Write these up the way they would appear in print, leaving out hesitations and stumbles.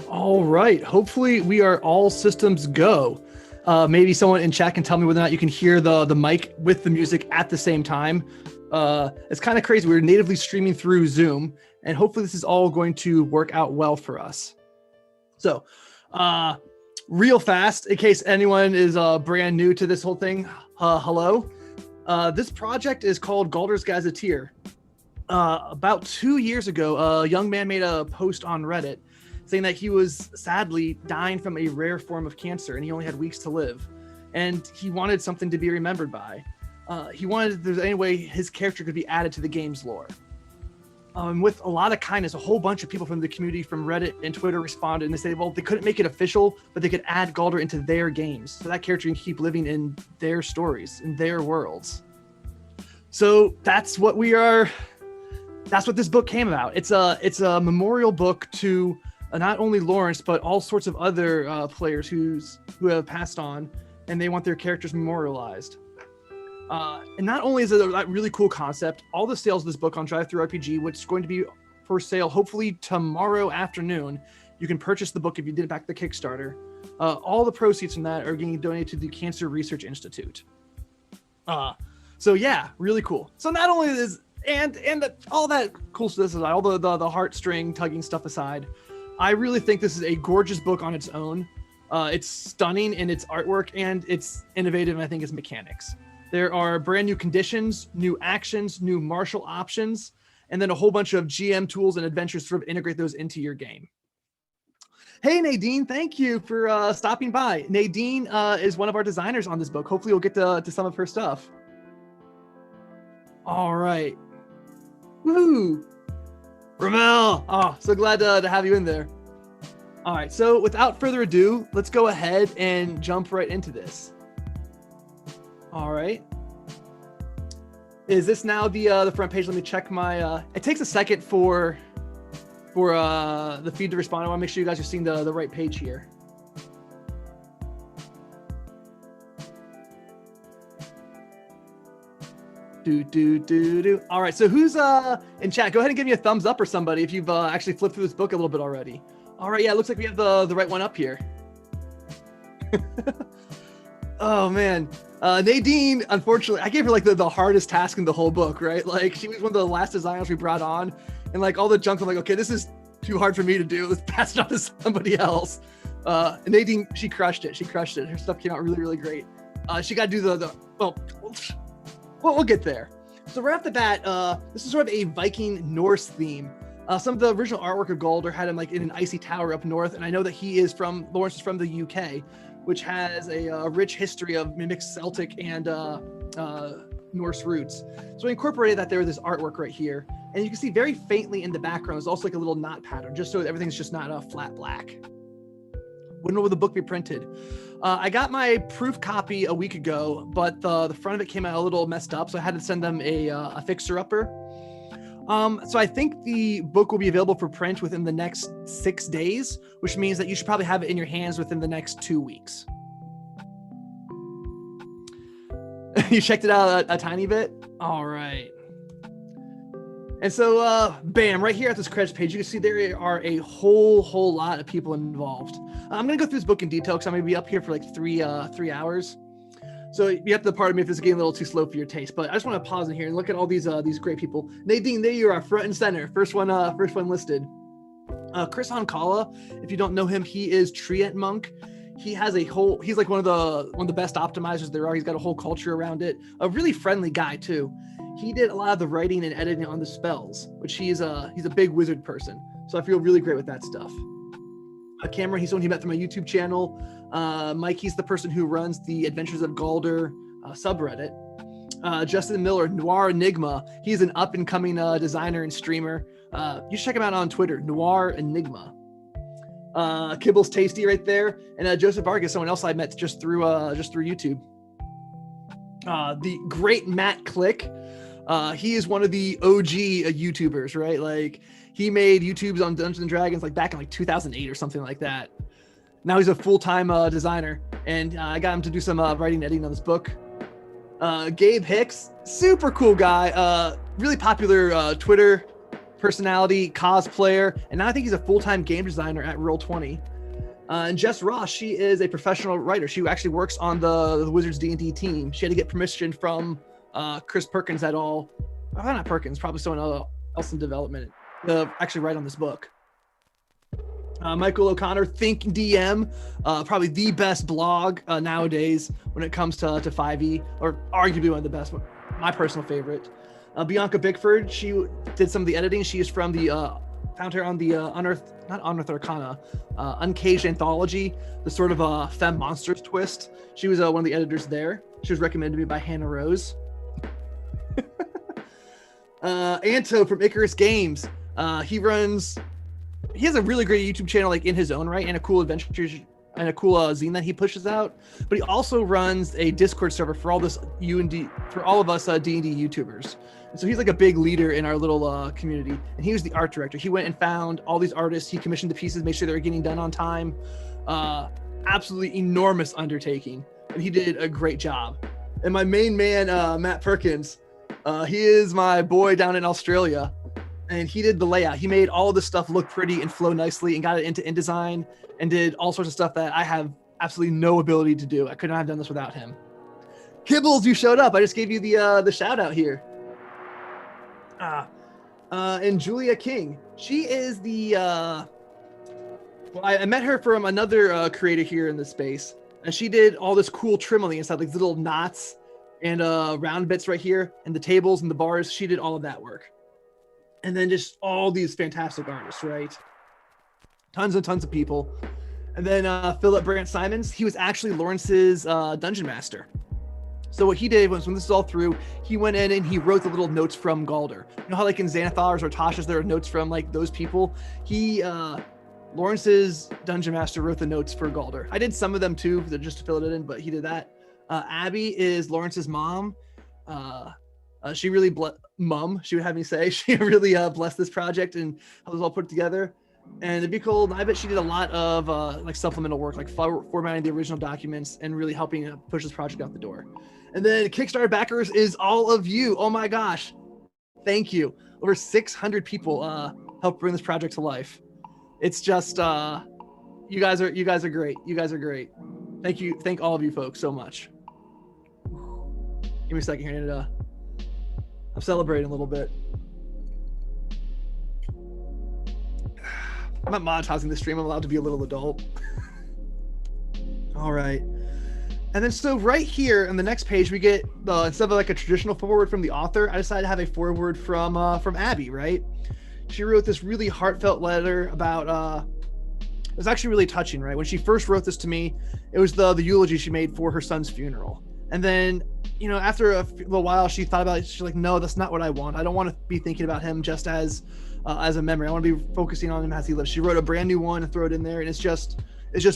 All right. Hopefully we are all systems go. Maybe someone in chat can tell me whether or not you can hear the mic with the music at the same time. It's kind of crazy. We're natively streaming through Zoom, and hopefully this is all going to work out well for us. So, real fast, in case anyone is brand new to this whole thing, hello. This project is called GaldersGazetteer. About 2 years ago, a young man made a post on Reddit saying that he was sadly dying from a rare form of cancer and he only had weeks to live. And he wanted something to be remembered by. He wanted, if there's any way his character could be added to the game's lore. With a lot of kindness, a whole bunch of people from the community from Reddit and Twitter responded, and they said, well, they couldn't make it official, but they could add Galder into their games. So that character can keep living in their stories, in their worlds. So that's what this book came about. It's a memorial book to not only Lawrence, but all sorts of other players who have passed on, and they want their characters memorialized. And not only is it a really cool concept, all the sales of this book on DriveThru RPG, which is going to be for sale hopefully tomorrow afternoon. You can purchase the book if you did it back to the Kickstarter. All the proceeds from that are getting donated to the Cancer Research Institute. So yeah, really cool. So not only is all that cool stuff aside, all the heartstring tugging stuff aside, I really think this is a gorgeous book on its own. It's stunning in its artwork and it's innovative in, I think, its mechanics. There are brand new conditions, new actions, new martial options, and then a whole bunch of GM tools and adventures to sort of integrate those into your game. Hey, Nadine, thank you for stopping by. Nadine is one of our designers on this book. Hopefully you'll get to some of her stuff. All right. Woohoo! Ramel! Oh, so glad to have you in there. All right, so without further ado, let's go ahead and jump right into this. All right. Is this now the front page? Let me check my... it takes a second for the feed to respond. I want to make sure you guys are seeing the right page here. All right, so who's in chat? Go ahead and give me a thumbs up or somebody if you've actually flipped through this book a little bit already. All right, yeah, it looks like we have the right one up here. Oh man, Nadine, unfortunately, I gave her like the hardest task in the whole book, right? Like she was one of the last designers we brought on, and like all the junk, I'm like, okay, this is too hard for me to do. Let's pass it on to somebody else. And Nadine, she crushed it. She crushed it. Her stuff came out really, really great. She got to do well, we'll get there. So right off the bat, this is sort of a Viking Norse theme. Some of the original artwork of Galder had him like in an icy tower up north, and I know that Lawrence is from the UK, which has a rich history of mixed Celtic and Norse roots. So I incorporated that there with this artwork right here, and you can see very faintly in the background is also like a little knot pattern, just so everything's just not a flat black. Wouldn't know where the book be printed. I got my proof copy a week ago, but the front of it came out a little messed up, so I had to send them a fixer-upper. So I think the book will be available for print within the next 6 days, which means that you should probably have it in your hands within the next 2 weeks. You checked it out a tiny bit? All right. And so, bam, right here at this credits page, you can see there are a whole lot of people involved. I'm going to go through this book in detail because I'm going to be up here for like three hours. So you have to pardon me if this is getting a little too slow for your taste, but I just want to pause in here and look at all these great people. Nadine, there you are, front and center. First one listed. Chris Hancolla, if you don't know him, he is Treant Monk. He has he's like one of the best optimizers there are. He's got a whole culture around it. A really friendly guy too. He did a lot of the writing and editing on the spells, which he's a big wizard person. So I feel really great with that stuff. Cameron, he's someone he met through my YouTube channel. Mike, he's the person who runs the Adventures of Galder subreddit. Justin Miller, Noir Enigma, he's an up-and-coming designer and streamer. You should check him out on Twitter, Noir Enigma. Kibble's Tasty right there, and Joseph Vargas, someone else I met just through YouTube. The great Matt Click, he is one of the OG YouTubers, right? Like he made YouTubes on Dungeons and Dragons like back in like 2008 or something like that. Now he's a full-time designer, and I got him to do some writing and editing on this book. Gabe Hicks, super cool guy, really popular Twitter personality, cosplayer, and now I think he's a full-time game designer at Roll20. And Jess Ross, she is a professional writer. She actually works on the Wizards D&D team. She had to get permission from Chris Perkins et al. Not Perkins, probably someone else in development to actually write on this book. Michael O'Connor, Think DM, probably the best blog nowadays when it comes to 5e, or arguably one of the best, my personal favorite. Bianca Bickford, she did some of the editing. She is from found her on the Unearthed Arcana, Uncaged Anthology, the sort of Femme Monsters twist. She was one of the editors there. She was recommended to me by Hannah Rose. Anto from Icarus Games, he has a really great YouTube channel like in his own right, and a cool adventures and a cool zine that he pushes out. But he also runs a Discord server for all this for all of us D&D YouTubers. And so he's like a big leader in our little community. And he was the art director. He went and found all these artists. He commissioned the pieces, made sure they were getting done on time. Absolutely enormous undertaking, and he did a great job. And my main man, Matt Perkins, he is my boy down in Australia. And he did the layout. He made all of this stuff look pretty and flow nicely and got it into InDesign and did all sorts of stuff that I have absolutely no ability to do. I could not have done this without him. Kibbles, you showed up. I just gave you the shout out here. And Julia King. She is well, I met her from another creator here in the space. And she did all this cool trim on the inside, like little knots and round bits right here, and the tables and the bars. She did all of that work. And then just all these fantastic artists, right? Tons and tons of people. And then Philip Brant Simons, he was actually Lawrence's dungeon master. So what he did was, when this is all through, he went in and he wrote the little notes from Galder. You know how like in Xanathars or Tasha's there are notes from like those people? Lawrence's dungeon master wrote the notes for Galder. I did some of them too, just to fill it in, but he did that. Abby is Lawrence's mom. She really she would have me say, she really blessed this project and how it was all put together. And to be cool, I bet she did a lot of like supplemental work, like formatting the original documents and really helping push this project out the door. And then Kickstarter Backers is all of you. Oh my gosh. Thank you. Over 600 people helped bring this project to life. It's just, you guys are great. You guys are great. Thank you. Thank all of you folks so much. Give me a second here. I'm celebrating a little bit. I'm not monetizing the stream. I'm allowed to be a little adult. All right. And then so right here on the next page, we get, instead of like a traditional foreword from the author, I decided to have a foreword from Abby, right? She wrote this really heartfelt letter about, it was actually really touching, right? When she first wrote this to me, it was the eulogy she made for her son's funeral. And then, you know, after a little while, she thought about it. She's like, no, that's not what I want. I don't want to be thinking about him just as a memory. I want to be focusing on him as he lives. She wrote a brand new one and throw it in there. And it's just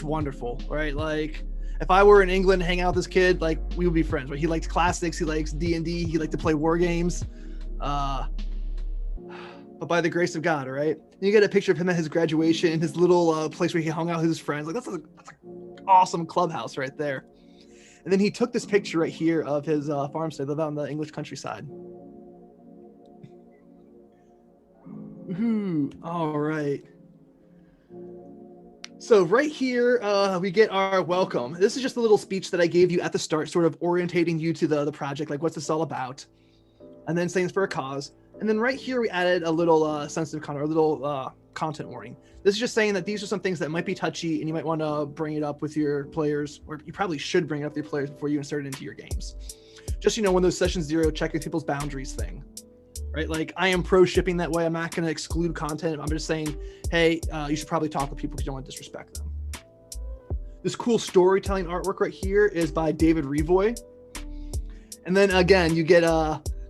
wonderful, right? Like, if I were in England hanging out with this kid, like, we would be friends, right? He likes classics. He likes D&D. He liked to play war games. But by the grace of God, all right? And you get a picture of him at his graduation in his little place where he hung out with his friends. Like, that's an awesome clubhouse right there. And then he took this picture right here of his farmstead, lived out in the English countryside. Ooh, all right. So right here, we get our welcome. This is just a little speech that I gave you at the start, sort of orientating you to the project, like what's this all about, and then saying it's for a cause. And then right here, we added a little sensitive content, or a little content warning. This is just saying that these are some things that might be touchy, and you might want to bring it up with your players, or you probably should bring it up with your players before you insert it into your games. Just, you know, when those session 0 check with people's boundaries thing. Right? Like, I am pro shipping that way. I'm not going to exclude content. I'm just saying, hey, you should probably talk with people because you don't want to disrespect them. This cool storytelling artwork right here is by David Revoy. And then again, you get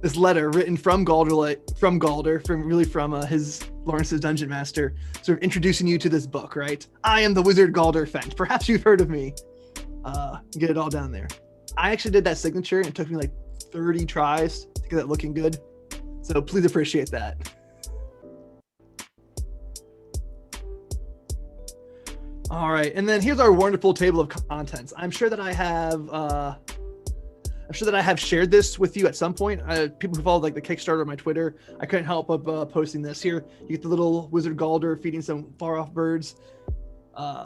this letter written from Galder, from his Lawrence's Dungeon Master, sort of introducing you to this book, right? I am the wizard Galder Fent. Perhaps you've heard of me. Get it all down there. I actually did that signature, and it took me like 30 tries to get that looking good. So please appreciate that. All right, and then here's our wonderful table of contents. I'm sure that I have shared this with you at some point. People who follow like the Kickstarter or my Twitter, I couldn't help but posting this here. You get the little wizard Galder feeding some far off birds. I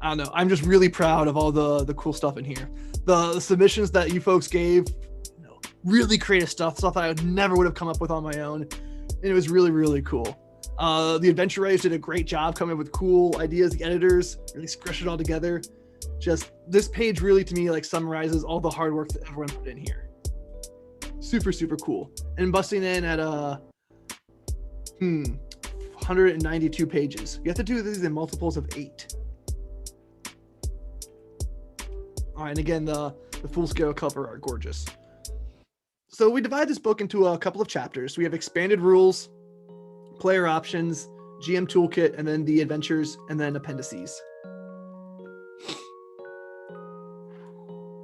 don't know. I'm just really proud of all the cool stuff in here. The submissions that you folks gave, really creative stuff that I never would have come up with on my own. And it was really, really cool. The adventure writers did a great job coming up with cool ideas. The editors really scratched it all together. Just this page really, to me, like summarizes all the hard work that everyone put in here. Super, super cool. And busting in at 192 pages. You have to do these in multiples of 8. All right, and again, the full scale cover are gorgeous. So we divide this book into a couple of chapters. We have expanded rules, player options, GM toolkit, and then the adventures, and then appendices.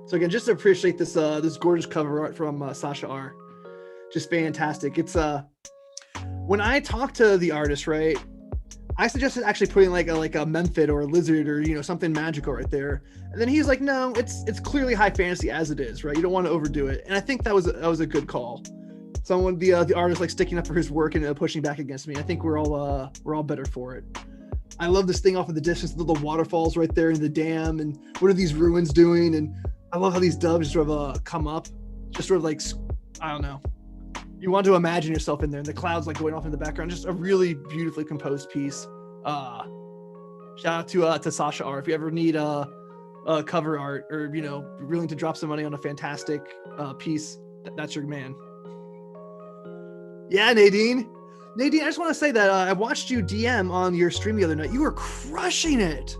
So again, just to appreciate this this gorgeous cover art from Sasha R. Just fantastic. It's when I talked to the artist, right, I suggested actually putting like a Memphit or a lizard or, you know, something magical right there. And then he's like, no, it's clearly high fantasy as it is, right? You don't want to overdo it. And I think that was a good call. Someone, the artist, like sticking up for his work and pushing back against me. I think we're all better for it. I love this thing off in the distance, the little waterfalls right there in the dam, and what are these ruins doing? And I love how these doves sort of come up, just sort of like, I don't know. You want to imagine yourself in there, and the clouds like going off in the background. Just a really beautifully composed piece. Shout out to Sasha R. If you ever need cover art, or, you know, willing to drop some money on a fantastic piece, that's your man. Yeah, Nadine, I just want to say that I watched you DM on your stream the other night. You were crushing it.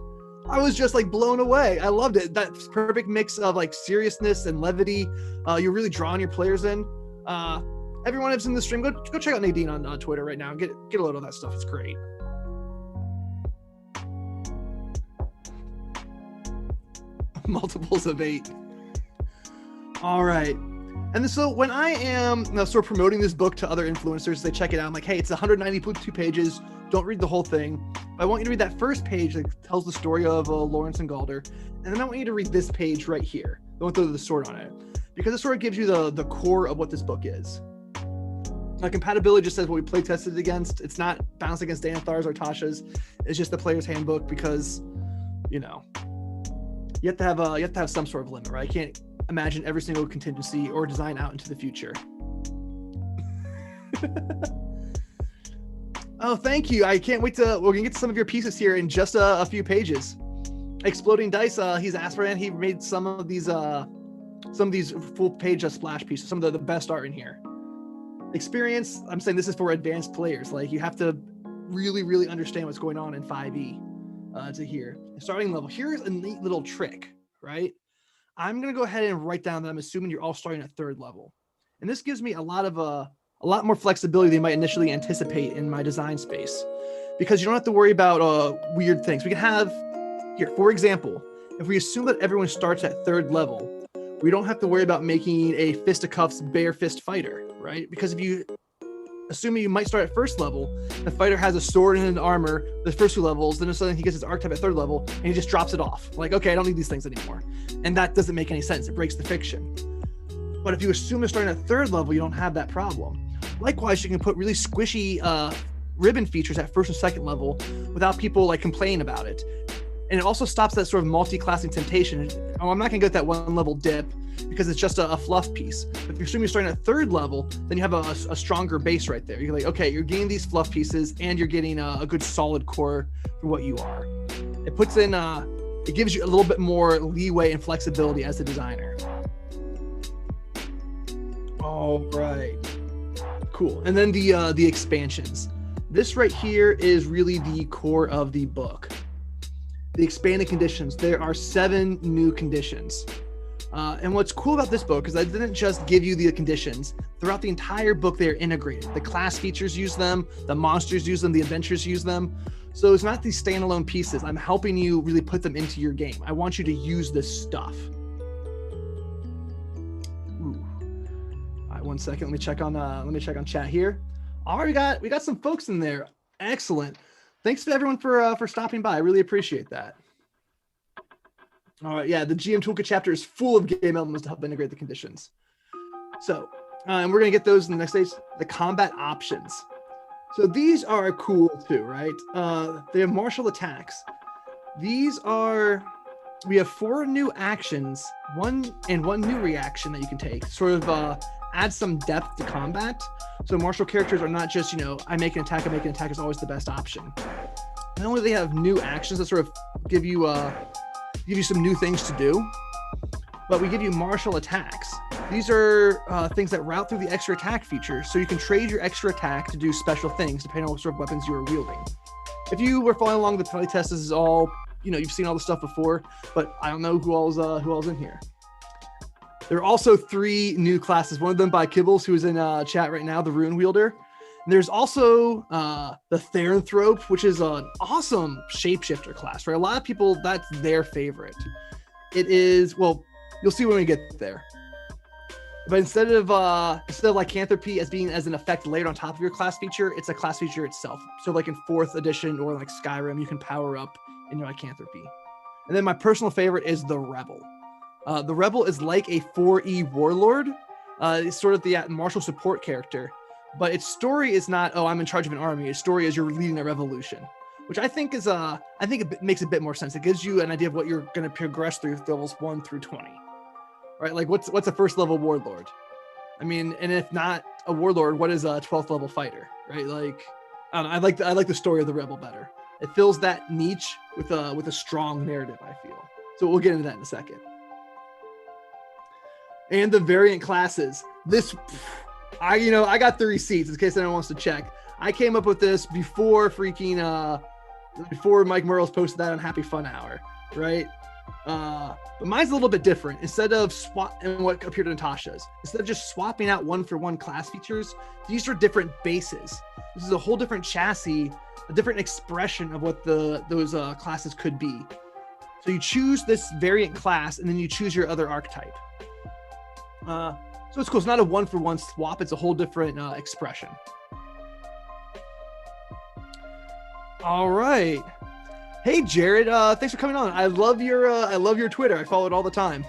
I was just like blown away. I loved it. That perfect mix of like seriousness and levity. You're really drawing your players in. Everyone that's in the stream, go check out Nadine on Twitter right now and get a load of that stuff. It's great. Multiples of 8. All right. And so when I am sort of promoting this book to other influencers, they check it out. I'm like, hey, it's 192 pages. Don't read the whole thing. But I want you to read that first page that tells the story of Lawrence and Galder. And then I want you to read this page right here, the one with the sword on it, because it sort of gives you the core of what this book is. Compatibility just says what we play tested against. It's not balanced against Danathar's or Tasha's. It's just the player's handbook, because, you know, you have to have some sort of limit, right? I can't imagine every single contingency or design out into the future. Oh, thank you. I can't wait we're gonna get to some of your pieces here in just a few pages. Exploding Dice, he's asked for it, and he made some of these full page splash pieces, some of the best art in here. Experience, I'm saying this is for advanced players. Like, you have to really, really understand what's going on in 5e to here. Starting level, here's a neat little trick, right? I'm going to go ahead and write down that I'm assuming you're all starting at 3rd level. And this gives me a lot more flexibility than you might initially anticipate in my design space, because you don't have to worry about weird things. We can have here, for example, if we assume that everyone starts at 3rd level, we don't have to worry about making a fisticuffs bare fist fighter, right? Because if you assuming you might start at 1st level, the fighter has a sword and an armor the first 2 levels, then suddenly he gets his archetype at 3rd level and he just drops it off. Like, okay, I don't need these things anymore. And that doesn't make any sense. It breaks the fiction. But if you assume they're starting at 3rd level, you don't have that problem. Likewise, you can put really squishy ribbon features at 1st and 2nd level without people like complaining about it. And it also stops that sort of multi-classing temptation. Oh, I'm not going to get that 1 level dip because it's just a fluff piece. But if you're assuming you're starting at 3rd level, then you have a stronger base right there. You're like, okay, you're getting these fluff pieces and you're getting a good solid core for what you are. It puts in, it gives you a little bit more leeway and flexibility as a designer. All right, cool. And then the expansions. This right here is really the core of the book. The expanded conditions. There are 7 new conditions. And what's cool about this book is I didn't just give you the conditions. Throughout the entire book, they're integrated. The class features use them, the monsters use them, the adventures use them. So it's not these standalone pieces. I'm helping you really put them into your game. I want you to use this stuff. Ooh. All right, 1 second. Let me check on chat here. All right, we got some folks in there. Excellent. Thanks to everyone for stopping by. I really appreciate that. All right, yeah, the GM Toolkit chapter is full of game elements to help integrate the conditions. So, and we're gonna get those in the next stage. The combat options. So these are cool too, right? They have martial attacks. We have 4 new actions, one new reaction that you can take. Sort of add some depth to combat. So martial characters are not just, I make an attack is always the best option. Not only do they have new actions that sort of give you some new things to do, but we give you martial attacks. These are things that route through the extra attack feature, so you can trade your extra attack to do special things depending on what sort of weapons you are wielding. If you were following along the playtest, this is all, you've seen all the stuff before, but I don't know who all's in here. There are also 3 new classes, one of them by Kibbles, who is in chat right now, the Rune Wielder. And there's also the Therianthrope, which is an awesome shapeshifter class, right? A lot of people, that's their favorite. It is, well, you'll see when we get there. But instead of lycanthropy as being as an effect layered on top of your class feature, it's a class feature itself. So like in 4th edition or like Skyrim, you can power up in your lycanthropy. And then my personal favorite is the Rebel. The Rebel is like a 4E warlord. It's sort of the martial support character, but its story is not, oh, I'm in charge of an army. Its story is you're leading a revolution, which I think is, I think it makes a bit more sense. It gives you an idea of what you're going to progress through levels 1 through 20, right? Like what's a 1st level warlord? I mean, and if not a warlord, what is a 12th level fighter, right? Like, I don't know, I like the story of the Rebel better. It fills that niche with a strong narrative, I feel. So we'll get into that in a second. And the variant classes. This, I got the receipts in case anyone wants to check. I came up with this before before Mike Merles posted that on Happy Fun Hour, right? But mine's a little bit different. Instead of and what appeared in Natasha's, instead of just swapping out 1-for-1 class features, these are different bases. This is a whole different chassis, a different expression of what those classes could be. So you choose this variant class, and then you choose your other archetype. So it's cool. It's not a 1-for-1 swap. It's a whole different expression. All right. Hey, Jared. Thanks for coming on. I love your Twitter. I follow it all the time.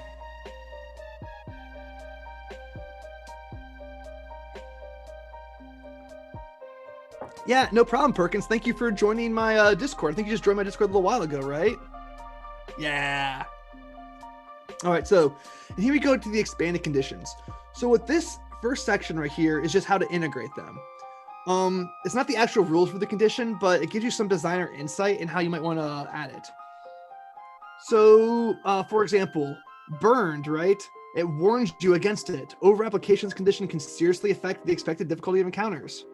Yeah, no problem, Perkins. Thank you for joining my Discord. I think you just joined my Discord a little while ago, right? Yeah. All right, so and here we go to the expanded conditions. So with this first section right here is just how to integrate them. It's not the actual rules for the condition, but it gives you some designer insight in how you might want to add it. So, for example, burned, right? It warns you against it. Over applications condition can seriously affect the expected difficulty of encounters.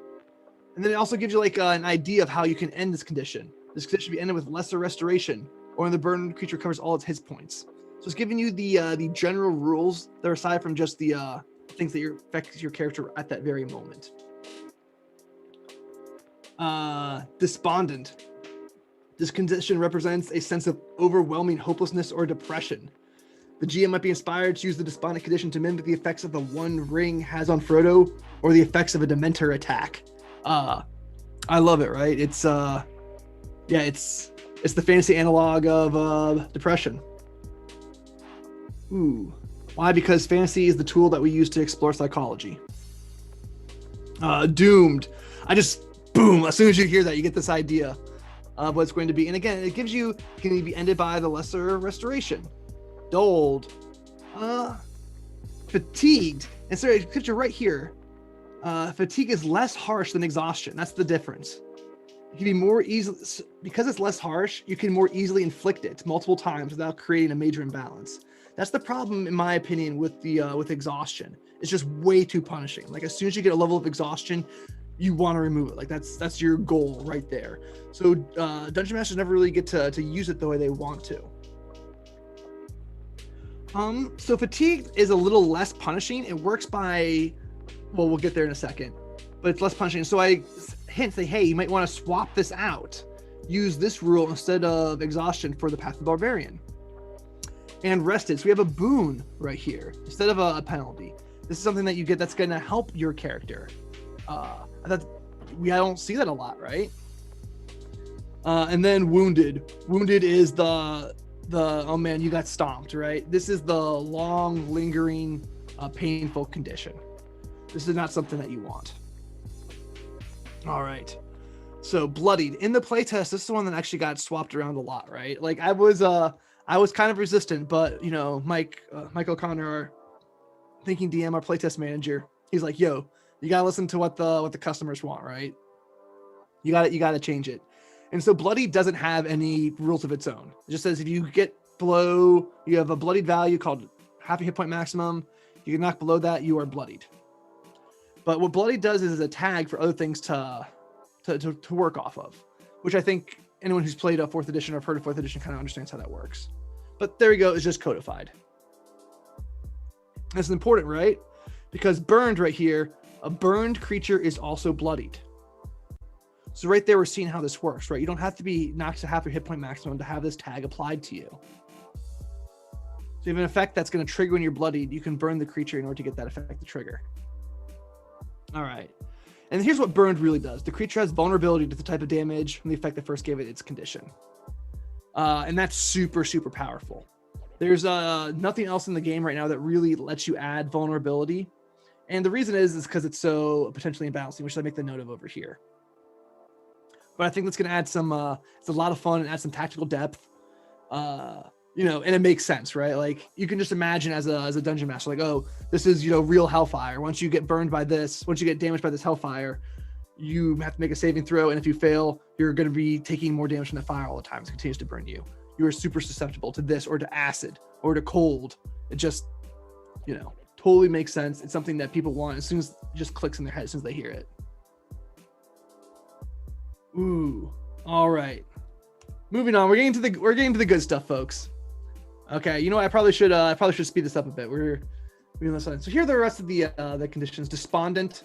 And then it also gives you like an idea of how you can end this condition. This condition should be ended with lesser restoration, or when the burned creature covers all its hit points. So it's giving you the general rules that are aside from just the things that affect your character at that very moment. Despondent. This condition represents a sense of overwhelming hopelessness or depression. The GM might be inspired to use the Despondent condition to mimic the effects of the One Ring has on Frodo, or the effects of a Dementor attack. I love it, right? It's it's the fantasy analog of depression. Ooh. Why? Because fantasy is the tool that we use to explore psychology. Doomed. Boom, as soon as you hear that, you get this idea. of what it's going to be. And again, it gives you, can be ended by the lesser restoration. Dulled. Fatigued. And so it gives you right here. Fatigue is less harsh than exhaustion. That's the difference. It can be more easily, because it's less harsh, you can more easily inflict it multiple times without creating a major imbalance. That's the problem, in my opinion, with the with exhaustion. It's just way too punishing. Like, as soon as you get a level of exhaustion, you want to remove it. Like, that's your goal right there. So dungeon masters never really get to use it the way they want to. So fatigue is a little less punishing. It works by, well, we'll get there in a second, but it's less punishing. So I say, hey, you might want to swap this out. Use this rule instead of exhaustion for the Path of the Barbarian. And rested. So we have a boon right here instead of a penalty. This is something that you get that's going to help your character. I don't see that a lot, right? And then wounded. Wounded is the oh man, you got stomped, right? This is the long, lingering, painful condition. This is not something that you want. All right. So bloodied. In the playtest, this is the one that actually got swapped around a lot, right? Like, I was kind of resistant, but you know, Mike O'Connor, our thinking DM, our playtest manager, he's like, yo, you gotta listen to what the customers want, right? You gotta change it. And so bloodied doesn't have any rules of its own. It just says if you get below, you have a bloodied value called half a hit point maximum. You can knock below that, you are bloodied. But what bloodied does is a tag for other things to work off of, which I think anyone who's played a 4th edition or heard of 4th edition kind of understands how that works. But there we go, it's just codified. That's important, right? Because burned right here, a burned creature is also bloodied. So right there, we're seeing how this works, right? You don't have to be knocked to half your hit point maximum to have this tag applied to you. So you have an effect that's going to trigger when you're bloodied. You can burn the creature in order to get that effect to trigger. All right. And here's what burned really does. The creature has vulnerability to the type of damage from the effect that first gave it its condition. And that's super, super powerful. There's nothing else in the game right now that really lets you add vulnerability. And the reason is because it's so potentially imbalancing, which I make the note of over here. But I think that's going to add some, it's a lot of fun and add some tactical depth, you know, and it makes sense, right? Like, you can just imagine as a dungeon master, like, oh, this is, you know, real hellfire. Once you get burned by this, once you get damaged by this hellfire, you have to make a saving throw. And if you fail, you're going to be taking more damage from the fire all the time. It continues to burn you. You are super susceptible to this or to acid or to cold. It just, you know, totally makes sense. It's something that people want as soon as it just clicks in their head as soon as they hear it. Ooh, all right. Moving on. We're getting to the good stuff, folks. Okay, you know what? I probably should speed this up a bit. We're on this side. So here are the rest of the conditions. Despondent.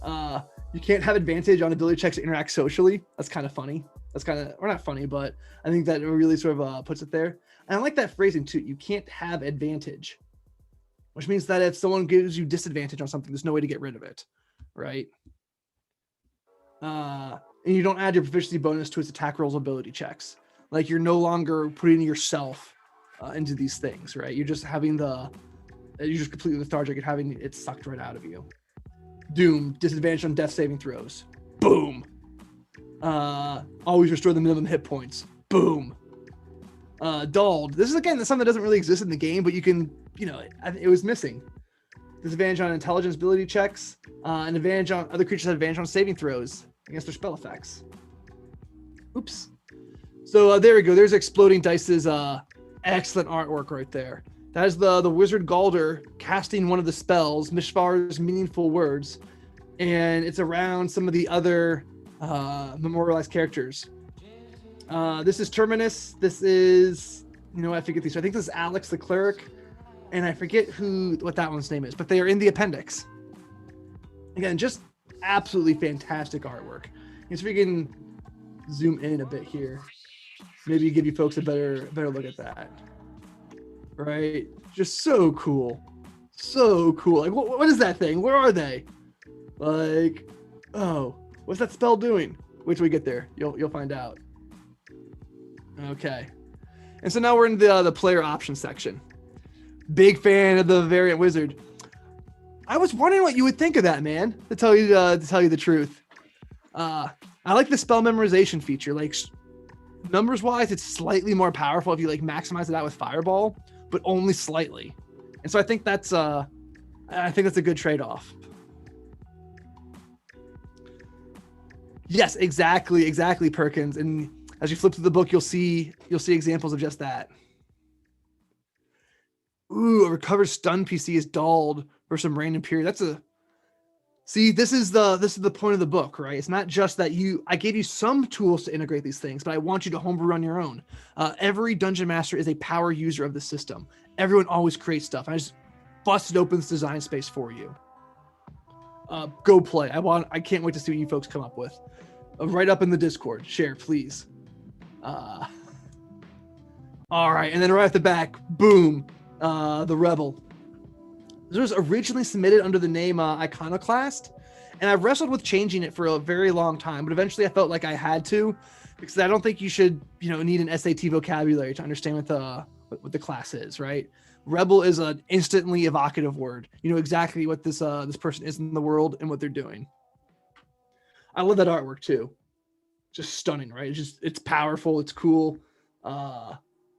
You can't have advantage on ability checks to interact socially. That's kind of funny. That's kind of, or not funny, but I think that really sort of puts it there. And I like that phrasing too. You can't have advantage, which means that if someone gives you disadvantage on something, there's no way to get rid of it, right? And you don't add your proficiency bonus to its attack rolls ability checks. Like, you're no longer putting yourself into these things, right? You're just having you're just completely lethargic and having it sucked right out of you. Doom, disadvantage on death saving throws. Boom. Always restore the minimum hit points. Boom. Dulled. This is, again, something that doesn't really exist in the game, but you can, you know, it was missing. Disadvantage on intelligence ability checks. And advantage on other creatures have advantage on saving throws against their spell effects. Oops. So there we go. There's Exploding Dice's excellent artwork right there. That is the wizard Galder casting one of the spells, Mishvar's Meaningful Words, and it's around some of the other memorialized characters. This is Terminus. This is, you know, I forget these. I think this is Alex the Cleric, and I forget what that one's name is, but they are in the appendix. Again, just absolutely fantastic artwork. And so we can zoom in a bit here, maybe give you folks a better look at that. Right, just so cool. Like, what is that thing? Where are they? Like, oh, what's that spell doing? Wait till we get there. You'll find out. Okay, and so now we're in the player options section. Big fan of the variant wizard. I was wondering what you would think of that, man. To tell you the truth, I like the spell memorization feature. Like, numbers wise, it's slightly more powerful if you like maximize it out with Fireball, but only slightly. And so I think that's a good trade-off. Yes, exactly, Perkins. And as you flip through the book, you'll see examples of just that. Ooh, a recovered stun PC is dulled for some random period. This is the point of the book, right? It's not just that I gave you some tools to integrate these things, but I want you to homebrew on your own. Every dungeon master is a power user of the system. Everyone always creates stuff. I just busted open this design space for you. Go play. I can't wait to see what you folks come up with. Right up in the Discord. Share, please. All right, and then right off the back, boom, the Rebel. This was originally submitted under the name Iconoclast, and I've wrestled with changing it for a very long time, but eventually I felt like I had to, because I don't think you should, need an SAT vocabulary to understand what the class is, right? Rebel is an instantly evocative word. You know exactly what this person is in the world and what they're doing. I love that artwork too. Just stunning, right? It's powerful. It's cool. I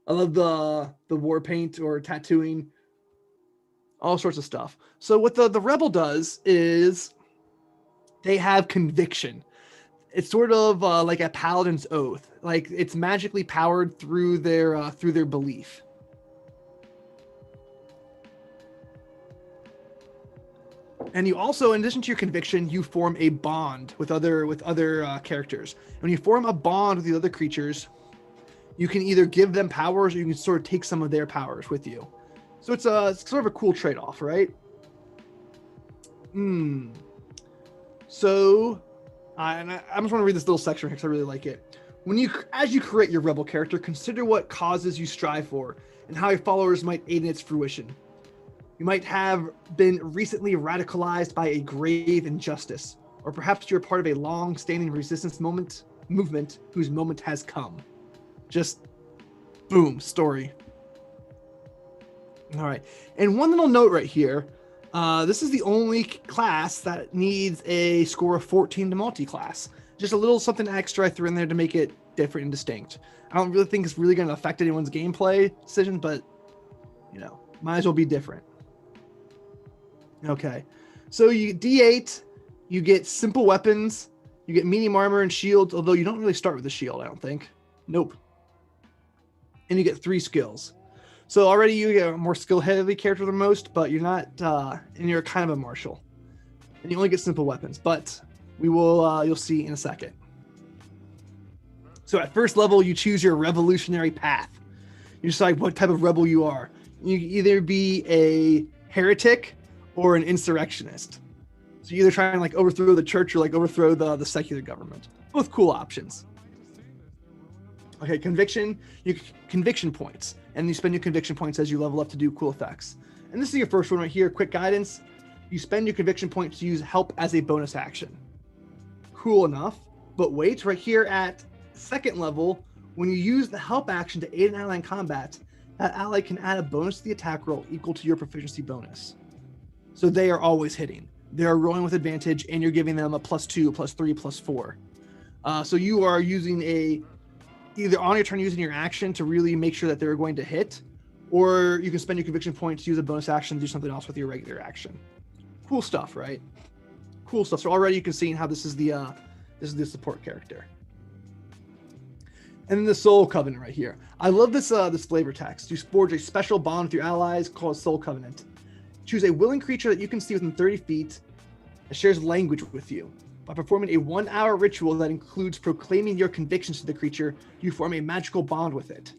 love the war paint or tattooing, all sorts of stuff. So what the Rebel does is they have conviction. It's sort of like a paladin's oath. Like it's magically powered through their belief. And you also, in addition to your conviction, you form a bond with other characters. When you form a bond with the other creatures, you can either give them powers or you can sort of take some of their powers with you. So it's sort of a cool trade-off, right? So, I just want to read this little section because I really like it. As you create your rebel character, consider what causes you strive for and how your followers might aid in its fruition. You might have been recently radicalized by a grave injustice, or perhaps you're part of a long-standing resistance movement whose moment has come. Just boom, story. All right, and one little note right here. This is the only class that needs a score of 14 to multi-class. Just a little something extra I threw in there to make it different and distinct. I don't really think it's really going to affect anyone's gameplay decision, but might as well be different. Okay, so you D8, you get simple weapons, you get medium armor and shields, although you don't really start with a shield, I don't think. Nope. And you get 3 skills. So already you get a more skill-heavy character than most, but you're not, and you're kind of a martial. And you only get simple weapons, but you'll see in a second. So at first level, you choose your revolutionary path. You decide what type of rebel you are. You can either be a heretic or an insurrectionist. So you either try and overthrow the church or overthrow the secular government. Both cool options. Okay, conviction points. And you spend your conviction points as you level up to do cool effects. And this is your first one right here, quick guidance. You spend your conviction points to use help as a bonus action. Cool enough, but wait, right here at second level, when you use the help action to aid an ally in combat, that ally can add a bonus to the attack roll equal to your proficiency bonus. So they are always hitting. They're rolling with advantage, and you're giving them a +2, +3, +4. So you are using either on your turn using your action to really make sure that they're going to hit, or you can spend your conviction points to use a bonus action to do something else with your regular action. Cool stuff, right? Cool stuff. So already you can see how this is the support character. And then the Soul Covenant right here. I love this flavor text. You forge a special bond with your allies called Soul Covenant. Choose a willing creature that you can see within 30 feet that shares language with you. By performing a 1-hour ritual that includes proclaiming your convictions to the creature, you form a magical bond with it.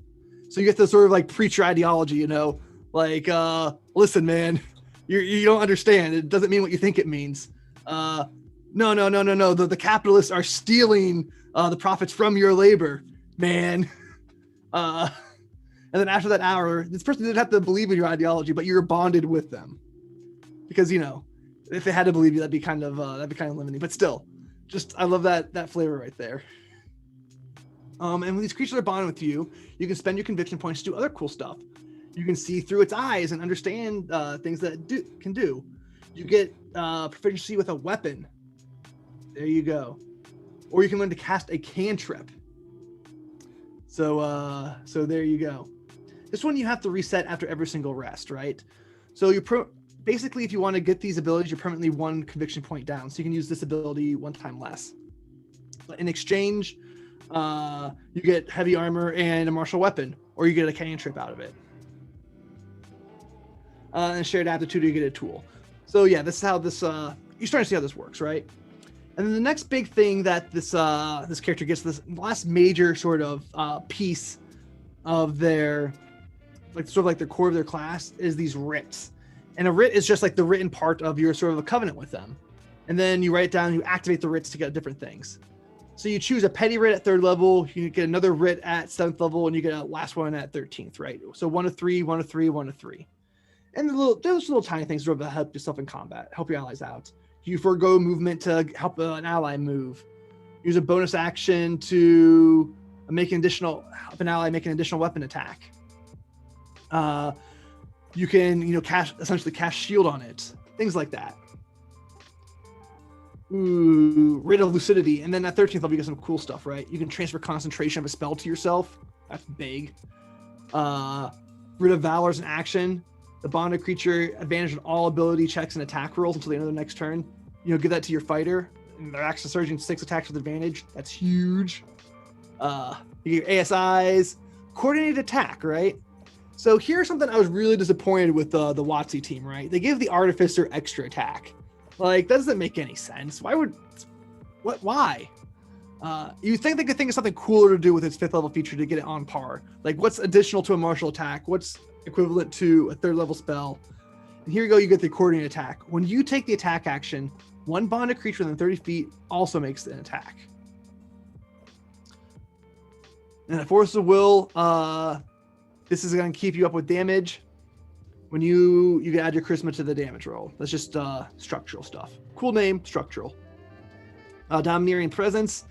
So you get the sort of preacher ideology, listen, man, you don't understand. It doesn't mean what you think it means. No. The capitalists are stealing the profits from your labor, man. And then after that hour, this person didn't have to believe in your ideology, but you're bonded with them. Because, if they had to believe you, that'd be kind of limiting. But still, I love that flavor right there. And when these creatures are bonded with you, you can spend your conviction points to do other cool stuff. You can see through its eyes and understand things that it can do. You get proficiency with a weapon. There you go. Or you can learn to cast a cantrip. So there you go. This one you have to reset after every single rest, right? So basically, if you want to get these abilities, you're permanently 1 conviction point down. So you can use this ability 1 time less. But in exchange, you get heavy armor and a martial weapon, or you get a cantrip out of it. And shared aptitude, you get a tool. So yeah, this is how this, you're starting to see how this works, right? And then the next big thing that this character gets, this last major sort of piece of their, like sort of like the core of their class, is these writs. And a writ is just like the written part of your sort of a covenant with them. And then you write it down, you activate the writs to get different things. So you choose a petty writ at 3rd level, you get another writ at 7th level, and you get a last one at 13th, right? So 1 of 3, 1 of 3, 1 of 3. And those little tiny things sort of help yourself in combat, help your allies out. You forego movement to help an ally move. Use a bonus action to help an ally make an additional weapon attack. You can, essentially cast shield on it. Things like that. Ooh, Writ of Lucidity. And then at 13th level, you get some cool stuff, right? You can transfer concentration of a spell to yourself. That's big. Writ of Valor is an action. The bonded creature advantage on all ability checks and attack rolls until the end of the next turn. Give that to your fighter. And their action surging 6 attacks with advantage. That's huge. You get ASIs. Coordinated attack, right? So here's something I was really disappointed with the WotC team, right? They gave the Artificer extra attack. Like, that doesn't make any sense. Why? You think they could think of something cooler to do with its 5th level feature to get it on par. Like, what's additional to a martial attack? What's equivalent to a 3rd level spell? And here you go, you get the Accordion Attack. When you take the attack action, 1 bonded creature within 30 feet also makes an attack. And at Force of Will, this is going to keep you up with damage. When you can add your charisma to the damage roll. That's just structural stuff. Cool name, structural. Domineering Presence.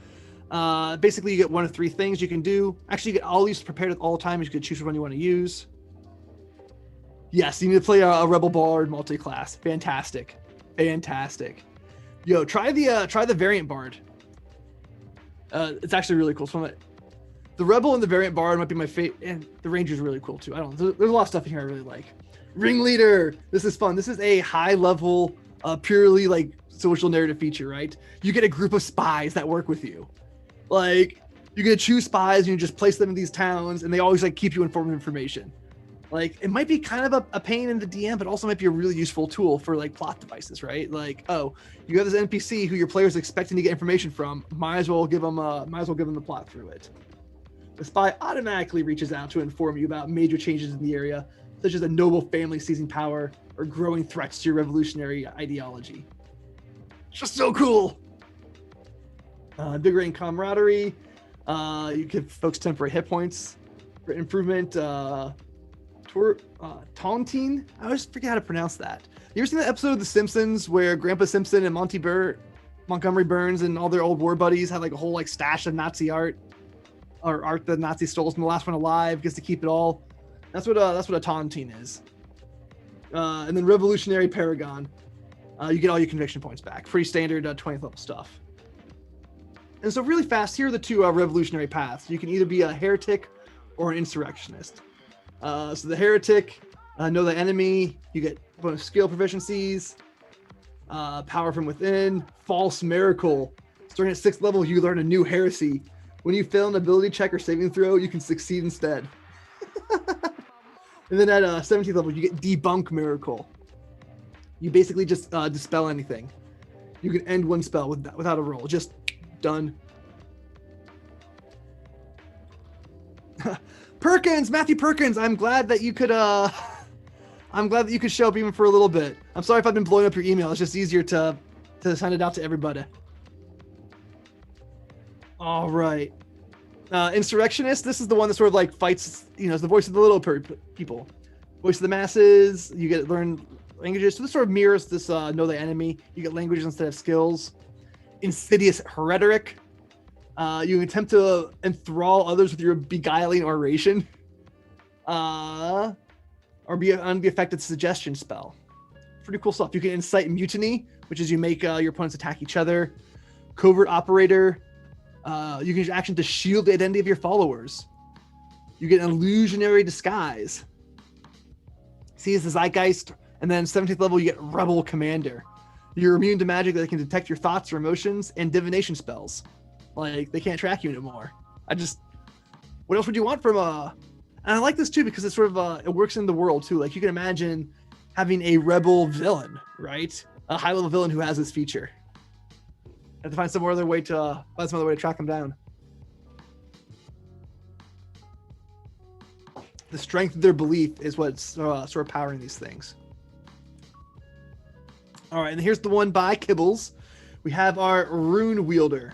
Basically, you get 1 of 3 things you can do. Actually, you get all these prepared at all times. You can choose which one you want to use. Yes, you need to play a Rebel Bard multi-class. Fantastic. Yo, try the Variant Bard. It's actually really cool. So the Rebel and the Variant Bard might be my favorite, and the Ranger's really cool too. There's a lot of stuff in here I really like. Ringleader. This is fun. This is a high level, purely like social narrative feature, right? You get a group of spies that work with you. Like, you get to choose spies and you just place them in these towns, and they always like keep you informed of information. Like, it might be kind of a pain in the DM, but also might be a really useful tool for like plot devices, right? Like, oh, you have this NPC who your player's expecting to get information from. Might as well give them the plot through it. The spy automatically reaches out to inform you about major changes in the area, such as a noble family seizing power or growing threats to your revolutionary ideology. Just so cool. Invigorating Camaraderie. You give folks temporary hit points for improvement. Taunting. I always forget how to pronounce that. You ever seen that episode of The Simpsons where Grandpa Simpson and Montgomery Burns and all their old war buddies had like a whole like stash of Nazi art, or art the Nazi stole from the last one alive, gets to keep it all. That's what a taunting is. And then Revolutionary Paragon. You get all your conviction points back. Pretty standard 20th level stuff. And so really fast, here are the 2 revolutionary paths. You can either be a heretic or an insurrectionist. So the heretic, know the enemy. You get bonus skill proficiencies. Power from within. False miracle. Starting at 6th level, you learn a new heresy. When you fail an ability check or saving throw, you can succeed instead. And then at 17th level, you get debunk miracle. You basically just dispel anything. You can end 1 spell without a roll. Just done. Perkins, Matthew Perkins. I'm glad that you could show up even for a little bit. I'm sorry if I've been blowing up your email. It's just easier to send it out to everybody. All right. Insurrectionist. This is the one that sort of like fights, is the voice of the little people. Voice of the masses. You get learn languages. So this sort of mirrors this know the enemy. You get languages instead of skills. Insidious Rhetoric. You attempt to enthrall others with your beguiling oration. Or be an effective suggestion spell. Pretty cool stuff. You can incite mutiny, which is you make your opponents attack each other. Covert Operator. You can use action to shield the identity of your followers. You get an illusionary disguise. Seize the zeitgeist, and then 17th level you get rebel commander. You're immune to magic that can detect your thoughts or emotions, and divination spells. Like, they can't track you anymore. What else would you want from a? And I like this too because it's sort of it works in the world too. Like, you can imagine having a rebel villain, right? A high level villain who has this feature. Have to find some other way to track them down. The strength of their belief is what's sort of powering these things. All right, and here's the one by Kibbles. We have our Rune Wielder.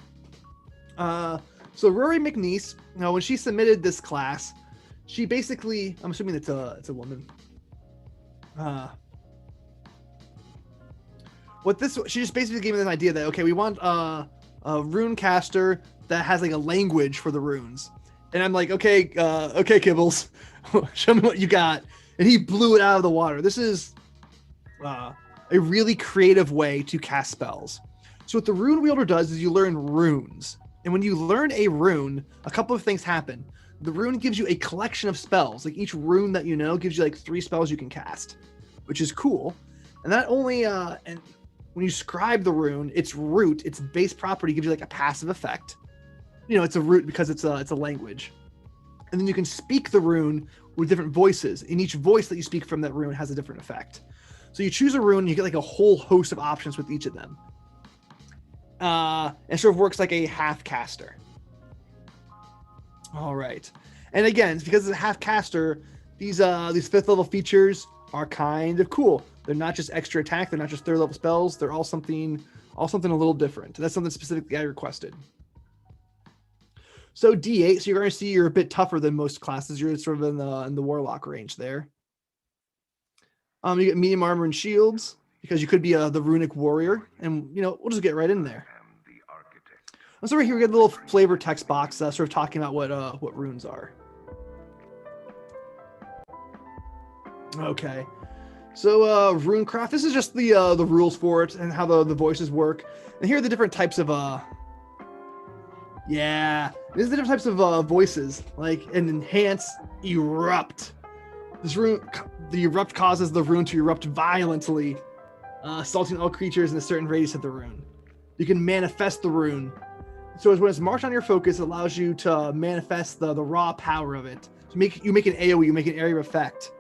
So Rory McNeese, when she submitted this class, she basically, I'm assuming it's a woman. She just basically gave me this idea that, okay, we want a rune caster that has like a language for the runes. And I'm like, okay, Kibbles, show me what you got. And he blew it out of the water. This is a really creative way to cast spells. So what the Rune Wielder does is you learn runes. And when you learn a rune, a couple of things happen. The rune gives you a collection of spells. Like, each rune that you know gives you like 3 spells you can cast, which is cool. And that only, and when you scribe the rune, its root, its base property gives you like a passive effect. It's a root because it's a language. And then you can speak the rune with different voices. And each voice that you speak from that rune has a different effect. So you choose a rune, and you get like a whole host of options with each of them. And sort of works like a half caster. All right. And again, it's because it's a half caster, these 5th level features are kind of cool. They're not just extra attack, they're not just 3rd level spells, they're all something a little different. That's something specifically I requested. So D8, so you're going to see you're a bit tougher than most classes. You're sort of in the warlock range there. You get medium armor and shields because you could be the runic warrior, and we'll just get right in there. So right here we get a little flavor text box sort of talking about what runes are. Okay, so Runecraft. This is just the rules for it and how the voices work. And here are the different types of these are the different types of voices, like an enhance, erupt. This rune, the erupt causes the rune to erupt violently, assaulting all creatures in a certain radius of the rune. You can manifest the rune. So when it's marked on your focus, it allows you to manifest the raw power of it. So you make an AoE, you make an area of effect,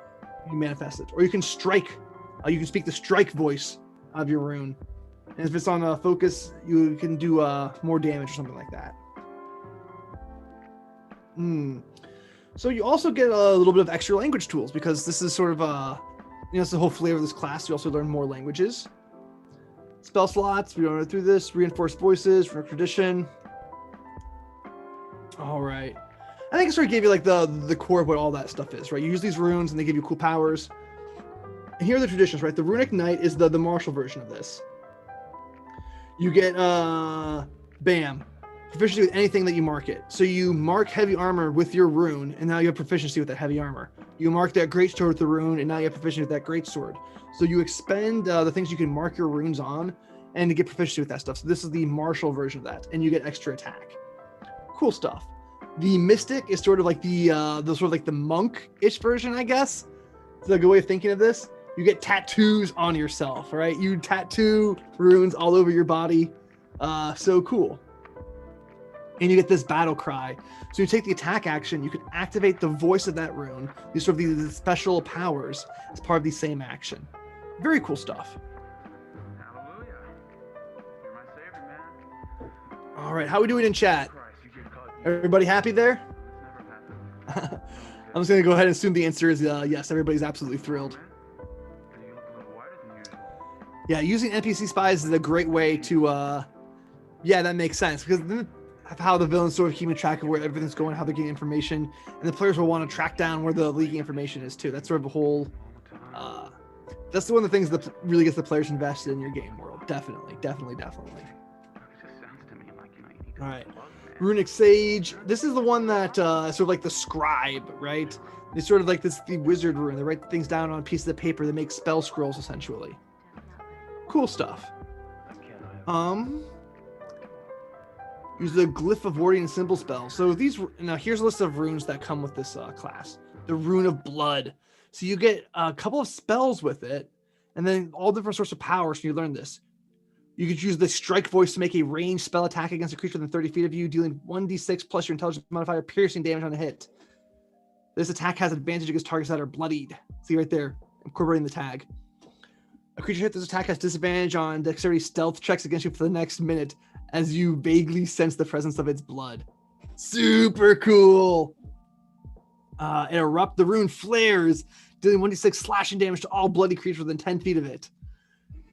you manifest it. Or you can strike. You can speak the strike voice of your rune. And if it's on focus, you can do more damage or something like that. So you also get a little bit of extra language tools because this is sort of it's the whole flavor of this class. You also learn more languages. Spell slots, we don't go through this. Reinforced voices, runic tradition. All right. I think I sort of gave you like the core of what all that stuff is, right? You use these runes and they give you cool powers. And here are the traditions, right? The Runic Knight is the martial version of this. You get bam, proficiency with anything that you mark it. So you mark heavy armor with your rune, and now you have proficiency with that heavy armor. You mark that greatsword with the rune, and now you have proficiency with that greatsword. So you expend the things you can mark your runes on, and to get proficiency with that stuff. So this is the martial version of that, and you get extra attack. Cool stuff. The Mystic is sort of like the monk-ish version, I guess. It's a good way of thinking of this. You get tattoos on yourself, right? You tattoo runes all over your body. So cool. And you get this battle cry. So you take the attack action, you can activate the voice of that rune. These sort of these special powers as part of the same action. Very cool stuff. Hallelujah. You're my savior, man. All right, how are we doing in chat? Everybody happy there? I'm just gonna go ahead and assume the answer is yes. Everybody's absolutely thrilled. Yeah, using NPC spies is a great way to, yeah, that makes sense because of how the villains sort of keeping track of where everything's going, how they're getting information, and the players will want to track down where the leaking information is too. That's sort of a whole, that's one of the things that really gets the players invested in your game world. Definitely. All right. Runic Sage. This is the one that sort of like the scribe, right? It's sort of like the wizard rune. They write things down on pieces of paper that make spell scrolls essentially. Cool stuff. Use the Glyph of Warding and Symbol spell. So these, now here's a list of runes that come with this class. The Rune of Blood. So you get a couple of spells with it, and then all different sorts of powers. So you learn this. You could use the Strike Voice to make a ranged spell attack against a creature within 30 feet of you, dealing 1d6 plus your intelligence modifier, piercing damage on a hit. This attack has advantage against targets that are bloodied. See right there, incorporating the tag. A creature hit this attack has disadvantage on dexterity stealth checks against you for the next minute as you vaguely sense the presence of its blood. Super cool. It erupt. The rune flares, dealing 1d6 slashing damage to all bloody creatures within 10 feet of it.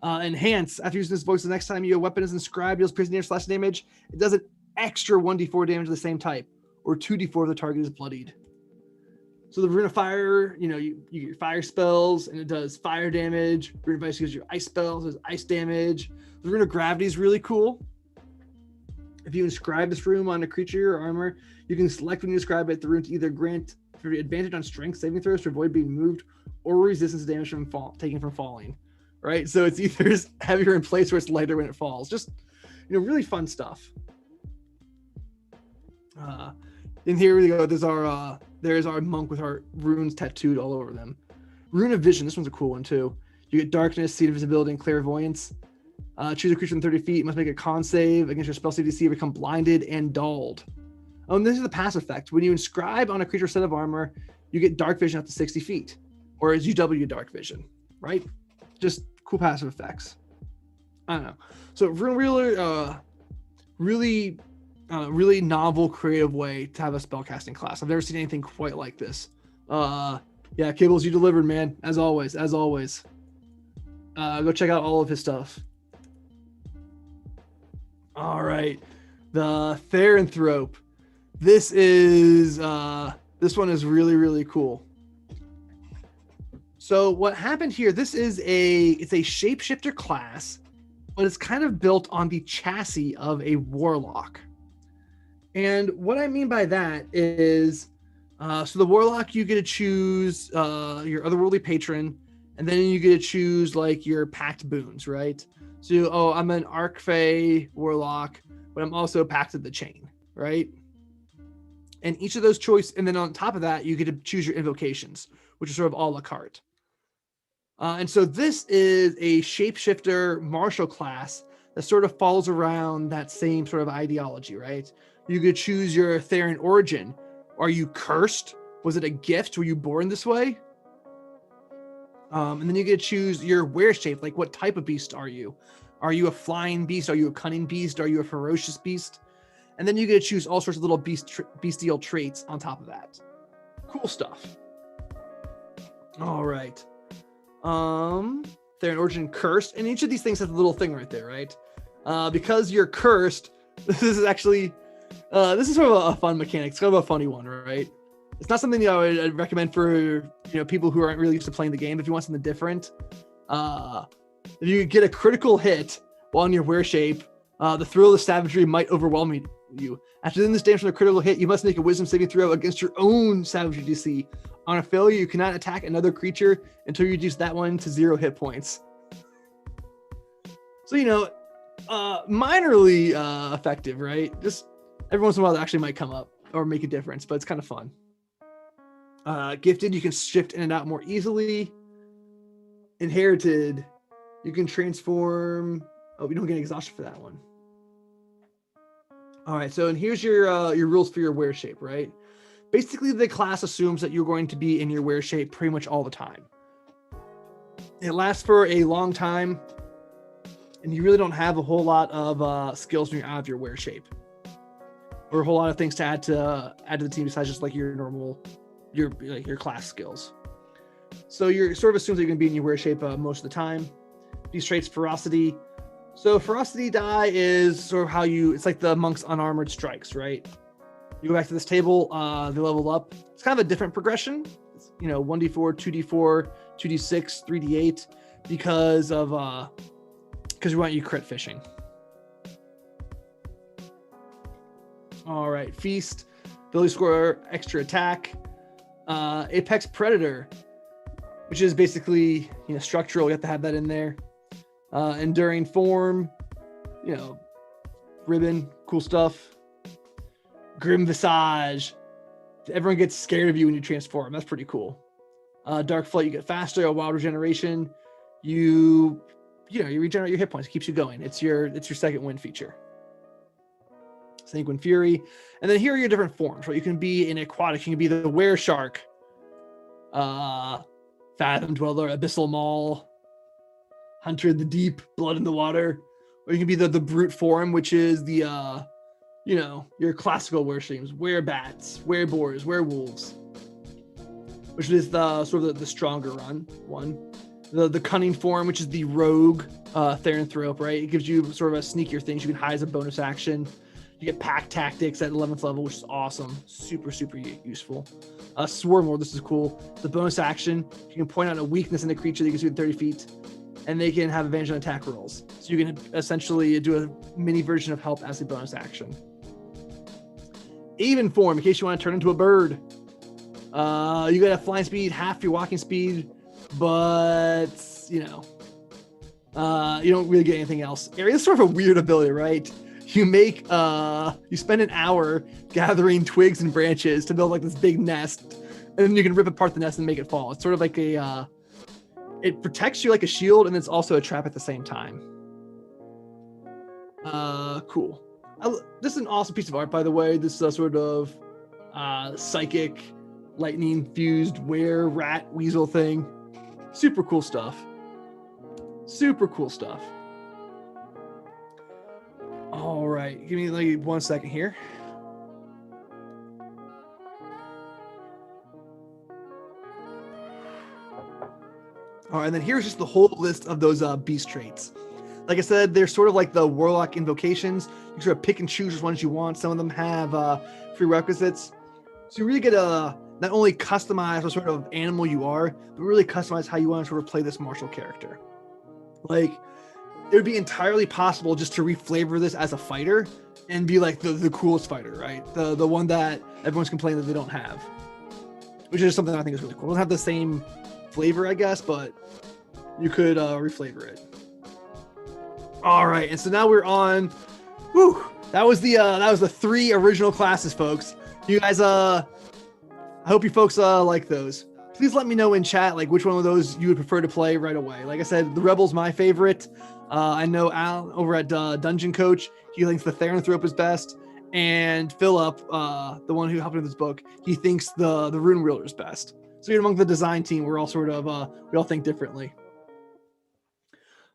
Enhance. After using this voice, the next time your weapon is inscribed, deals piercing damage, slash damage. It does an extra 1d4 damage of the same type, or 2d4 if the target is bloodied. So the Rune of Fire, you get your fire spells, and it does fire damage. Rune of Ice gives you ice spells, does ice damage. The Rune of Gravity is really cool. If you inscribe this rune on a creature or armor, you can select when you inscribe it the rune to either grant advantage on strength saving throws to avoid being moved, or resistance to damage from taken from falling. Right, so it's either heavier in place or it's lighter when it falls. Just, really fun stuff. In here we go. There's our monk with our runes tattooed all over them. Rune of Vision. This one's a cool one too. You get darkness, seed of visibility, and clairvoyance. Choose a creature within 30 feet. You must make a con save against your spell CDC. Become blinded and dulled. This is the passive effect. When you inscribe on a creature set of armor, you get dark vision up to 60 feet, or as you W dark vision. Right? Just cool passive effects. I don't know. So really novel, creative way to have a spellcasting class. I've never seen anything quite like this. Yeah, Kibbles, you delivered, man. As always. Go check out all of his stuff. All right, the Therianthrope. This one is really, really cool. So what happened here, it's a shapeshifter class, but it's kind of built on the chassis of a warlock. And what I mean by that is, so the warlock, you get to choose your otherworldly patron, and then you get to choose like your pact boons, right? So, I'm an Archfey warlock, but I'm also Pact of the Chain, right? And each of those choices, and then on top of that, you get to choose your invocations, which is sort of a la carte. And so this is a shapeshifter martial class that sort of falls around that same sort of ideology, right? You could choose your Therian origin. Are you cursed? Was it a gift? Were you born this way? And then you get to choose your wear shape, like what type of beast are you? Are you a flying beast? Are you a cunning beast? Are you a ferocious beast? And then you get to choose all sorts of little bestial traits on top of that. Cool stuff. All right. Therian origin cursed, and each of these things has a little thing right there, right? Because you're cursed, this is actually this is sort of a fun mechanic. It's kind of a funny one, right? It's not something I would recommend for people who aren't really used to playing the game. If you want something different, if you get a critical hit while in your wear shape, the thrill of the savagery might overwhelm you. After doing this damage from a critical hit, you must make a wisdom saving throw against your own savagery DC. On a failure, you cannot attack another creature until you reduce that one to 0 hit points. So, minorly effective, right? Just every once in a while that actually might come up or make a difference, but it's kind of fun. Gifted, you can shift in and out more easily. Inherited, you can transform. Oh, we don't get exhaustion for that one. All right, so and here's your rules for your wear shape, right? Basically, the class assumes that you're going to be in your wear shape pretty much all the time. It lasts for a long time, and you really don't have a whole lot of skills when you're out of your wear shape, or a whole lot of things to add to the team besides just like your normal, your class skills. So you're sort of assumes that you're going to be in your wear shape most of the time. These traits, ferocity. So ferocity die is sort of how it's like the monk's unarmored strikes, right? You go back to this table, they level up. It's kind of a different progression. It's, 1d4, 2d4, 2d6, 3d8, because we want you crit fishing. All right, feast, ability score, extra attack, apex predator, which is basically structural. You have to have that in there. Enduring form, ribbon, cool stuff. Grim Visage. Everyone gets scared of you when you transform. That's pretty cool. Dark Flight, you get faster. A Wild Regeneration, you regenerate your hit points. It keeps you going. It's your second wind feature. Sanguine Fury. And then here are your different forms, right? You can be an aquatic. You can be the Were Shark, Fathom Dweller, Abyssal Maul, Hunter in the Deep, Blood in the Water. Or you can be the brute form, which is the your classical were-streams, were-bats, were-boars, werewolves, which is the sort of the stronger one. The cunning form, which is the rogue Therianthrope, right? It gives you sort of a sneakier things. You can hide as a bonus action. You get pack tactics at 11th level, which is awesome. Super, super useful. Swarm Lord, this is cool. The bonus action, you can point out a weakness in the creature that you can see within 30 feet, and they can have advantage on attack rolls. So you can essentially do a mini version of help as a bonus action. Even form, in case you want to turn into a bird. You got a flying speed, half your walking speed, but you don't really get anything else. This is sort of a weird ability, right? You spend an hour gathering twigs and branches to build like this big nest, and then you can rip apart the nest and make it fall. It's sort of like it protects you like a shield, and it's also a trap at the same time. Cool. This is an awesome piece of art, by the way. This is a sort of psychic, lightning fused rat weasel thing. Super cool stuff. All right, give me like 1 second here. All right, and then here's just the whole list of those beast traits. Like I said, they're sort of like the Warlock Invocations. You sort of pick and choose which ones you want. Some of them have prerequisites. So you really get to not only customize what sort of animal you are, but really customize how you want to sort of play this martial character. Like, it would be entirely possible just to reflavor this as a fighter and be like the coolest fighter, right? The one that everyone's complaining that they don't have. Which is something I think is really cool. It doesn't have the same flavor, I guess, but you could reflavor it. All right, and so now we're on. Whew, that was the 3 original classes, folks. You guys, I hope you folks like those. Please let me know in chat like which one of those you would prefer to play right away. Like I said, the Rebel's my favorite. I know Al over at Dungeon Coach, he thinks the Therianthrope is best, and Philip, the one who helped me with this book, he thinks the Rune Wielder is best. So you're among the design team. We're all sort of we all think differently.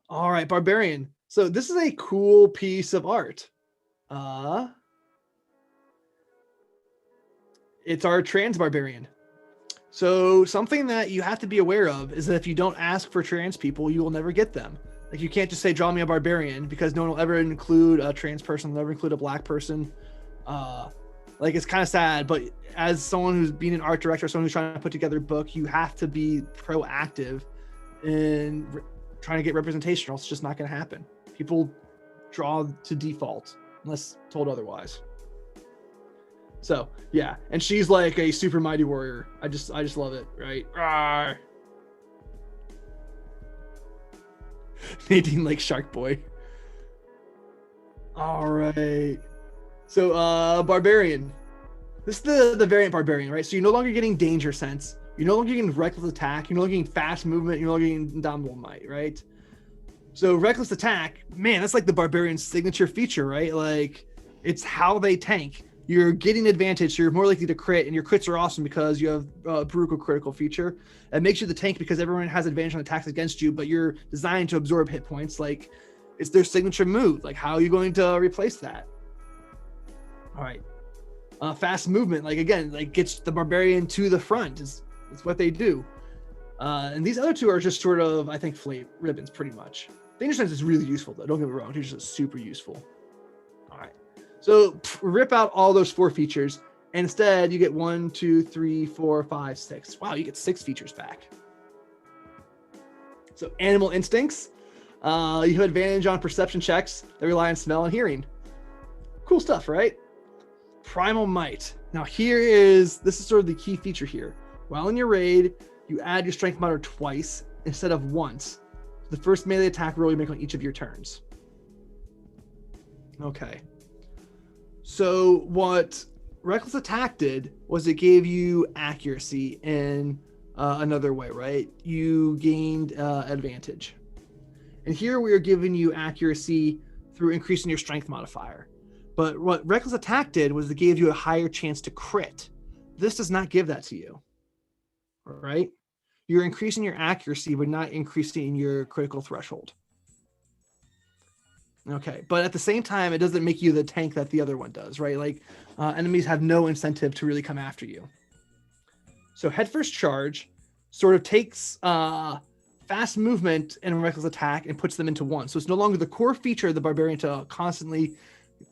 All right, Barbarian. So this is a cool piece of art. It's our trans barbarian. So something that you have to be aware of is that if you don't ask for trans people, you will never get them. Like, you can't just say, draw me a barbarian, because no one will ever include a trans person, they'll never include a black person. Like, it's kind of sad, but as someone who's been an art director, someone who's trying to put together a book, you have to be proactive in trying to get representation, or else it's just not going to happen. People draw to default unless told otherwise. So yeah, and she's like a super mighty warrior. I just love it, right? Rawr. Nadine like Shark Boy. All right. So Barbarian. This is the variant Barbarian, right? So you're no longer getting danger sense. You're no longer getting reckless attack. You're no longer getting fast movement. You're no longer getting indomitable might, right? So reckless attack, man, that's like the Barbarian's signature feature, right? Like, it's how they tank. You're getting advantage, so you're more likely to crit, and your crits are awesome because you have a brutal critical feature. It makes you the tank because everyone has advantage on attacks against you, but you're designed to absorb hit points. Like, it's their signature move. Like, how are you going to replace that? All right. Fast movement, like, again, like, gets the Barbarian to the front. It's what they do. And these other two are just sort of, I think, flavor ribbons, pretty much. Danger sense is really useful, though. Don't get me wrong. Danger sense is super useful. All right. So rip out all those 4 features. And instead, you get 1, 2, 3, 4, 5, 6. Wow, you get 6 features back. So animal instincts. You have advantage on perception checks that rely on smell and hearing. Cool stuff, right? Primal Mite. Now this is sort of the key feature here. While in your raid, you add your strength modifier twice instead of once. The first melee attack roll you make on each of your turns. Okay. So what Reckless Attack did was it gave you accuracy in another way, right? You gained advantage. And here we are giving you accuracy through increasing your strength modifier. But what Reckless Attack did was it gave you a higher chance to crit. This does not give that to you, right? You're increasing your accuracy, but not increasing your critical threshold. Okay, but at the same time, it doesn't make you the tank that the other one does, right? Like enemies have no incentive to really come after you. So Headfirst Charge sort of takes fast movement and Reckless Attack and puts them into one. So it's no longer the core feature of the Barbarian to constantly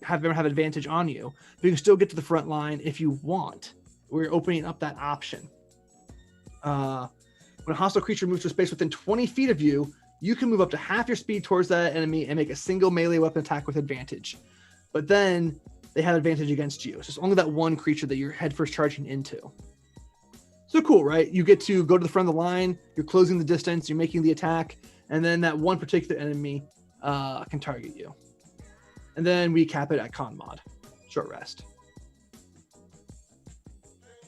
have advantage on you, but you can still get to the front line if you want. We're opening up that option. When a hostile creature moves to a space within 20 feet of you, you can move up to half your speed towards that enemy and make a single melee weapon attack with advantage. But then they have advantage against you. So it's only that one creature that you're headfirst charging into. So cool, right? You get to go to the front of the line, you're closing the distance, you're making the attack, and then that one particular enemy can target you. And then we cap it at con mod. Short rest.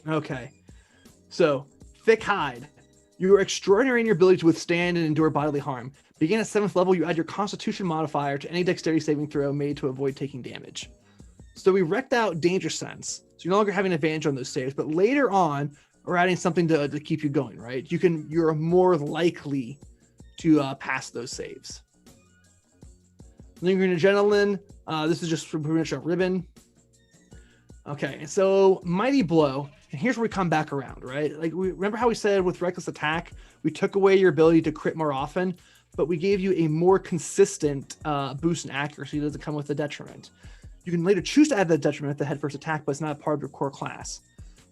Okay. So, Thick Hide. You are extraordinary in your ability to withstand and endure bodily harm. Begin at 7th level, you add your Constitution modifier to any dexterity saving throw made to avoid taking damage. So we wrecked out Danger Sense. So you're no longer having advantage on those saves, but later on, we're adding something to keep you going, right? You're more likely to pass those saves. Lingering Adrenaline. This is just pretty much a ribbon. Okay, and so Mighty Blow. And here's where we come back around, right? Like, remember how we said with Reckless Attack, we took away your ability to crit more often, but we gave you a more consistent boost in accuracy that doesn't come with a detriment. You can later choose to add that detriment at the head first attack, but it's not part of your core class.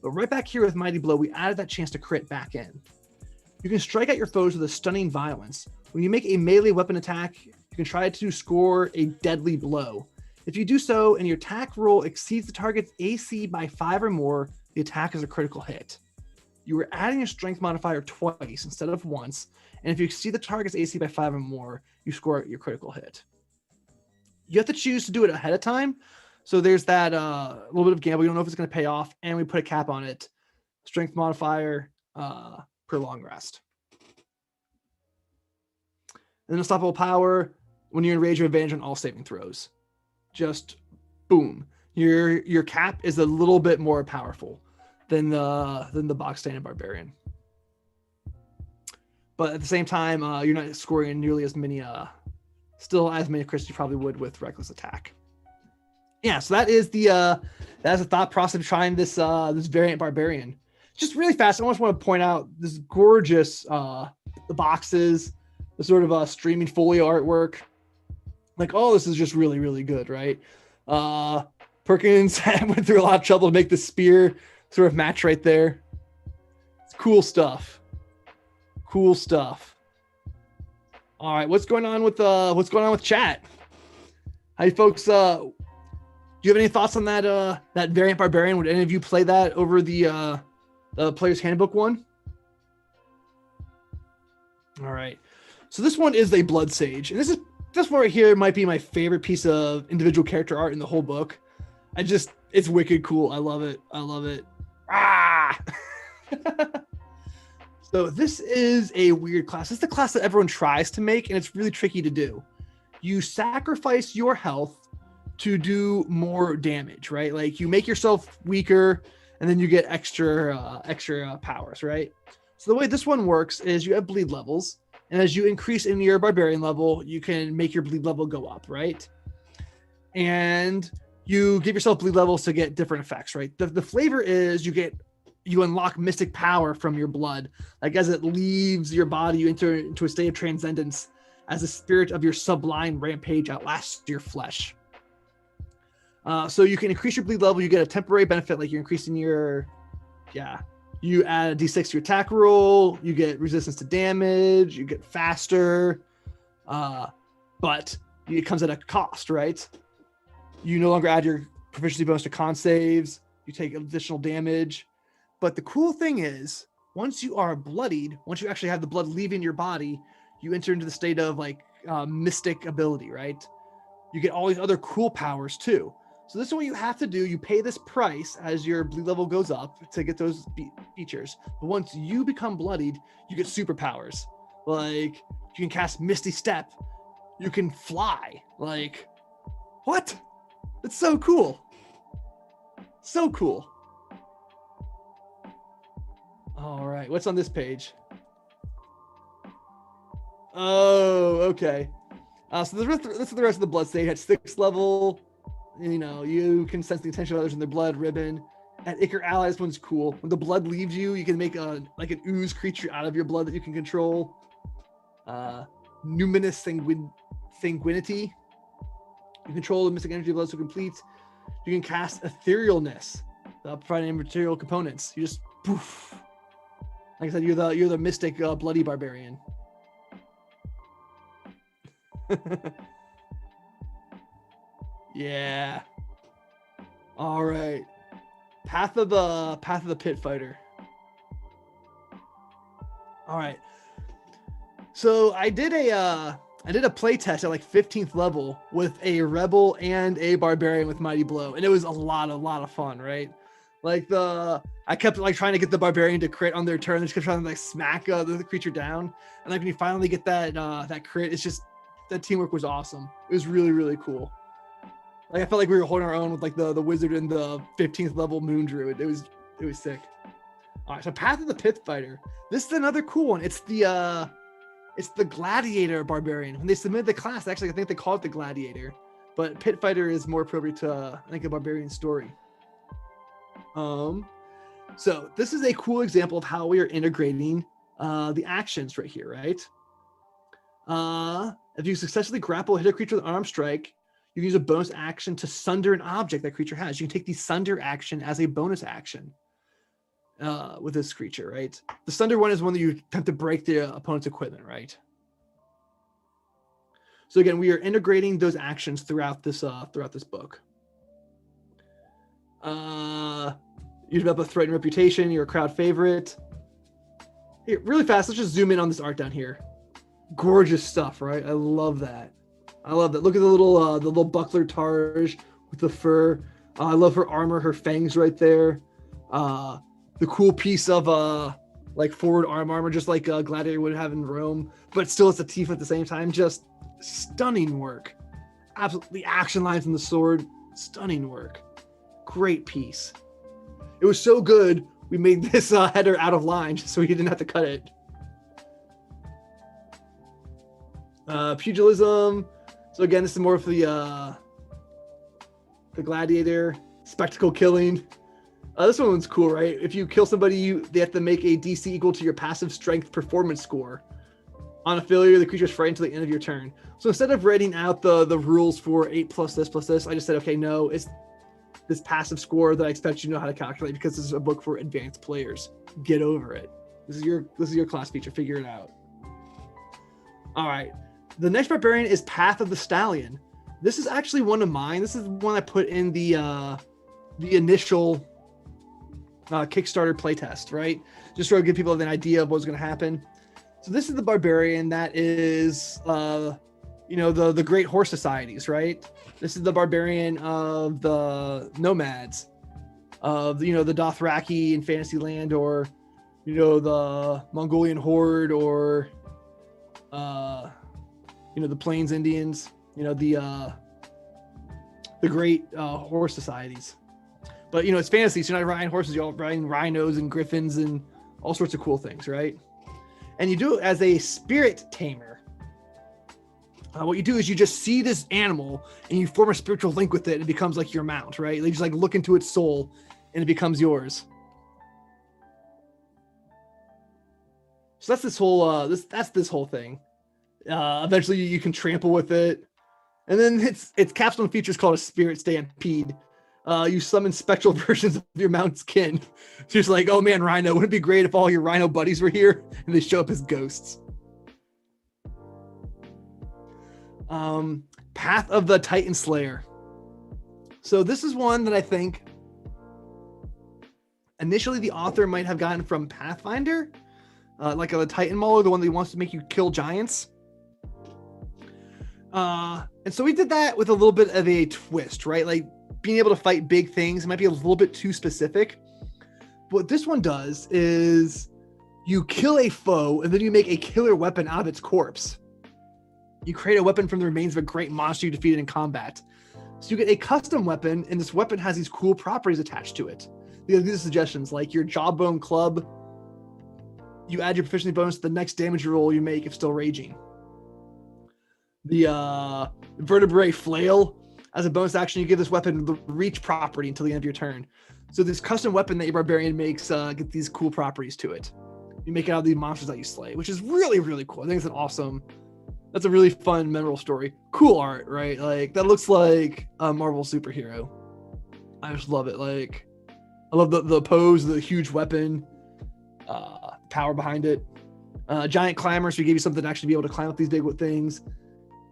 But right back here with Mighty Blow, we added that chance to crit back in. You can strike at your foes with a stunning violence. When you make a melee weapon attack, you can try to score a deadly blow. If you do so and your attack roll exceeds the target's AC by 5 or more, the attack is a critical hit. You are adding your strength modifier twice instead of once, and if you exceed the target's AC by 5 or more, you score your critical hit. You have to choose to do it ahead of time, so there's that little bit of gamble. You don't know if it's going to pay off, and we put a cap on it. Strength modifier per long rest. And then Unstoppable Power, when you're in rage, you have advantage on all saving throws. Just boom. Your cap is a little bit more powerful than the box standard Barbarian. But at the same time, you're not scoring nearly as many still as many crits you probably would with Reckless Attack. Yeah, so that is the thought process of trying this variant Barbarian. Just really fast, I just want to point out this gorgeous the boxes, the sort of streaming folio artwork. Like, oh, this is just really, really good, right? Perkins went through a lot of trouble to make the spear sort of match right there. It's cool stuff. Cool stuff. All right, what's going on with chat? Hi, folks. Do you have any thoughts on that variant Barbarian? Would any of you play that over the Player's Handbook one? All right. So this one is a Blood Sage, and this one right here might be my favorite piece of individual character art in the whole book. It's wicked cool. I love it. Ah! So this is a weird class. It's the class that everyone tries to make, and it's really tricky to do. You sacrifice your health to do more damage, right? Like, you make yourself weaker, and then you get extra powers, right? So the way this one works is you have bleed levels, and as you increase in your barbarian level, you can make your bleed level go up, right? And you give yourself bleed levels to get different effects, right? The flavor is you unlock mystic power from your blood. Like, as it leaves your body, you enter into a state of transcendence as the spirit of your sublime rampage outlasts your flesh. So you can increase your bleed level. You get a temporary benefit, like you're increasing you add a d6 to your attack roll. You get resistance to damage. You get faster. But it comes at a cost, right? You no longer add your proficiency bonus to con saves. You take additional damage. But the cool thing is, once you are bloodied, once you actually have the blood leaving your body, you enter into the state of mystic ability, right? You get all these other cool powers too. So this is what you have to do. You pay this price as your bleed level goes up to get those features. But once you become bloodied, you get superpowers. Like you can cast Misty Step. You can fly. Like, what? It's so cool. So cool. All right, what's on this page? Oh, okay. So this is the rest of the blood stage. At 6th level, you know, you can sense the intention of others in their blood. Ribbon. At Ichor Ally, this one's cool. When the blood leaves you, you can make like an ooze creature out of your blood that you can control. Numinous Sanguinity. You control the mystic energy of blood so complete. You can cast Etherealness, providing material components. You just poof. Like I said, you're the mystic bloody barbarian. Yeah. All right. Path of the Pit Fighter. All right. So I did a play test at like 15th level with a rebel and a barbarian with Mighty Blow, and it was a lot of fun, right? Like I kept like trying to get the barbarian to crit on their turn. They just kept trying to like smack the creature down, and like when you finally get that crit, it's just that teamwork was awesome. It was really cool. Like I felt like we were holding our own with like the wizard and the 15th level moon druid. It was sick. All right, so Path of the Pit Fighter. This is another cool one. It's the Gladiator Barbarian. When they submitted the class, actually I think they call it the Gladiator, but Pit Fighter is more appropriate to I think a barbarian story. So this is a cool example of how we are integrating the actions right here, right? If you successfully grapple or hit a creature with an arm strike, you can use a bonus action to sunder an object that creature has. You can take the sunder action as a bonus action with this creature, right? The sunder one is one that you attempt to break the opponent's equipment, right? So again, we are integrating those actions throughout this book. You develop a threat and reputation. You're a crowd favorite. Here, really fast, let's just zoom in on this art down here. Gorgeous stuff, right? I love that. Look at the little buckler Targe with the fur. I love her armor, her fangs right there. The cool piece of like forward armor, just like Gladiator would have in Rome, but still it's a Tifa at the same time. Just stunning work. Absolutely, action lines in the sword, stunning work. Great piece. It was so good, we made this header out of line just so we didn't have to cut it. Pugilism. So again, this is more of the Gladiator. Spectacle killing. This one's cool, right? If you kill somebody, they have to make a DC equal to your passive strength performance score. On a failure, the creature is frightened until the end of your turn. So instead of writing out the rules for 8 plus this, I just said, okay, no, it's this passive score that I expect you to know how to calculate because this is a book for advanced players. Get over it. This is your class feature. Figure it out. All right. The next barbarian is Path of the Stallion. This is actually one of mine. This is one I put in the initial Kickstarter playtest, right? Just to give people an idea of what's going to happen. So this is the barbarian that is, the great horse societies, right? This is the barbarian of the nomads, of the Dothraki in Fantasyland, or the Mongolian horde, or the Plains Indians. The great horse societies. But it's fantasy, so you're not riding horses, you're riding rhinos and griffins and all sorts of cool things, right? And you do it as a spirit tamer. What you do is you just see this animal and you form a spiritual link with it, and it becomes like your mount, right? You just like look into its soul and it becomes yours. So that's this whole this whole thing. Eventually you can trample with it. And then its capstone feature is called a spirit stampede. You summon spectral versions of your mount's kin. So you're just like, oh man, Rhino, wouldn't it be great if all your Rhino buddies were here? And they show up as ghosts. Path of the Titan Slayer. So this is one that I think initially the author might have gotten from Pathfinder, like a Titan Mauler, the one that wants to make you kill giants. And so we did that with a little bit of a twist, right? Like being able to fight big things might be a little bit too specific. What this one does is you kill a foe and then you make a killer weapon out of its corpse. You create a weapon from the remains of a great monster you defeated in combat. So you get a custom weapon, and this weapon has these cool properties attached to it. These are suggestions, like your Jawbone Club. You add your proficiency bonus to the next damage roll you make if still raging. The Vertebrae Flail. As a bonus action, you give this weapon the reach property until the end of your turn. So this custom weapon that your barbarian makes get these cool properties to it. You make it out of these monsters that you slay, which is really, really cool. I think it's that's a really fun, memorable story. Cool art, right? Like that looks like a Marvel superhero. I just love it. Like I love the pose, the huge weapon, power behind it. Giant climber, so we give you something to actually be able to climb up these big things.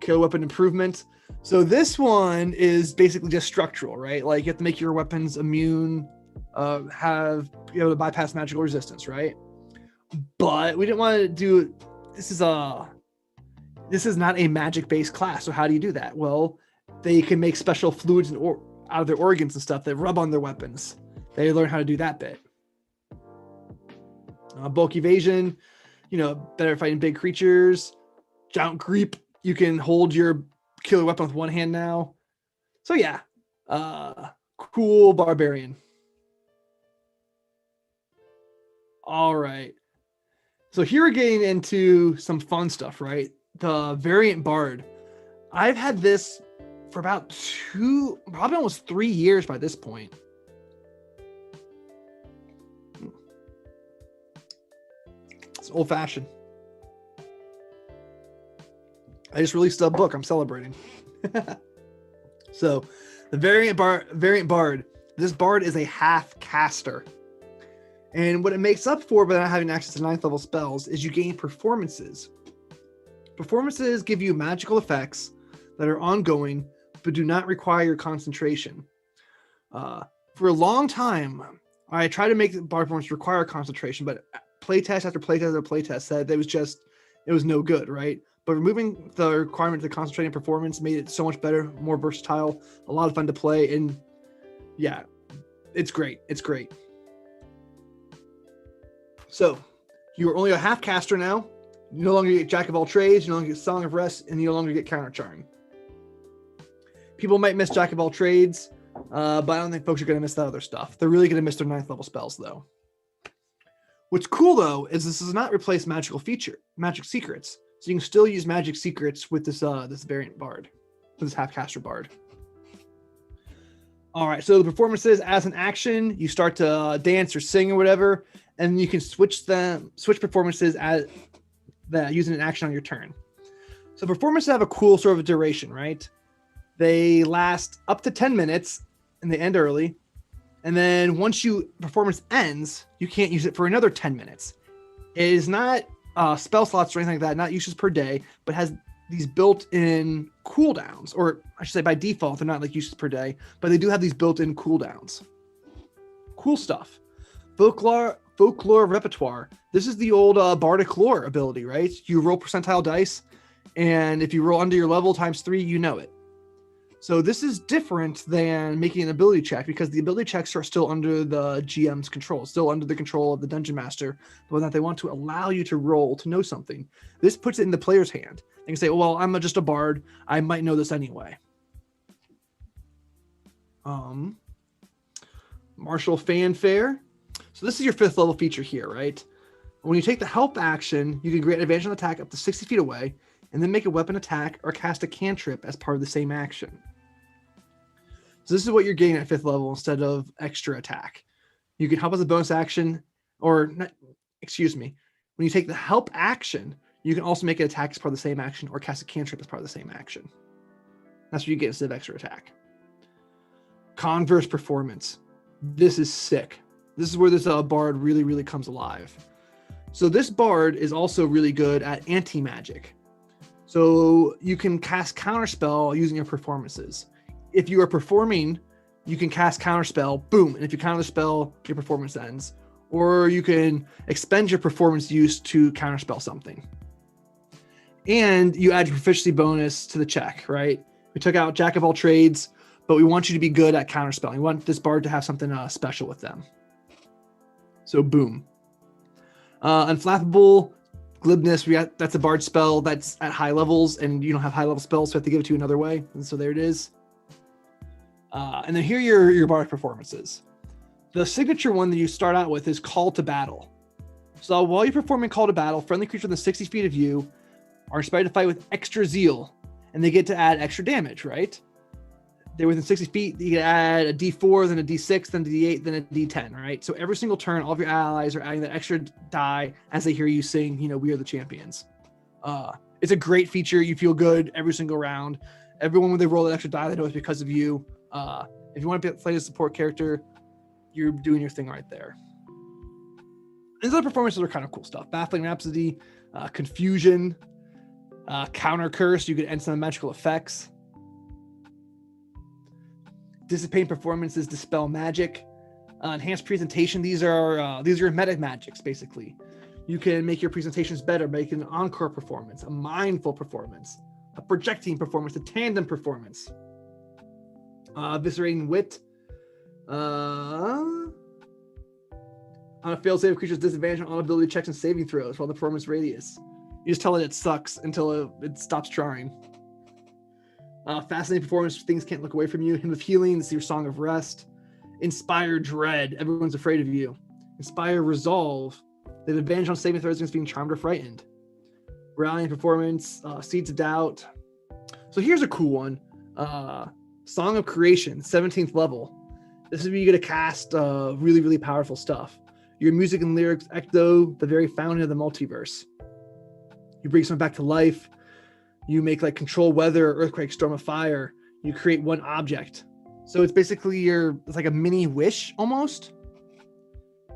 Kill weapon improvement. So this one is basically just structural, right? Like you have to make your weapons immune, be able to bypass magical resistance, right? But we didn't want to do this is not a magic-based class. So how do you do that? Well, they can make special fluids out of their organs and stuff that rub on their weapons. They learn how to do that bit. Bulk evasion, better fighting big creatures. Giant creep, you can hold your killer weapon with one hand now. So yeah, cool barbarian. All right. So here we're getting into some fun stuff, right? The variant bard. I've had this for about probably almost 3 years by this point. It's old fashioned. I just released a book. I'm celebrating. So the variant bard. This bard is a half caster. And what it makes up for by not having access to 9th level spells is you gain performances. Performances give you magical effects that are ongoing, but do not require your concentration. For a long time, I tried to make the bard performance require concentration, but playtest after playtest after playtest said it was no good, right? But removing the requirement to concentrate on performance made it so much better, more versatile, a lot of fun to play, and yeah, it's great. It's great. So you are only a half caster now. You no longer get Jack of all trades, you no longer get Song of Rest, and you no longer get Counter Charm. People might miss Jack of all trades, but I don't think folks are going to miss that other stuff. They're really going to miss their 9th level spells, though. What's cool, though, is this does not replace magic secrets. So you can still use magic secrets with this variant bard, with this half caster bard. All right, so the performances as an action, you start to dance or sing or whatever, and you can switch performances using an action on your turn. So performances have a cool sort of duration, right? They last up to 10 minutes and they end early. And then once performance ends, you can't use it for another 10 minutes. It is not spell slots or anything like that, not uses per day, but has these built-in cooldowns, or I should say by default, they're not like uses per day, but they do have these built-in cooldowns. Cool stuff. Folklore repertoire. This is the old bardic lore ability, right? You roll percentile dice, and if you roll under your level times 3, you know it. So this is different than making an ability check, because the ability checks are still under the GM's control, still under the control of the dungeon master, but that they want to allow you to roll to know something. This puts it in the player's hand. They can say, well, I'm just a bard. I might know this anyway. Martial Fanfare. So this is your 5th level feature here, right? When you take the help action, you can grant advantage on attack up to 60 feet away, and then make a weapon attack or cast a cantrip as part of the same action. So this is what you're getting at 5th level instead of extra attack. You can help as a bonus action, when you take the help action, you can also make an attack as part of the same action or cast a cantrip as part of the same action. That's what you get instead of extra attack. Converse performance. This is sick. This is where this bard really, really comes alive. So this bard is also really good at anti-magic. So you can cast counterspell using your performances. If you are performing, you can cast counterspell, boom, and if you counter the spell, your performance ends. Or you can expend your performance use to counterspell something. And you add your proficiency bonus to the check, right? We took out Jack of all trades, but we want you to be good at counterspelling. We want this bard to have something special with them. So boom. Unflappable, glibness, that's a bard spell that's at high levels, and you don't have high level spells, so I have to give it to you another way. And so there it is. And then here are your bard performances. The signature one that you start out with is Call to Battle. So while you're performing Call to Battle, friendly creatures within 60 feet of you are inspired to fight with extra zeal, and they get to add extra damage, right? They're within 60 feet, you can add a D4, then a D6, then a D8, then a D10, right? So every single turn, all of your allies are adding that extra die as they hear you sing, We Are the Champions. It's a great feature. You feel good every single round. Everyone, when they roll that extra die, they know it's because of you. If you want to play a support character, you're doing your thing right there. These other performances are kind of cool stuff. Baffling Rhapsody, Confusion, Counter Curse. You can end some magical effects. Dissipate performances, Dispel Magic, Enhanced Presentation. These are meta magics, basically. You can make your presentations better, make an encore performance, a mindful performance, a projecting performance, a tandem performance. Eviscerating Wit. On a failed save, creature's disadvantage on all ability checks and saving throws while the performance radius. You just tell it sucks until it stops trying. Fascinating performance, things can't look away from you. Hymn of Healing, this is your Song of Rest. Inspire Dread, everyone's afraid of you. Inspire Resolve, they have advantage on saving throws against being charmed or frightened. Rallying performance, Seeds of Doubt. So here's a cool one. Song of Creation, 17th level. This is where you get to cast really, really powerful stuff. Your music and lyrics echo the very fountain of the multiverse. You bring someone back to life. You make like control weather, earthquake, storm of fire. You create one object. So it's basically it's like a mini Wish almost.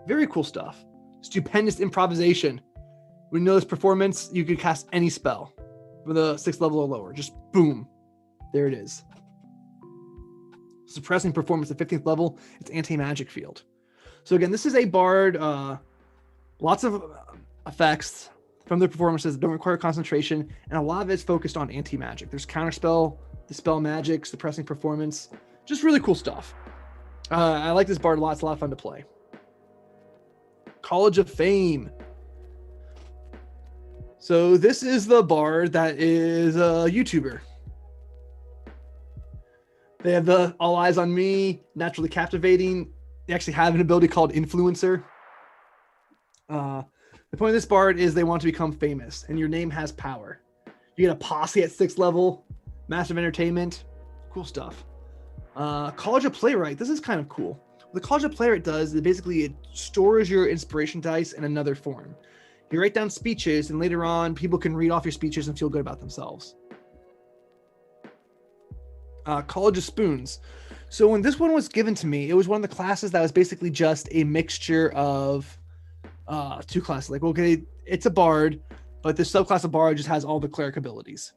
Very cool stuff. Stupendous Improvisation. When you know this performance, you could cast any spell for the 6th level or lower. Just boom. There it is. Suppressing Performance at 15th level. It's anti-magic field. So again, this is a bard. Lots of effects from the performances that don't require concentration, and a lot of it's focused on anti-magic. There's counterspell, dispel magic, suppressing performance, just really cool stuff. I like this bard a lot. It's a lot of fun to play. College of Fame. So this is the bard that is a YouTuber. They have the All Eyes on Me, Naturally Captivating. They actually have an ability called Influencer. The point of this bard is they want to become famous, and your name has power. You get a posse at 6th level, Massive Entertainment, cool stuff. College of Playwright, this is kind of cool. What the College of Playwright does is basically it stores your inspiration dice in another form. You write down speeches, and later on, people can read off your speeches and feel good about themselves. College of Spoons. So when this one was given to me, it was one of the classes that was basically just a mixture of two classes. Like, okay, it's a bard, but this subclass of bard just has all the cleric abilities.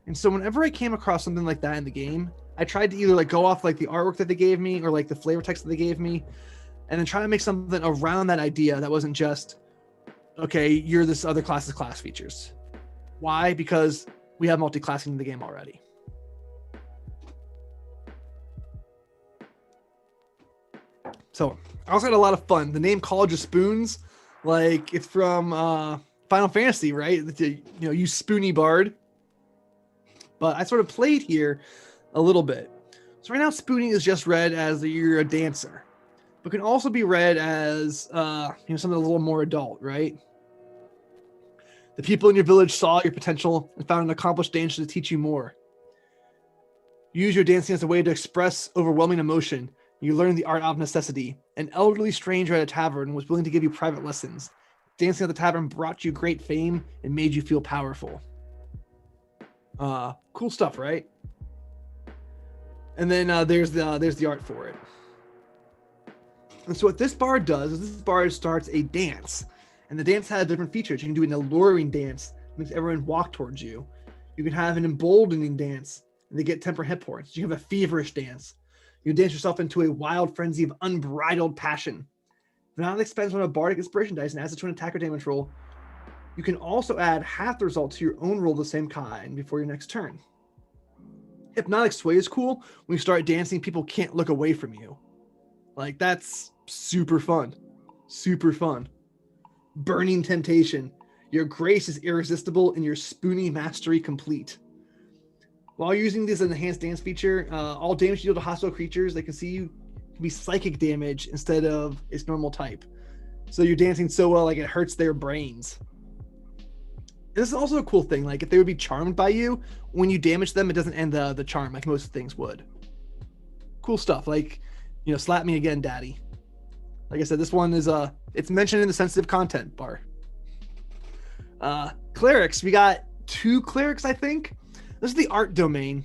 And so whenever I came across something like that in the game, I tried to either like go off like the artwork that they gave me or like the flavor text that they gave me, and then try to make something around that idea that wasn't just, okay, you're this other class's class features. Why? Because we have multi-classing in the game already. So I also had a lot of fun. The name College of Spoons, like it's from Final Fantasy, right? You spoony bard. But I sort of played here a little bit. So right now, spooning is just read as you're a dancer, but can also be read as something a little more adult, right? The people in your village saw your potential and found an accomplished dancer to teach you more. Use your dancing as a way to express overwhelming emotion. You learn the art of necessity. An elderly stranger at a tavern was willing to give you private lessons. Dancing at the tavern brought you great fame and made you feel powerful. Cool stuff, right? And then there's the art for it. And so what this bard does is this bard starts a dance. And the dance has different features. You can do an alluring dance that makes everyone walk towards you. You can have an emboldening dance and they get 10 hit points. You have a feverish dance. You dance yourself into a wild frenzy of unbridled passion. Now it expands on a bardic inspiration dice and adds it to an attack or damage roll. You can also add half the result to your own roll of the same kind before your next turn. Hypnotic Sway is cool. When you start dancing, people can't look away from you. Like, that's super fun. Super fun. Burning Temptation. Your grace is irresistible and your spoony mastery complete. While using this enhanced dance feature, all damage you deal to hostile creatures that can see you can be psychic damage instead of its normal type. So you're dancing so well, like it hurts their brains. This is also a cool thing. Like if they would be charmed by you, when you damage them, it doesn't end the charm like most things would. Cool stuff. Like, you know, slap me again, daddy. Like I said, this one is it's mentioned in the sensitive content bar. Clerics. We got 2 clerics, I think. This is the art domain.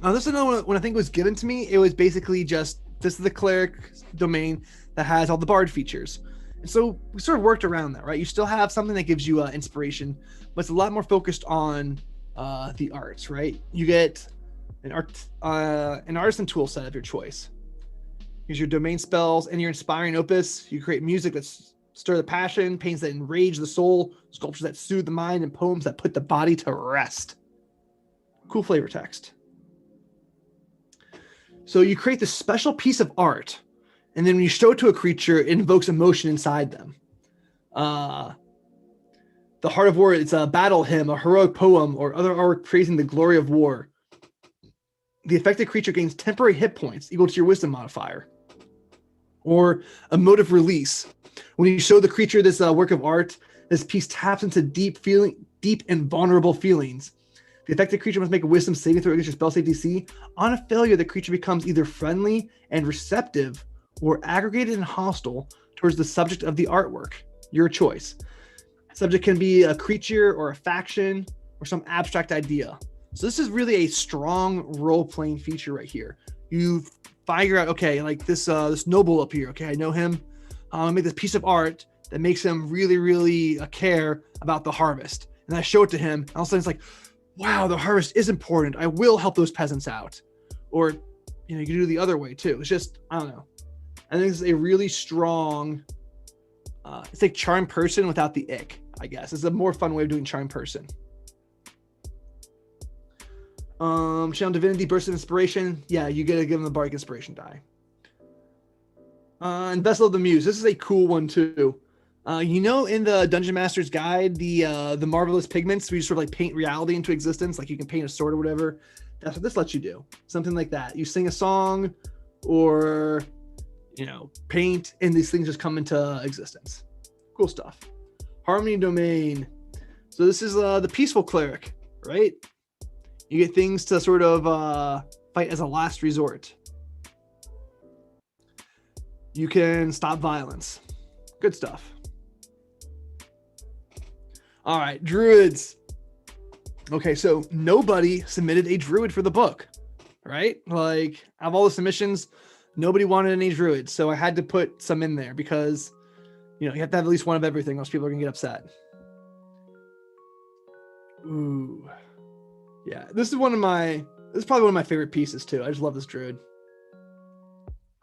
This is another one. When I think it was given to me, it was basically just, this is the cleric domain that has all the bard features. And so we sort of worked around that, right? You still have something that gives you inspiration, but it's a lot more focused on the arts, right? You get an artisan tool set of your choice. Use your domain spells and your inspiring opus. You create music that stir the passion, paintings that enrage the soul, sculptures that soothe the mind, and poems that put the body to rest. Cool flavor text. So you create this special piece of art, and then when you show it to a creature, it invokes emotion inside them. The Heart of War, it's a battle hymn, a heroic poem, or other art praising the glory of war. The affected creature gains temporary hit points equal to your wisdom modifier. Or emotive release. When you show the creature this work of art, this piece taps into deep and vulnerable feelings. The affected creature must make a wisdom saving throw against your spell save DC. On a failure, the creature becomes either friendly and receptive or aggregated and hostile towards the subject of the artwork. Your choice. Subject can be a creature or a faction or some abstract idea. So this is really a strong role-playing feature right here. You figure out, okay, like this noble up here, okay, I know him. I make this piece of art that makes him really, really care about the harvest. And I show it to him, and all of a sudden it's like, wow, the harvest is important. I will help those peasants out. Or, you know, you can do it the other way too. It's just, I don't know. I think this is a really strong, it's like charm person without the ick, I guess. It's a more fun way of doing charm person. Channel Divinity, Burst of Inspiration. Yeah, you gotta give them the Bardic Inspiration die. And Vessel of the Muse. This is a cool one too. You know, in the Dungeon Master's Guide, the Marvelous Pigments, where you sort of like paint reality into existence, like you can paint a sword or whatever. That's what this lets you do. Something like that. You sing a song or, you know, paint, and these things just come into existence. Cool stuff. Harmony Domain. So this is the Peaceful Cleric, right? You get things to sort of fight as a last resort. You can stop violence. Good stuff. All right, Druids. Okay, so nobody submitted a Druid for the book, right? Like, out of all the submissions, nobody wanted any Druids, so I had to put some in there because, you know, you have to have at least one of everything, else people are gonna get upset. Ooh. Yeah, this is probably one of my favorite pieces too. I just love this Druid.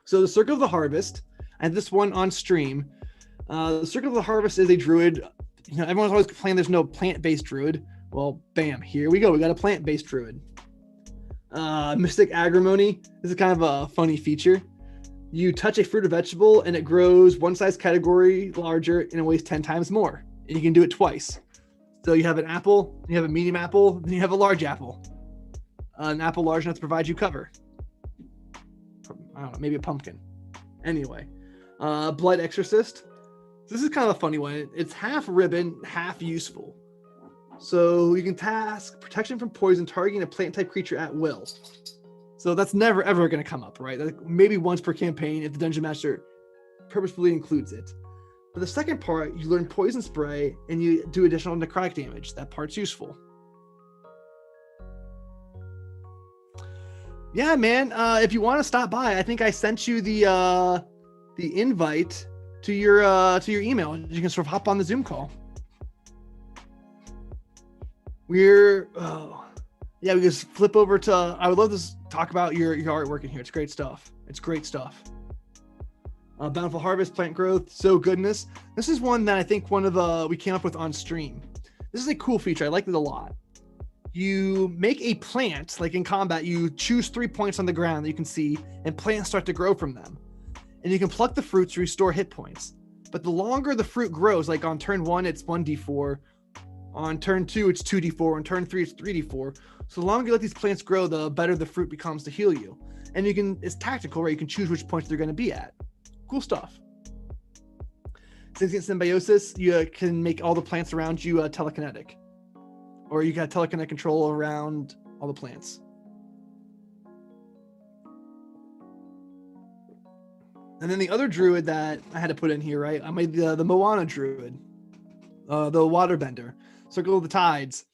So the Circle of the Harvest, I had this one on stream. The Circle of the Harvest is a Druid. You know, everyone's always complaining there's no plant-based Druid. Well, bam, here we go. We got a plant-based Druid. Mystic Agrimony. This is kind of a funny feature. You touch a fruit or vegetable and it grows one size category larger and it weighs 10 times more. And you can do it twice. So you have an apple, you have a medium apple, then you have a large apple. An apple large enough to provide you cover. I don't know, maybe a pumpkin. Anyway, Blood Exorcist. This is kind of a funny one. It's half ribbon, half useful. So you can task protection from poison targeting a plant type creature at will. So that's never ever going to come up, right? Like maybe once per campaign if the Dungeon Master purposefully includes it. But the second part, you learn Poison Spray and you do additional necrotic damage. That part's useful. Yeah, man. If you want to stop by, I think I sent you the invite to your email. You can sort of hop on the Zoom call. We just flip over to. I would love to talk about your artwork in here. It's great stuff. It's great stuff. Bountiful Harvest, Plant Growth, So Goodness. This is one that I think we came up with on stream. This is a cool feature. I like it a lot. You make a plant, like in combat, you choose 3 points on the ground that you can see, and plants start to grow from them. And you can pluck the fruits to restore hit points. But the longer the fruit grows, like on turn 1, it's 1d4. On turn 2, it's 2d4. On turn 3, it's 3d4. So the longer you let these plants grow, the better the fruit becomes to heal you. And it's tactical, right? You can choose which points they're going to be at. Cool stuff. Sentient Symbiosis, you can make all the plants around you telekinetic. Or you got telekinetic control around all the plants. And then the other druid that I had to put in here, right? I made the Moana Druid, the Waterbender, Circle of the Tides.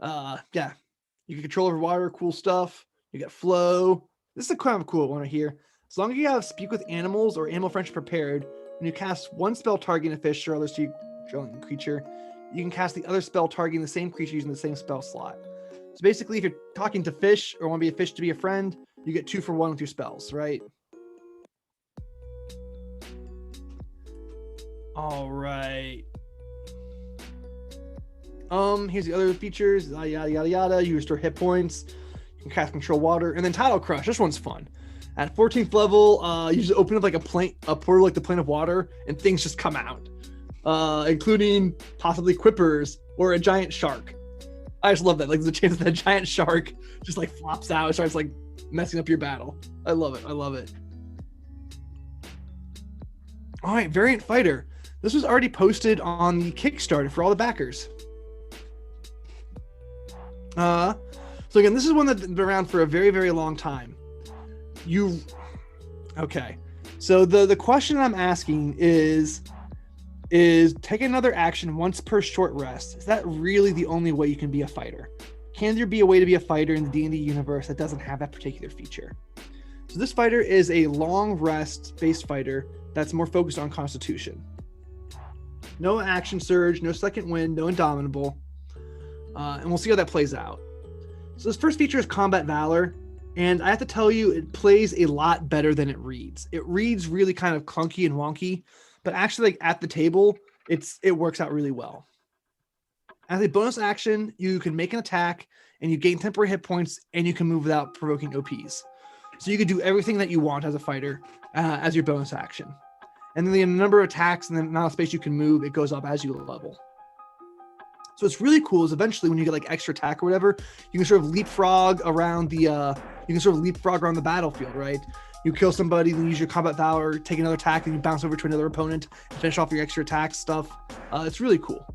Yeah, you can control over water, cool stuff. You got flow. This is a kind of cool one right here. As long as you have Speak with Animals or Animal Friendship prepared, when you cast one spell targeting a fish or other sea dwelling creature, you can cast the other spell targeting the same creature using the same spell slot. So basically, if you're talking to fish or want to be a fish to be a friend, you get 2 for 1 with your spells, right? All right. Here's the other features. Yada yada yada. You restore hit points. You can cast Control Water, and then Tidal Crush. This one's fun. At 14th level, you just open up like a portal like the Plane of Water, and things just come out, including possibly Quippers or a giant shark. I just love that. Like, there's a chance that a giant shark just like flops out and starts like messing up your battle. I love it. I love it. All right, Variant Fighter. This was already posted on the Kickstarter for all the backers. So again, this is one that's been around for a very, very long time. Okay. So the question I'm asking is take another action once per short rest. Is that really the only way you can be a fighter? Can there be a way to be a fighter in the D&D universe that doesn't have that particular feature? So this fighter is a long rest based fighter that's more focused on Constitution. No action surge, no second wind, no indomitable. And we'll see how that plays out. So this first feature is Combat Valor. And I have to tell you, it plays a lot better than it reads. It reads really kind of clunky and wonky, but actually like at the table, it works out really well. As a bonus action, you can make an attack and you gain temporary hit points and you can move without provoking OPs. So you can do everything that you want as a fighter as your bonus action. And then the number of attacks and the amount of space you can move, it goes up as you level. So what's really cool is eventually when you get like extra attack or whatever, you can sort of leapfrog around the battlefield, right? You kill somebody, then use your Combat Valor, take another attack, and you bounce over to another opponent and finish off your extra attack stuff. It's really cool.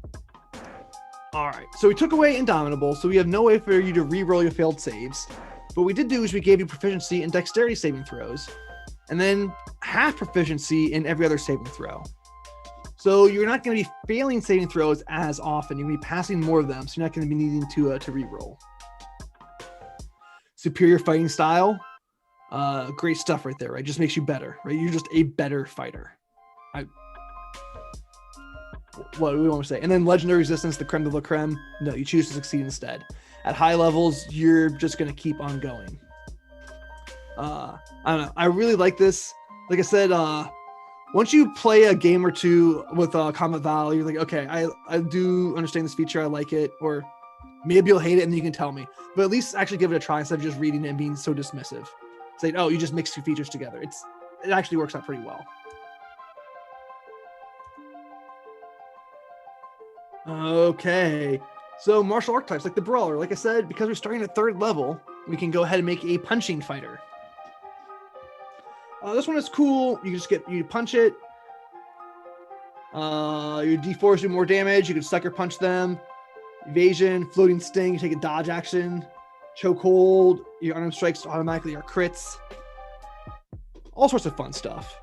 All right, so we took away Indomitable, so we have no way for you to re-roll your failed saves. What we did do is we gave you proficiency in dexterity saving throws, and then half proficiency in every other saving throw. So you're not going to be failing saving throws as often. You're going to be passing more of them, so you're not going to be needing to re-roll. Superior fighting style. Great stuff right there, right? Just makes you better, right? You're just a better fighter. What do we want to say? And then legendary resistance, the creme de la creme. No, you choose to succeed instead. At high levels, you're just going to keep on going. I don't know. I really like this. Like I said, once you play a game or two with Combat Valor, you're like, okay, I do understand this feature. I like it. Or maybe you'll hate it and then you can tell me. But at least actually give it a try instead of just reading it and being so dismissive. Say, oh, you just mix 2 features together. It actually works out pretty well. Okay. So martial archetypes, like the Brawler. Like I said, because we're starting at 3rd level, we can go ahead and make a punching fighter. This one is cool. You punch it. Your D4s do more damage. You can sucker punch them. Evasion, floating sting. You take a dodge action. Chokehold. Your unarmed strikes automatically are crits. All sorts of fun stuff.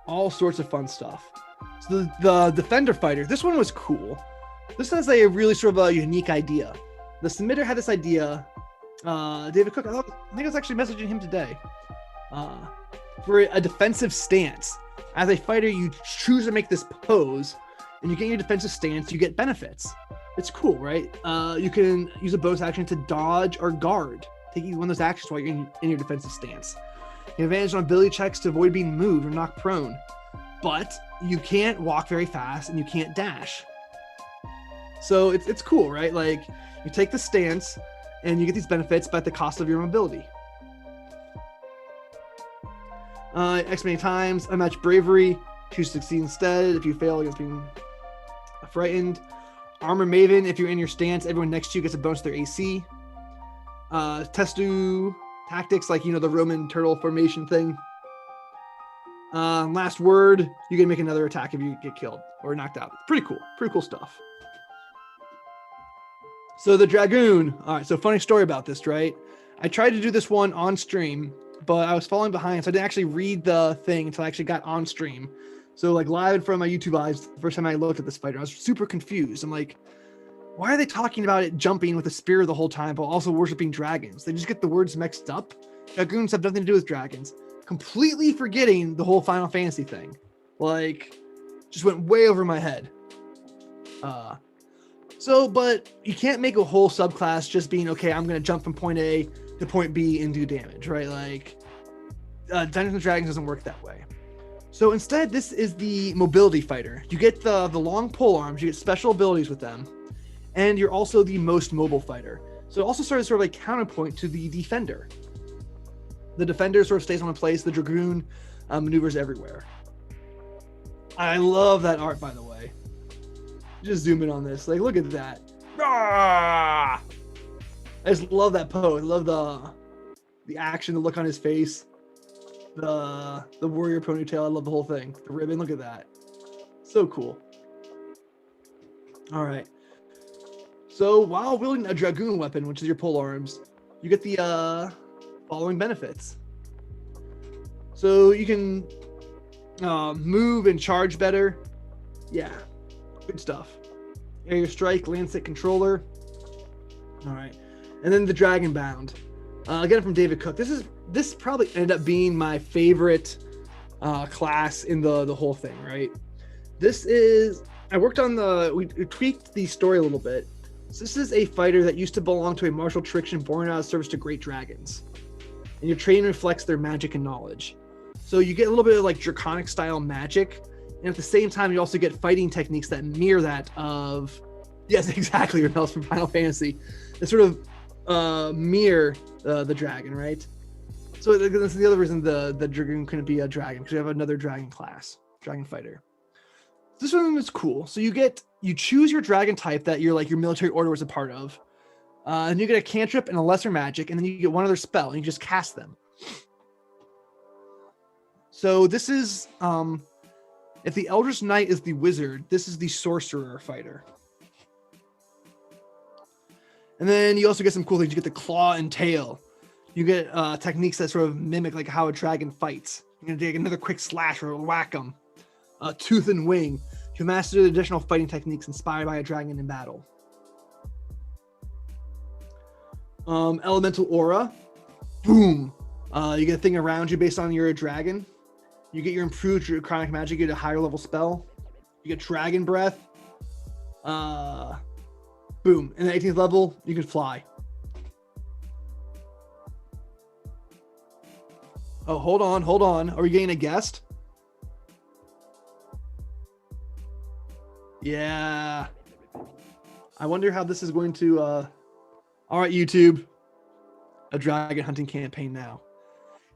All sorts of fun stuff. So the Defender Fighter. This one was cool. This has a really sort of a unique idea. The submitter had this idea. David Cook, I think I was actually messaging him today. For a defensive stance. As a fighter, you choose to make this pose, and you get your defensive stance, you get benefits. It's cool, right? You can use a bonus action to dodge or guard, taking one of those actions while you're in your defensive stance. You have advantage on ability checks to avoid being moved or knocked prone. But you can't walk very fast and you can't dash. So it's cool, right? Like, you take the stance and you get these benefits, but at the cost of your mobility. X many times, unmatched bravery, choose to succeed instead if you fail against being frightened. Armor Maven, if you're in your stance, everyone next to you gets a bonus to their AC. Testu tactics, like, the Roman turtle formation thing. Last word, you can make another attack if you get killed or knocked out. Pretty cool stuff. So the Dragoon. All right, so funny story about this, right? I tried to do this one on stream, but I was falling behind, so I didn't actually read the thing until I actually got on stream. So, like, live in front of my YouTube eyes, the first time I looked at this fighter, I was super confused. I'm like, why are they talking about it jumping with a spear the whole time, but also worshiping dragons? They just get the words mixed up. Dragoons have nothing to do with dragons. Completely forgetting the whole Final Fantasy thing. Like, just went way over my head. But you can't make a whole subclass just being, okay, I'm going to jump from point A to point B and do damage, right? Like, Dungeons and Dragons doesn't work that way. So instead, this is the mobility fighter. You get the long pole arms, you get special abilities with them, and you're also the most mobile fighter. So it also started sort of like counterpoint to the defender. The defender sort of stays on one place, the Dragoon maneuvers everywhere. I love that art, by the way. Just zoom in on this. Like, look at that. Ah! I just love that pose. I love the action, the look on his face. The warrior ponytail. I love the whole thing. The ribbon. Look at that. So cool. All right. So while wielding a Dragoon weapon, which is your pole arms, you get the following benefits. So you can move and charge better. Yeah. Good stuff. Area strike, Lancet controller. All right. And then the Dragon Bound. I get it from David Cook. This probably ended up being my favorite class in the whole thing, right? I worked on we tweaked the story a little bit. So this is a fighter that used to belong to a martial tradition born out of service to great dragons. And your training reflects their magic and knowledge. So you get a little bit of like draconic style magic. And at the same time, you also get fighting techniques that mirror that of, yes, exactly, Repels from Final Fantasy. They sort of mirror the dragon, right? So this is the other reason the Dragoon couldn't be a dragon, because you have another dragon class, dragon fighter. This one is cool. So you choose your dragon type that your military order was a part of, and you get a cantrip and a lesser magic, and then you get one other spell, and you just cast them. So this is if the Eldritch Knight is the wizard, this is the sorcerer fighter. And then you also get some cool things. You get the claw and tail. You get techniques that sort of mimic like how a dragon fights. You're gonna take another quick slash or whack 'em. Tooth and wing. You master the additional fighting techniques inspired by a dragon in battle. Elemental aura. Boom. You get a thing around you based on you're a dragon. You get your improved draconic magic, you get a higher level spell. You get dragon breath. Boom. In the 18th level, you can fly. Oh, hold on. Are we getting a guest? Yeah. I wonder how this is going to all right, YouTube. A dragon hunting campaign now.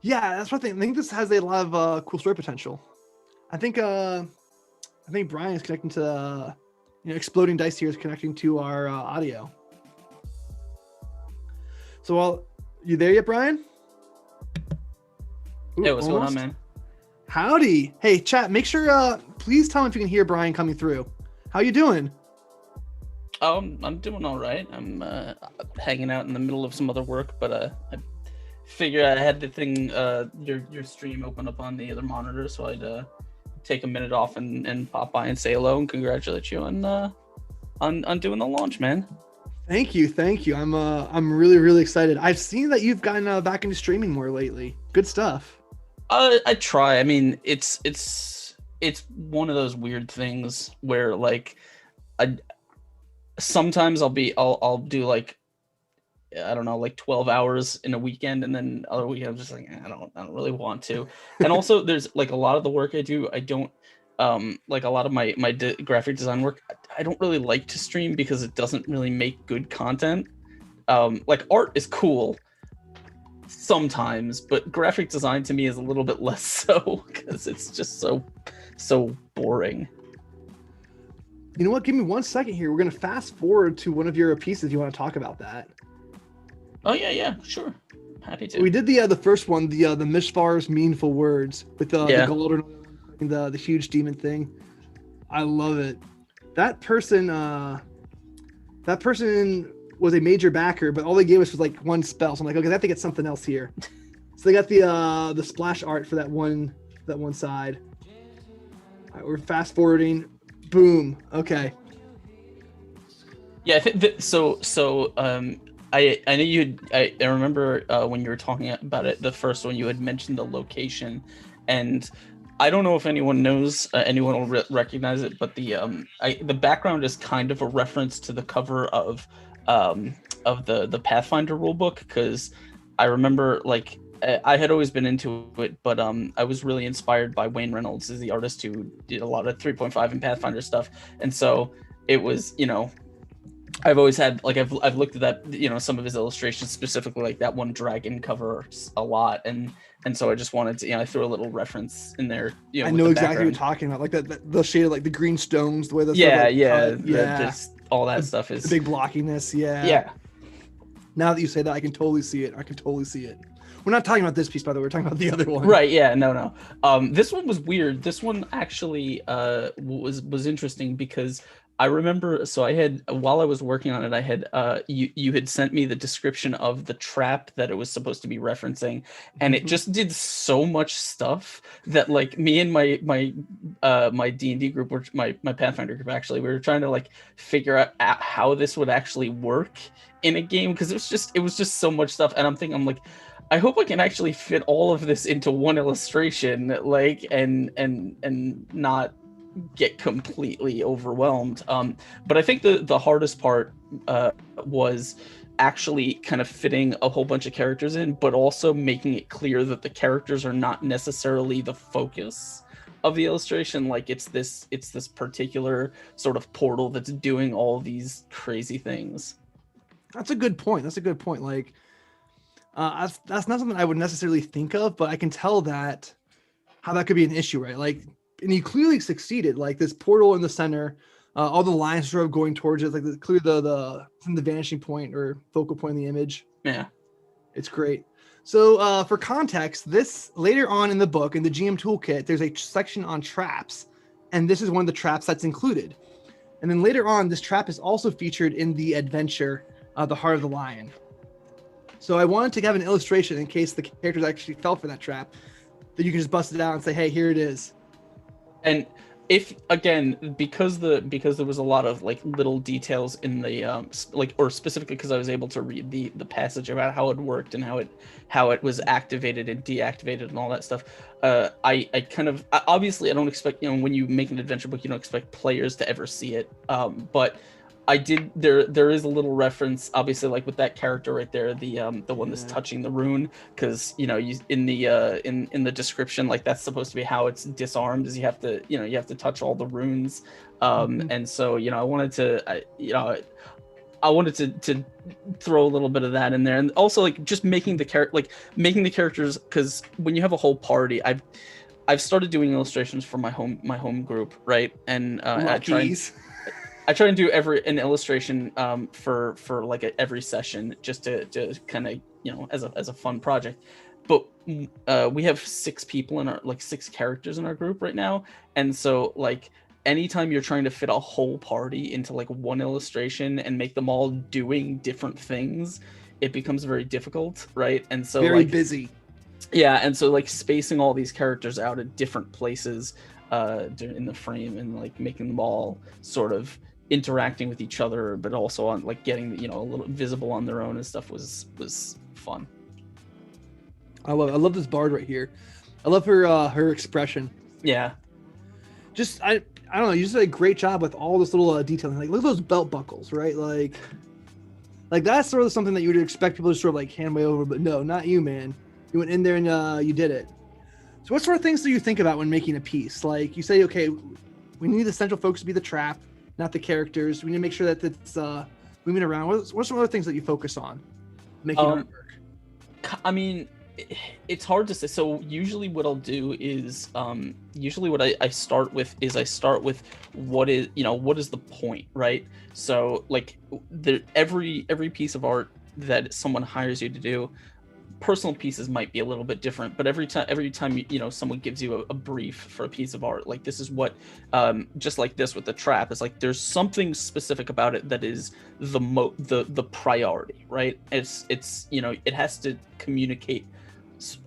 Yeah, that's what I think this has a lot of cool story potential. I think Brian is connecting to Exploding Dice here is connecting to our audio. So you there yet, Brian? Ooh, hey, what's going on, man? Howdy. Hey, chat, make sure please tell me if you can hear Brian coming through. How you doing? I'm doing all right. I'm hanging out in the middle of some other work, but I figure I had the thing your stream open up on the other monitor, so I'd take a minute off and pop by and say hello and congratulate you on doing the launch, man. Thank you. I'm really excited. I've seen that you've gotten back into streaming more lately. Good stuff. I try. I mean, it's one of those weird things where like sometimes I'll do like I don't know, like 12 hours in a weekend, and then other weekends I'm just like, I don't really want to. And also there's like a lot of the work I do, I don't like a lot of my graphic design work, I don't really like to stream because it doesn't really make good content. Like art is cool sometimes, but graphic design to me is a little bit less so because it's just so boring. You know what? Give me 1 second here. We're gonna fast forward to one of your pieces. If you want to talk about that? Oh yeah, sure. Happy to. We did the first one, the Mishfar's Meaningful Words with the Galder, the huge demon thing. I love it. That person was a major backer, but all they gave us was like one spell. So I'm like, okay, I have to get something else here. So they got the splash art for that one side. All right, we're fast forwarding. Boom. Okay. Yeah, I think so. I know you. I remember when you were talking about it, the first one, you had mentioned the location, and I don't know if anyone knows, anyone will recognize it, but the background is kind of a reference to the cover of the Pathfinder rulebook, because I remember like I had always been into it, but I was really inspired by Wayne Reynolds, is the artist who did a lot of 3.5 and Pathfinder stuff, and so it was, you know, I've always had like I've looked at that, you know, some of his illustrations, specifically like that one dragon cover a lot, and so I just wanted to, you know, I threw a little reference in there. You know, I know exactly what you're talking about, like that the shade of like the green stones, the way that's just all that stuff is the big blockiness. Yeah. Now that you say that, I can totally see it. We're not talking about this piece, by the way. We're talking about the other one. Right? Yeah. No. This one was weird. This one actually was interesting because I remember, so I had, while I was working on it, I had you had sent me the description of the trap that it was supposed to be referencing, and it just did so much stuff that like me and my D&D group, or my Pathfinder group, actually, we were trying to like figure out how this would actually work in a game, because it was just so much stuff, and I'm like, I hope I can actually fit all of this into one illustration, like, and not get completely overwhelmed. But I think the hardest part was actually kind of fitting a whole bunch of characters in, but also making it clear that the characters are not necessarily the focus of the illustration. Like it's this particular sort of portal that's doing all these crazy things. That's a good point. Like that's not something I would necessarily think of, but I can tell that how that could be an issue, right? Like, and you clearly succeeded. Like this portal in the center, all the lines sort of going towards it, like clearly the vanishing point or focal point in the image. Yeah, it's great. So for context, this later on in the book, in the GM toolkit, there's a section on traps, and this is one of the traps that's included. And then later on, this trap is also featured in the adventure, The Heart of the Lion. So I wanted to have an illustration in case the characters actually fell for that trap, that you can just bust it out and say, hey, here it is. And if, again, because there was a lot of like little details in the like, or specifically because I was able to read the passage about how it worked and how it was activated and deactivated and all that stuff, I kind of, obviously I don't expect, you know, when you make an adventure book, you don't expect players to ever see it, but I did, there is a little reference, obviously, like with that character right there, the one that's touching the rune, because, you know, you in the description, like that's supposed to be how it's disarmed, is you have to touch all the runes, and so, you know, I wanted to throw a little bit of that in there, and also like just making the characters, because when you have a whole party, I've started doing illustrations for my home group, right, and I try and do an illustration for like every session, just to kind of, you know, as a fun project. But we have 6 people in our, like 6 characters in our group right now, and so like anytime you're trying to fit a whole party into like one illustration and make them all doing different things, it becomes very difficult, right? And so very like, busy. Yeah, and so like spacing all these characters out at different places in the frame, and like making them all sort of interacting with each other, but also on like getting, you know, a little visible on their own and stuff was fun. I love this bard right here. I love her expression. Yeah, just I don't know, you just did a great job with all this little detailing. Like look at those belt buckles, right? Like Like that's sort of something that you would expect people to sort of like hand way over, but no, not you, man. You went in there and you did it. So what sort of things do you think about when making a piece? Like you say, okay, we need the central focus to be the trap, not the characters. We need to make sure that it's moving around. What's some other things that you focus on making artwork? I mean, it's hard to say. So usually what I'll do is usually what I start with is what is the point, right? So like every piece of art that someone hires you to do, personal pieces might be a little bit different, but every time someone gives you a brief for a piece of art, like this is what just like this with the trap, it's like there's something specific about it that is the priority, right? It's it has to communicate.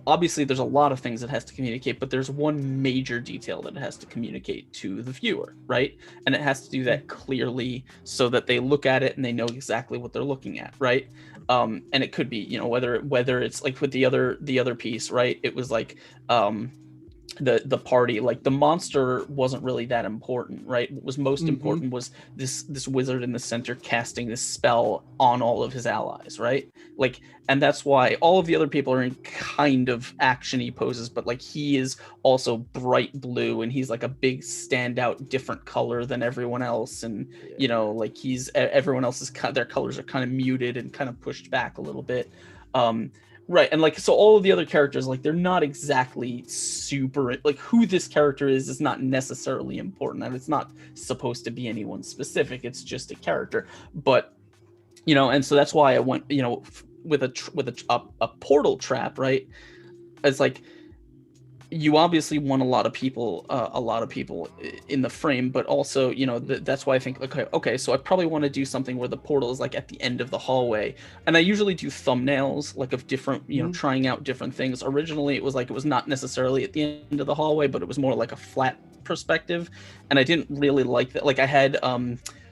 Obviously there's a lot of things it has to communicate, but there's one major detail that it has to communicate to the viewer, right? And it has to do that clearly so that they look at it and they know exactly what they're looking at, right? And it could be, whether it's like with the other piece, right? It was like the party, like the monster wasn't really that important, right? What was most important was this wizard in the center casting this spell on all of his allies, right? Like, and that's why all of the other people are in kind of actiony poses, but like he is also bright blue and he's like a big standout different color than everyone else, and like everyone else's their colors are kind of muted and kind of pushed back a little bit. Right, and like so all of the other characters, like they're not exactly super, like who this character is not necessarily important, and it's not supposed to be anyone specific, it's just a character. But and so that's why I went with a portal trap, right? It's like you obviously want a lot of people in the frame, but also that's why I think okay, so I probably want to do something where the portal is like at the end of the hallway, and I usually do thumbnails like of different trying out different things. Originally it was not necessarily at the end of the hallway, but it was more like a flat perspective, and I didn't really like that. Like I had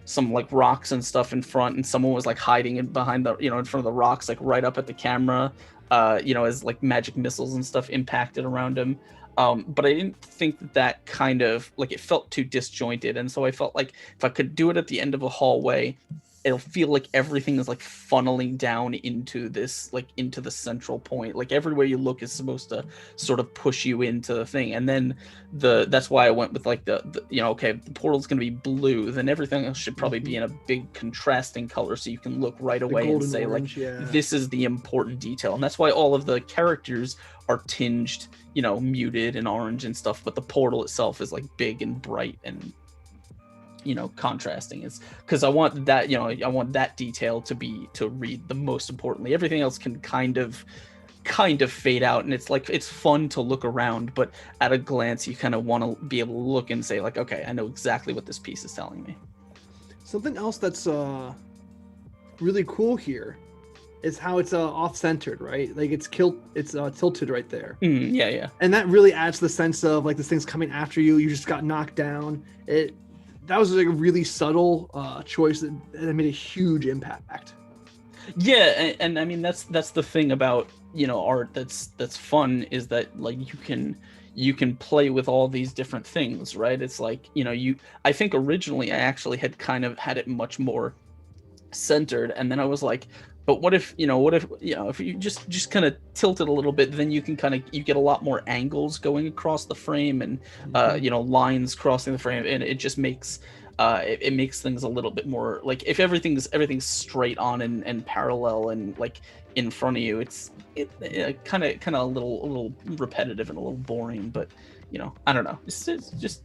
some like rocks and stuff in front, and someone was like hiding in behind the in front of the rocks, like right up at the camera, as like magic missiles and stuff impacted around him. But I didn't think that kind of like, it felt too disjointed, and so I felt like if I could do it at the end of a hallway, it'll feel like everything is like funneling down into this, like into the central point. Like everywhere you look is supposed to sort of push you into the thing. And then that's why I went with like the okay, if the portal's going to be blue, then everything else should probably be in a big contrasting color, so you can look right away and say orange, like, this is the important detail. And that's why all of the characters are tinged, muted and orange and stuff, but the portal itself is like big and bright and contrasting. Is because I want that, I want that detail to read the most importantly. Everything else can kind of fade out, and it's like, it's fun to look around, but at a glance you kind of want to be able to look and say like, okay, I know exactly what this piece is telling me. Something else that's really cool here is how it's off-centered, right? Like it's tilted right there. Yeah. And that really adds the sense of like this thing's coming after you. You just got knocked down. That was like a really subtle choice that made a huge impact. Yeah, and I mean that's the thing about art that's fun, is that like you can play with all these different things, right? It's like I think originally I actually had kind of had it much more centered, and then I was like, but what if if you just kind of tilt it a little bit, then you get a lot more angles going across the frame, and lines crossing the frame, and it just makes it makes things a little bit more like, if everything's straight on and parallel and like in front of you, it's kind of a little repetitive and a little boring. But I don't know. It's just,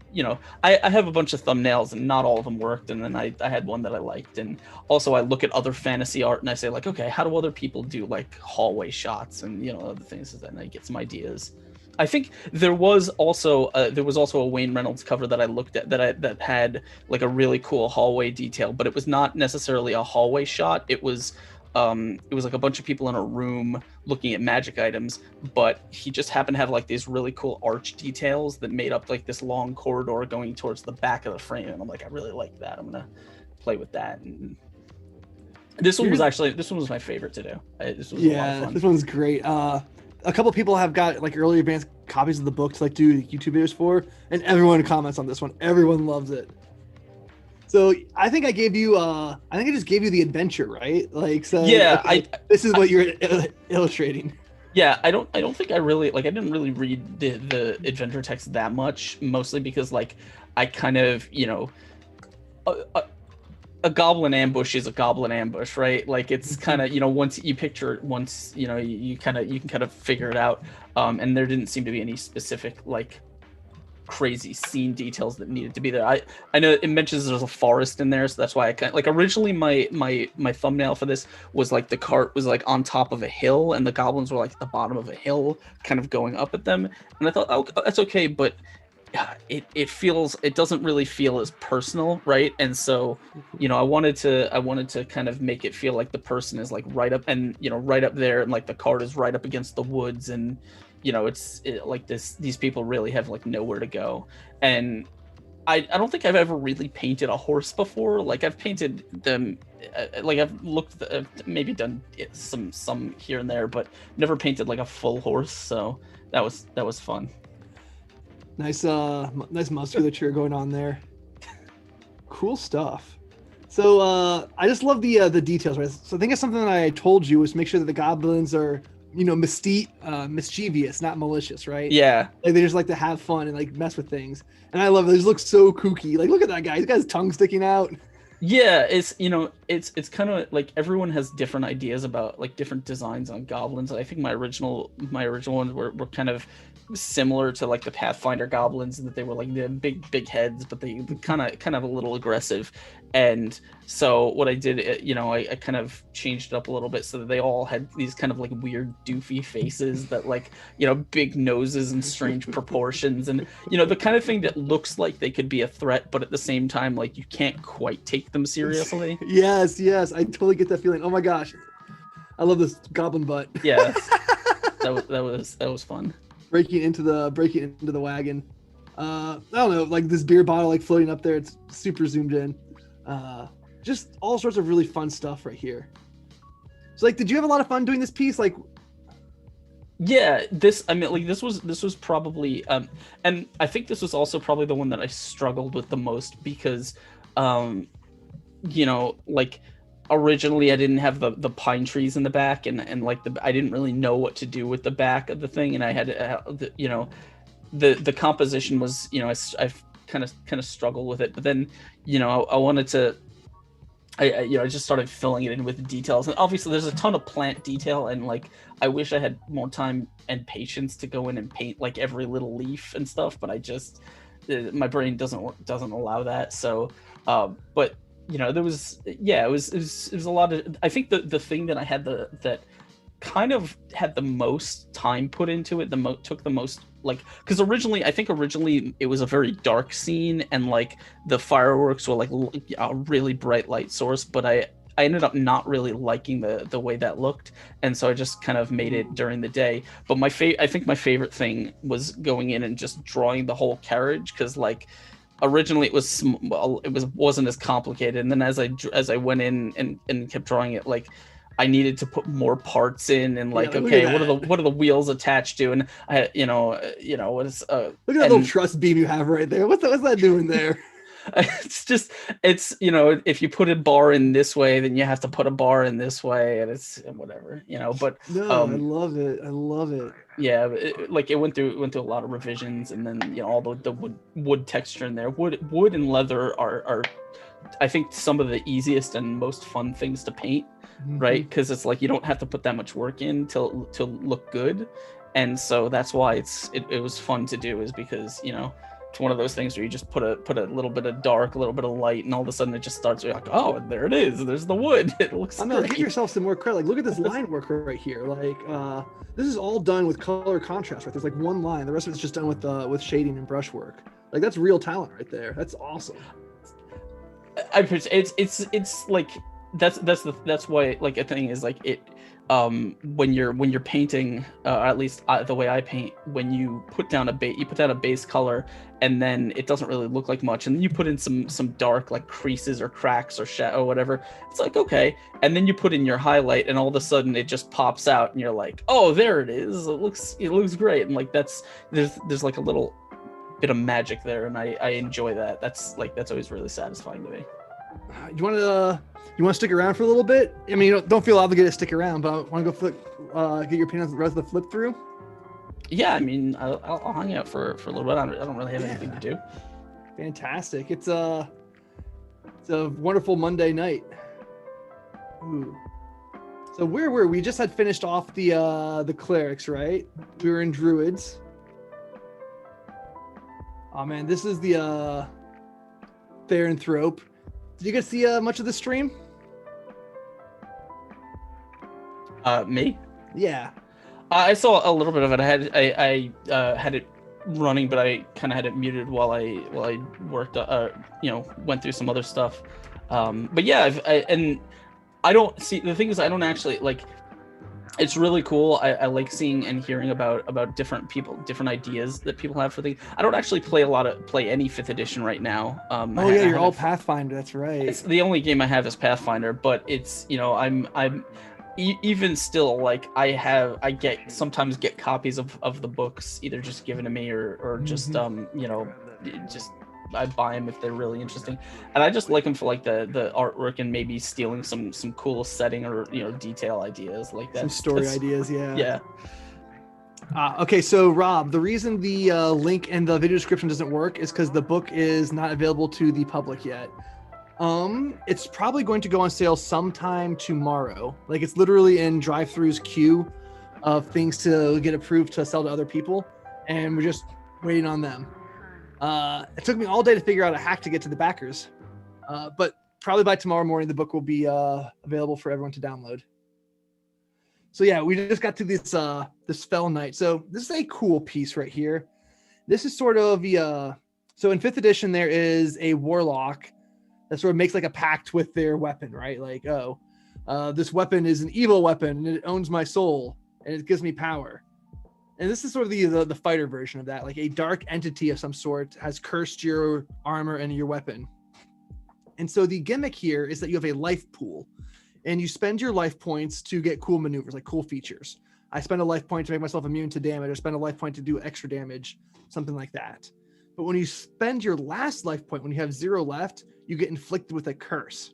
I have a bunch of thumbnails and not all of them worked. And then I had one that I liked. And also I look at other fantasy art and I say like, okay, how do other people do like hallway shots and, other things, and I get some ideas. I think there was also a Wayne Reynolds cover that I looked at that had like a really cool hallway detail, but it was not necessarily a hallway shot. It was like a bunch of people in a room looking at magic items, but he just happened to have like these really cool arch details that made up like this long corridor going towards the back of the frame. And I'm like, I really like that. I'm gonna play with that. And this one was my favorite to do. This was a lot of fun. This one's great. A couple people have got like early advanced copies of the book to like do YouTube videos for, and everyone comments on this one. Everyone loves it. So I think I gave you I think I just gave you the adventure, right? Like, so Yeah, okay, this is what you're illustrating. Yeah, I don't think I really like I didn't really read the adventure text that much, mostly because like I kind of, a goblin ambush is a goblin ambush, right? Like it's kind of, once you picture it once, you can kind of figure it out. And there didn't seem to be any specific like crazy scene details that needed to be there. I know it mentions there's a forest in there, so that's why I kind of, like, originally my thumbnail for this was like the cart was like on top of a hill and the goblins were like at the bottom of a hill kind of going up at them, and I thought, oh, that's okay, but it doesn't really feel as personal, right? And so I wanted to kind of make it feel like the person is like right up, and right up there, and like the cart is right up against the woods, and it's like these people really have like nowhere to go. And I don't think I've ever really painted a horse before. Like I've painted them, like I've looked, maybe done some here and there, but never painted like a full horse. So that was fun. Nice musculature going on there. Cool stuff. So I just love the details, right? So I think it's something that I told you was make sure that the goblins are mischievous, not malicious, right? Yeah. Like they just like to have fun and like mess with things. And I love it. They just look so kooky. Like look at that guy. He's got his tongue sticking out. Yeah, it's kind of like everyone has different ideas about like different designs on goblins. I think my original ones were kind of similar to like the Pathfinder goblins, in that they were like the big heads, but they kind of a little aggressive. And so what I did, I kind of changed it up a little bit so that they all had these kind of like weird doofy faces that like, big noses and strange proportions, and the kind of thing that looks like they could be a threat, but at the same time like you can't quite take them seriously. Yes, I totally get that feeling. Oh my gosh, I love this goblin butt. Yeah, that was fun. Breaking into the wagon. I don't know, like this beer bottle like floating up there. It's super zoomed in. Just all sorts of really fun stuff right here. So like, did you have a lot of fun doing this piece? Like, yeah, this was probably and I think this was also probably the one that I struggled with the most, because like originally I didn't have the pine trees in the back, and like I didn't really know what to do with the back of the thing, and I had the composition was, I've kind of struggled with it, but then I wanted to, I just started filling it in with details, and obviously there's a ton of plant detail, and like I wish I had more time and patience to go in and paint like every little leaf and stuff, but I just my brain doesn't allow that. So but there was, it was a lot of, I think the thing that I had that kind of had the most time put into it, took the most, like, because originally it was a very dark scene, and like the fireworks were like a really bright light source, but I ended up not really liking the way that looked, and so I just kind of made it during the day. But I think my favorite thing was going in and just drawing the whole carriage, because like originally it wasn't as complicated, and then as I went in and kept drawing it, like I needed to put more parts in, and like, okay, what are the wheels attached to, and I what is look at that little truss beam you have right there. What's that doing there? it's if you put a bar in this way, then you have to put a bar in this way, and it's whatever, but no, I love it. Yeah, it went through a lot of revisions, and then all the wood texture in there. Wood and leather are I think some of the easiest and most fun things to paint, right? Because it's like you don't have to put that much work in to look good, and so that's why it was fun to do, is because it's one of those things where you just put a little bit of dark, a little bit of light, and all of a sudden it just starts, you're like, oh, there it is, there's the wood. It looks great. Give yourself some more credit. Like, look at this line work right here. Like this is all done with color contrast, right? There's like one line, the rest of it's just done with shading and brushwork. Like that's real talent right there. That's awesome. It's like that's why, like, a thing is like it when you're painting, at least the way I paint, when you put down a base color, and then it doesn't really look like much, and then you put in some dark like creases or cracks or shadow or whatever, it's like, okay, and then you put in your highlight, and all of a sudden it just pops out, and you're like, oh, there it is, it looks great. And like there's like a little bit of magic there, and I enjoy that. That's always really satisfying to me. You want to stick around for a little bit? I mean, don't feel obligated to stick around, but want to go get your opinion on the rest of the flip through? Yeah, I mean, I'll hang out for a little bit. I don't really have anything to do. Fantastic. It's a wonderful Monday night. Ooh. So where were we? Just had finished off the clerics, right? We were in druids. Oh man, this is the Therianthrope. Did you guys see much of the stream? Me? Yeah. I saw a little bit of it. I had it running, but I kind of had it muted while I worked. Went through some other stuff. But yeah, I don't see, the thing is, I don't actually like. It's really cool. I like seeing and hearing about different people, different ideas that people have for things. I don't actually play any 5th edition right now. You're all Pathfinder. That's right. It's the only game I have is Pathfinder, but it's I'm even still, like, I sometimes get copies of the books either just given to me or just just I buy them if they're really interesting, and I just like them for like the artwork and maybe stealing some cool setting or detail ideas like that. Some story ideas, yeah. Yeah. Okay, so Rob, the reason the link in the video description doesn't work is because the book is not available to the public yet. It's probably going to go on sale sometime tomorrow. Like, it's literally in DriveThru's queue of things to get approved to sell to other people, and we're just waiting on them. It took me all day to figure out a hack to get to the backers, but probably by tomorrow morning the book will be available for everyone to download. So yeah, we just got to this Fell Knight. So this is a cool piece right here. This is sort of so in 5th edition there is a warlock that sort of makes like a pact with their weapon, right? Like, this weapon is an evil weapon and it owns my soul and it gives me power. And this is sort of the fighter version of that. Like, a dark entity of some sort has cursed your armor and your weapon. And so the gimmick here is that you have a life pool, and you spend your life points to get cool maneuvers, like cool features. I spend a life point to make myself immune to damage, or spend a life point to do extra damage, something like that. But when you spend your last life point, when you have 0 left, you get inflicted with a curse.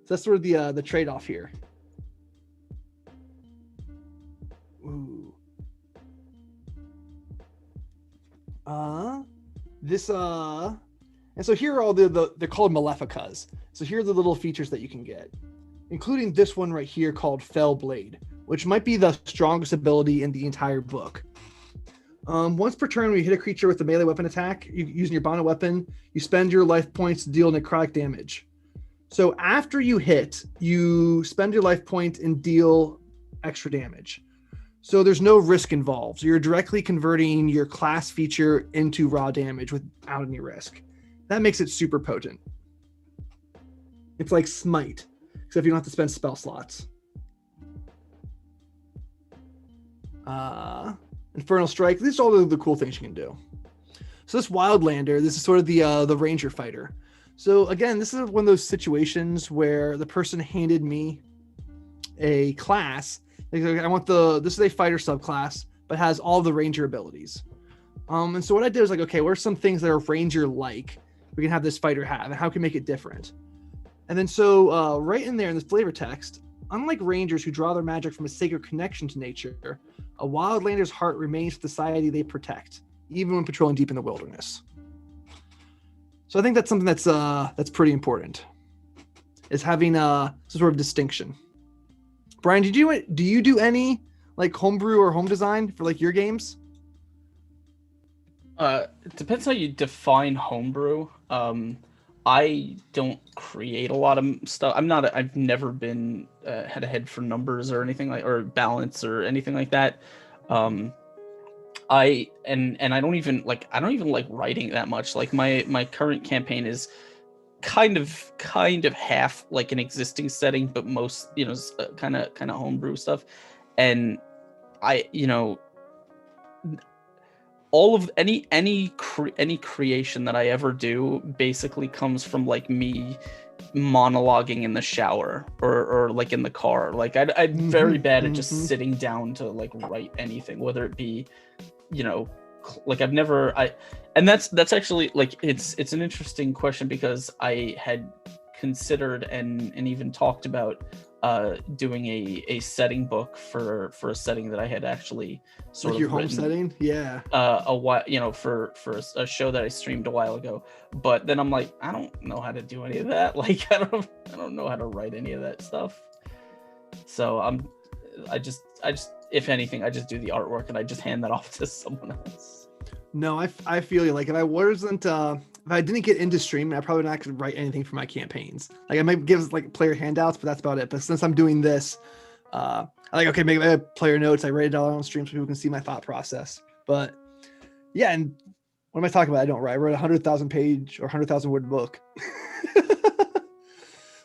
So that's sort of the trade-off here. Ooh. And so here are all they're called Maleficas. So here are the little features that you can get, including this one right here called Fell Blade, which might be the strongest ability in the entire book. Once per turn, when you hit a creature with a melee weapon attack, using your bonded weapon, you spend your life points to deal necrotic damage. So after you hit, you spend your life point and deal extra damage. So there's no risk involved. So you're directly converting your class feature into raw damage without any risk. That makes it super potent. It's like Smite, except you don't have to spend spell slots. Infernal Strike. These are all the cool things you can do. So this Wildlander, this is sort of the ranger fighter. So again, this is one of those situations where the person handed me a class. Like, I want this is a fighter subclass, but has all the ranger abilities. And so what I did was like, okay, what are some things that are ranger-like we can have this fighter have, and how can we make it different? And then so right in there in this flavor text, unlike rangers who draw their magic from a sacred connection to nature, a Wildlander's heart remains with the society they protect, even when patrolling deep in the wilderness. So I think that's something that's pretty important, is having some sort of distinction. Brian, do you do any like homebrew or home design for like your games? It depends how you define homebrew. I don't create a lot of stuff. I've never been had a head for numbers or anything or balance or anything like that. I don't even like writing that much. Like my current campaign is kind of half like an existing setting, but most kind of homebrew stuff. And all of any creation that I ever do basically comes from like me monologuing in the shower or like in the car. Like I'm very bad at just sitting down to like write anything, whether it be like and that's actually like it's an interesting question, because I had considered and even talked about doing a setting book for a setting that I had actually sort like of your home written, setting. Yeah. a while, for a show that I streamed a while ago. But then I'm like, I don't know how to do any of that. Like I don't know how to write any of that stuff. So I just if anything, I just do the artwork and I just hand that off to someone else. No, I feel you. Like if I didn't get into streaming, I probably would not actually write anything for my campaigns. Like I might give like player handouts, but that's about it. But since I'm doing this, I like, okay, make player notes. I write it all on stream so people can see my thought process. But yeah, and what am I talking about? I don't write. I wrote a 100,000 page or 100,000 word book.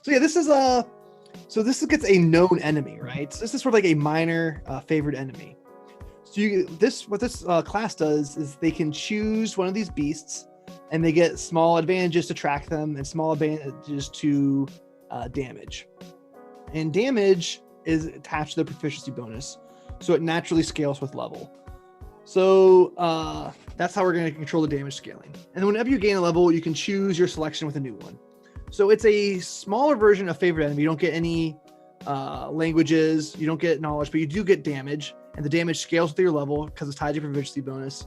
So yeah, this gets a known enemy, right? So this is sort of like a minor favored enemy. So what this class does is they can choose one of these beasts, and they get small advantages to track them and small advantages to damage. And damage is attached to the proficiency bonus, so it naturally scales with level. So that's how we're going to control the damage scaling. And whenever you gain a level, you can choose your selection with a new one. So it's a smaller version of favorite enemy. You don't get any languages, you don't get knowledge, but you do get damage, and the damage scales with your level because it's tied to your proficiency bonus.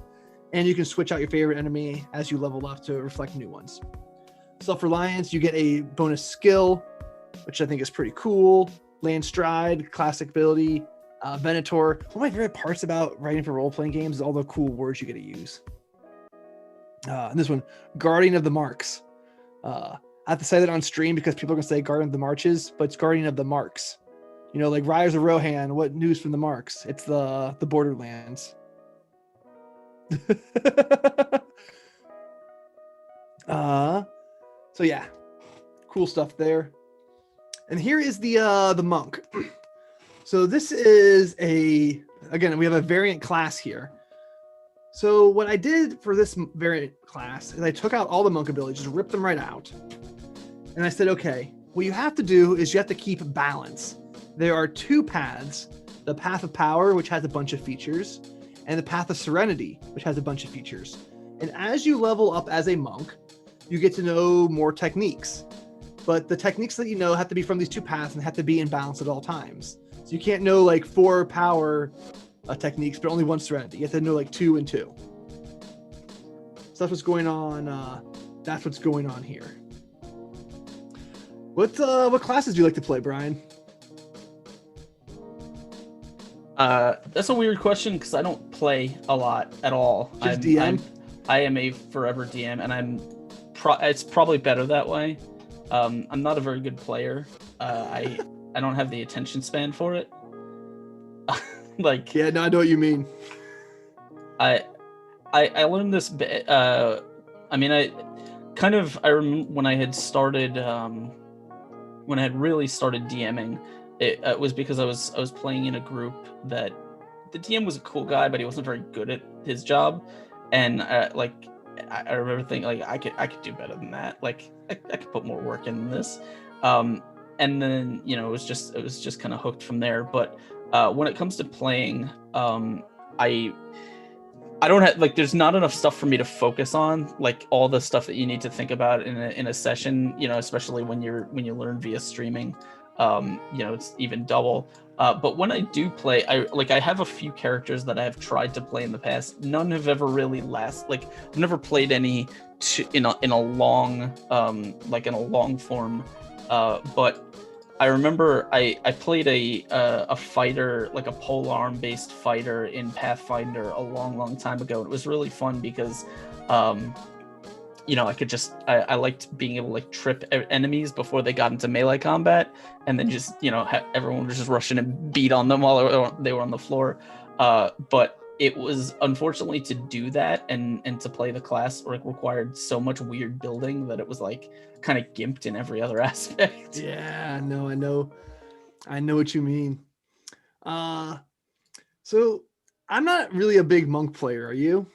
And you can switch out your favorite enemy as you level up to reflect new ones. Self-reliance, you get a bonus skill, which I think is pretty cool. Land stride, classic ability. Venator. One of my favorite parts about writing for role-playing games is all the cool words you get to use. And this one, Guardian of the Marks. I have to say that on stream because people are going to say Guardian of the Marches, but it's Guardian of the Marks. You know, like Riders of Rohan, what news from the Marks? It's the Borderlands. So yeah, cool stuff there. And here is the monk. So this is again, we have a variant class here. So what I did for this variant class is I took out all the monk abilities, just ripped them right out. And I said, okay, what you have to do is you have to keep balance. There are two paths, the path of power, which has a bunch of features, and the path of serenity, which has a bunch of features. And as you level up as a monk, you get to know more techniques. But the techniques that you know have to be from these two paths and have to be in balance at all times. So you can't know like 4 power techniques, but only 1 serenity. You have to know like 2 and 2. So that's what's going on. That's what's going on here. What classes do you like to play, Brian? That's a weird question because I don't play a lot at all. Just DM? I am a forever DM, and it's probably better that way. I'm not a very good player. I don't have the attention span for it. Like, yeah, no, I know what you mean. I learned this. I remember when I had started, when I had really started DMing. It was because I was playing in a group that the DM was a cool guy, but he wasn't very good at his job, and I remember thinking like I could do better than that. Like I could put more work in this, and then it was just kind of hooked from there. But when it comes to playing, I don't have like there's not enough stuff for me to focus on, like all the stuff that you need to think about in a session. Especially when you learn via streaming. It's even double. But when I do play, I have a few characters that I have tried to play in the past. None have ever really I've never played any in a long form. But I remember I played a fighter, like a polearm based fighter in Pathfinder a long time ago. It was really fun because I liked being able to like trip enemies before they got into melee combat, and then just everyone was just rushing and beat on them while they were on the floor. But it was unfortunately to do that and to play the class required so much weird building that it was like kind of gimped in every other aspect. Yeah, no, I know what you mean. So I'm not really a big monk player. Are you?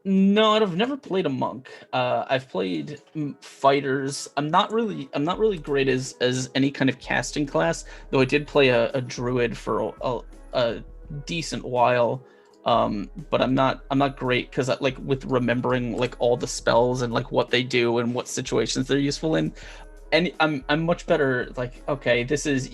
No, I've never played a monk. I've played fighters. I'm not really great as any kind of casting class, though I did play a druid for a decent while. but I'm not great because like with remembering like all the spells and like what they do and what situations they're useful in. And I'm much better like, okay, this is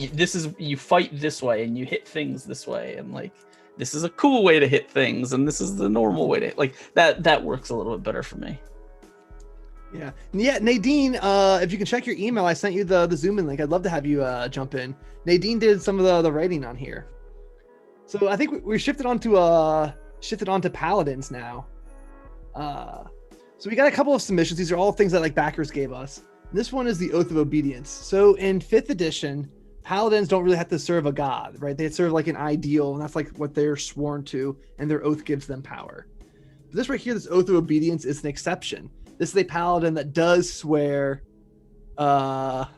you fight this way and you hit things this way, and like this is a cool way to hit things and this is the normal way to, like, that works a little bit better for me. Yeah, Nadine, if you can check your email, I sent you the Zoom in link. I'd love to have you jump in. Nadine did some of the writing on here. So I think we shifted onto paladins now. So we got a couple of submissions. These are all things that like backers gave us. This one is the Oath of Obedience. So in 5th edition, paladins don't really have to serve a god, right? They serve like an ideal, and that's like what they're sworn to, and their oath gives them power. But this right here, this Oath of Obedience, is an exception. This is a paladin that does swear allegiance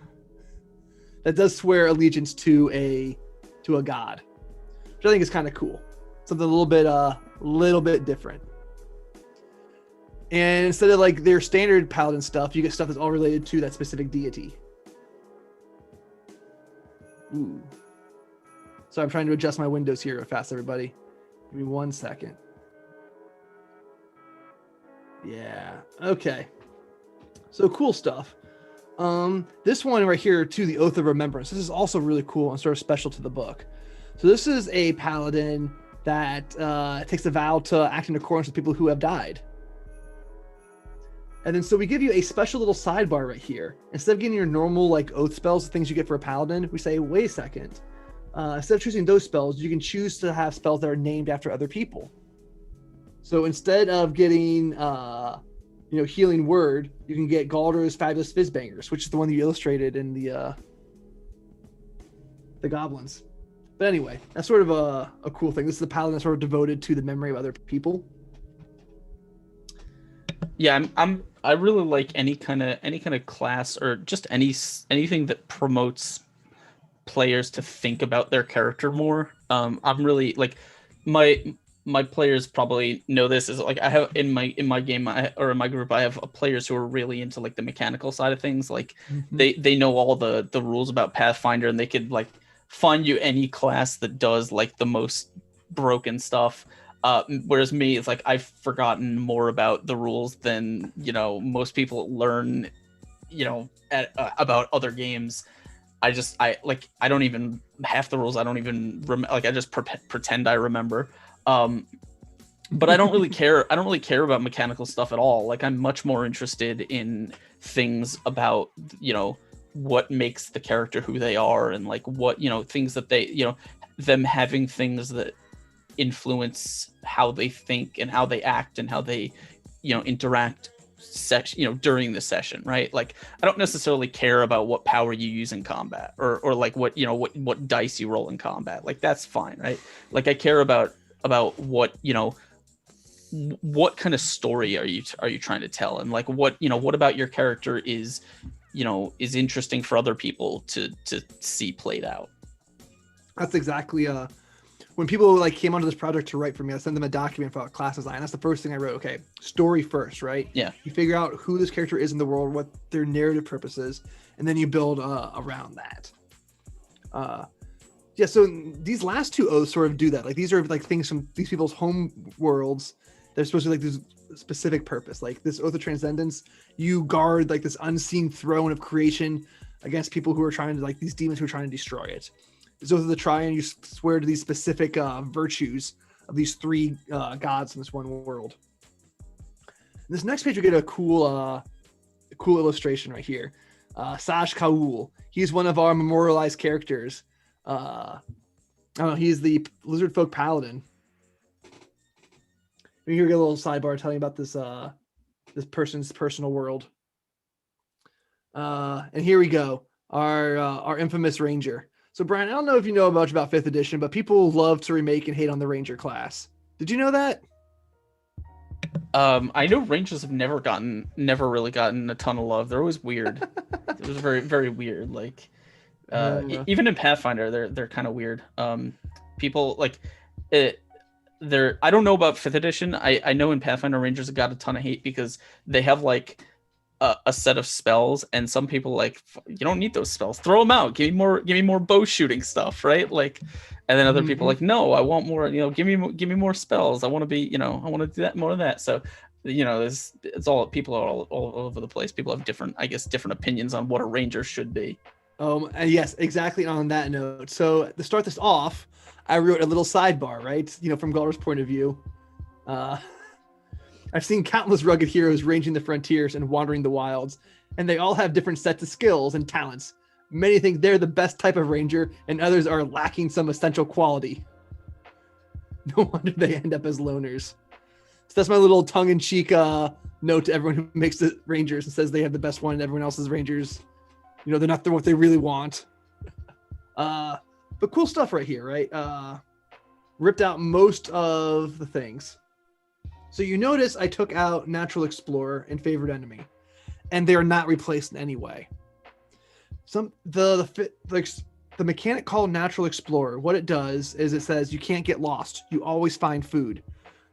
to a god, which I think is kind of cool. Something a little bit different. And instead of like their standard paladin stuff, you get stuff that's all related to that specific deity. Ooh. So I'm trying to adjust my windows here real fast, everybody. Give me 1 second. Yeah. Okay. So cool stuff. This one right here too, the Oath of Remembrance. This is also really cool and sort of special to the book. So this is a paladin that takes a vow to act in accordance with people who have died. And then so we give you a special little sidebar right here. Instead of getting your normal like oath spells, the things you get for a paladin, we say, wait a second. Instead of choosing those spells, you can choose to have spells that are named after other people. So instead of getting Healing Word, you can get Galder's Fabulous Fizzbangers, which is the one that you illustrated in the Goblins. But anyway, that's sort of a cool thing. This is the paladin that's sort of devoted to the memory of other people. Yeah, I really like any kind of class or just anything that promotes players to think about their character more. I'm really like my players probably know this, is like I have in my game or in my group I have players who are really into like the mechanical side of things. Like they know all the rules about Pathfinder, and they could like find you any class that does like the most broken stuff. Whereas me, it's like I've forgotten more about the rules than most people learn about other games. I don't even, half the rules I don't even I just pretend I remember. But I don't really care. I don't really care about mechanical stuff at all. Like I'm much more interested in things about what makes the character who they are, and like what things that they them having things that influence how they think and how they act and how they interact during the session, right? Like I don't necessarily care about what power you use in combat or like what what dice you roll in combat. Like that's fine, right? Like I care about what what kind of story are you trying to tell, and like what what about your character is interesting for other people to see played out. That's exactly when people like came onto this project to write for me, I sent them a document about class design. That's the first thing I wrote. Okay, story first, right? Yeah. You figure out who this character is in the world, what their narrative purpose is, and then you build around that. Yeah. So these last two oaths sort of do that. Like these are like things from these people's home worlds. They're supposed to be like this specific purpose. Like this Oath of Transcendence, you guard like this unseen throne of creation against people who are trying to, like these demons who are trying to destroy it. Oath of the Triune, you swear to these specific virtues of these three gods in this one world. In this next page, we get a cool illustration right here. Saj Kaul. He's one of our memorialized characters. I don't know. He's the Lizard Folk Paladin. We here get a little sidebar telling about this this person's personal world. And here we go. Our infamous Ranger. So, Brian, I don't know if you know much about 5th edition, but people love to remake and hate on the Ranger class. Did you know that? I know Rangers have never really gotten a ton of love. They're always weird. It was very, very weird. Like, even in Pathfinder, they're kind of weird. People like it. I don't know about 5th edition. I know in Pathfinder Rangers have got a ton of hate because they have like a set of spells, and some people like, you don't need those spells, throw them out, give me more bow shooting stuff, right? Like, and then other people like, no, I want more, give me more spells, I want to be, I want to do that, more of that. So it's all, people are all over the place. People have different opinions on what a ranger should be. And yes, exactly. On that note, so to start this off, I wrote a little sidebar, right? From Galder's point of view. I've seen countless rugged heroes ranging the frontiers and wandering the wilds, and they all have different sets of skills and talents. Many think they're the best type of ranger, and others are lacking some essential quality. No wonder they end up as loners. So that's my little tongue-in-cheek note to everyone who makes the rangers and says they have the best one and everyone else's rangers, they're not what they really want. But cool stuff right here, right? Ripped out most of the things. So you notice I took out Natural Explorer and Favorite Enemy, and they are not replaced in any way. The mechanic called Natural Explorer, what it does is it says you can't get lost. You always find food.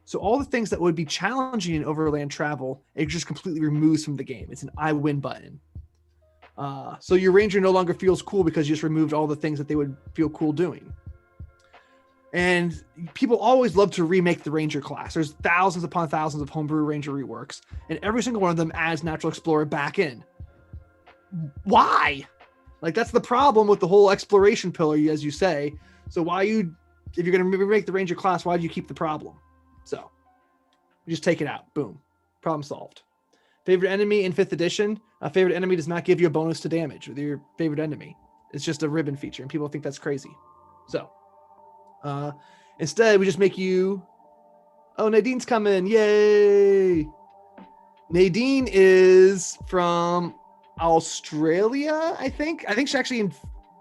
So all the things that would be challenging in overland travel, it just completely removes from the game. It's an I win button. So your ranger no longer feels cool because you just removed all the things that they would feel cool doing. And people always love to remake the ranger class. There's thousands upon thousands of homebrew ranger reworks, and every single one of them adds Natural Explorer back in. Why? Like, that's the problem with the whole exploration pillar, as you say. So if you're going to remake the ranger class, why do you keep the problem? So you just take it out. Boom. Problem solved. Favorite enemy in 5th edition. A favorite enemy does not give you a bonus to damage with your favorite enemy. It's just a ribbon feature, and people think that's crazy. So instead, we just make you... Oh, Nadine's coming. Yay! Nadine is from Australia, I think. I think she's actually in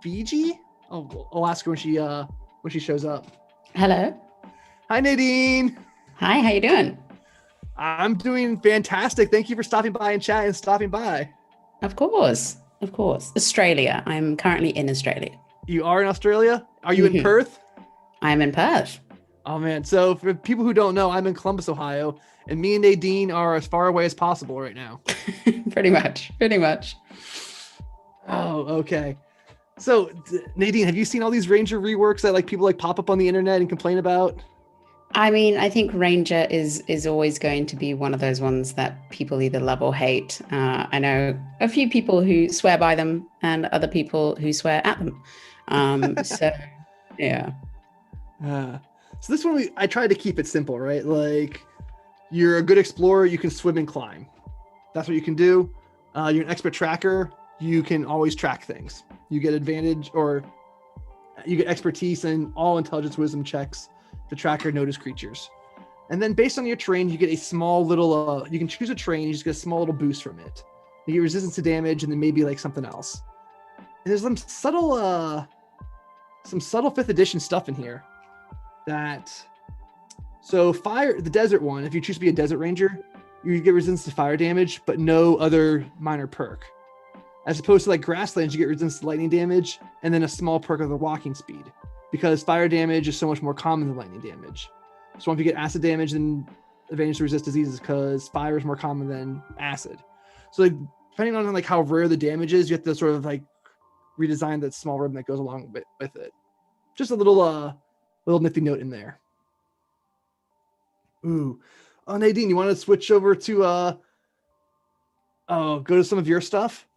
Fiji. Oh, I'll ask her when she shows up. Hello. Hi, Nadine. Hi, how you doing? I'm doing fantastic. Thank you for stopping by and chat and stopping by. Of course. Australia. I'm currently in Australia. You are in Australia? Are you in Perth? I'm in Perth. Oh, man. So for people who don't know, I'm in Columbus, Ohio, and me and Nadine are as far away as possible right now. Pretty much. Oh, okay. So Nadine, have you seen all these Ranger reworks that people pop up on the internet and complain about? I mean, I think Ranger is always going to be one of those ones that people either love or hate. I know a few people who swear by them and other people who swear at them. So, yeah. So this one, I tried to keep it simple, right? Like, you're a good explorer, you can swim and climb. That's what you can do. You're an expert tracker, you can always track things. You get advantage, or you get expertise in all intelligence wisdom checks to track or notice creatures. And then based on your terrain, you get a small little, you can choose a terrain, you just get a small little boost from it. You get resistance to damage, and then maybe something else. And there's some subtle 5th edition stuff in here. So the desert one, if you choose to be a desert ranger, you get resistance to fire damage, but no other minor perk. As opposed to grasslands, you get resistance to lightning damage, and then a small perk of the walking speed, because fire damage is so much more common than lightning damage. So if you get acid damage, then advantage to resist diseases, because fire is more common than acid. So depending on how rare the damage is, you have to sort of redesign that small ribbon that goes along with it. Just a little nifty note in there. Ooh. Oh, Nadine, you want to switch over to go to some of your stuff?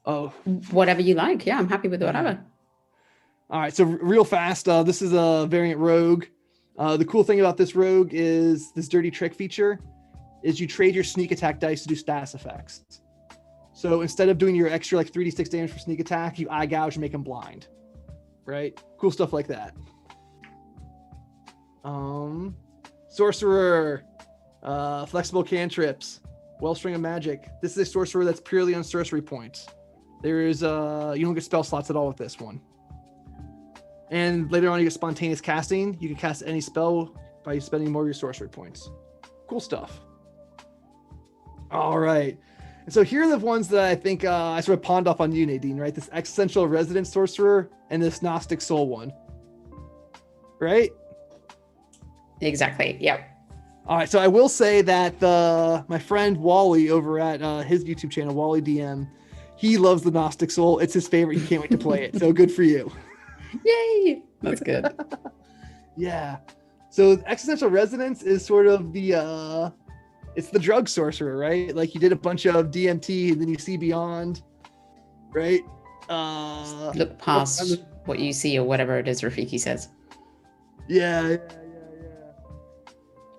Oh, whatever you like. Yeah, I'm happy with whatever. All right, so real fast, this is a variant rogue. The cool thing about this rogue is this dirty trick feature is you trade your sneak attack dice to do status effects. So instead of doing your extra 3d6 damage for sneak attack, you eye gouge and make them blind. Right? Cool stuff like that. Sorcerer, flexible cantrips, Wellspring of Magic. This is a sorcerer that's purely on sorcery points. There is you don't get spell slots at all with this one. And later on, you get spontaneous casting. You can cast any spell by spending more of your sorcery points. Cool stuff. All right. And so here are the ones that I think I sort of pawned off on you, Nadine, right? This Existential Resident Sorcerer and this Gnostic Soul one. Right? Exactly. Yep. All right, so I will say that my friend Wally over at his YouTube channel, Wally DM, he loves the Gnostic Soul. It's his favorite. He can't wait to play it. So good for you. Yay! That's good. Yeah. So Existential Resonance is sort of it's the drug sorcerer, right? Like you did a bunch of DMT and then you see beyond, right? Look past what you see or whatever it is Rafiki says. Yeah.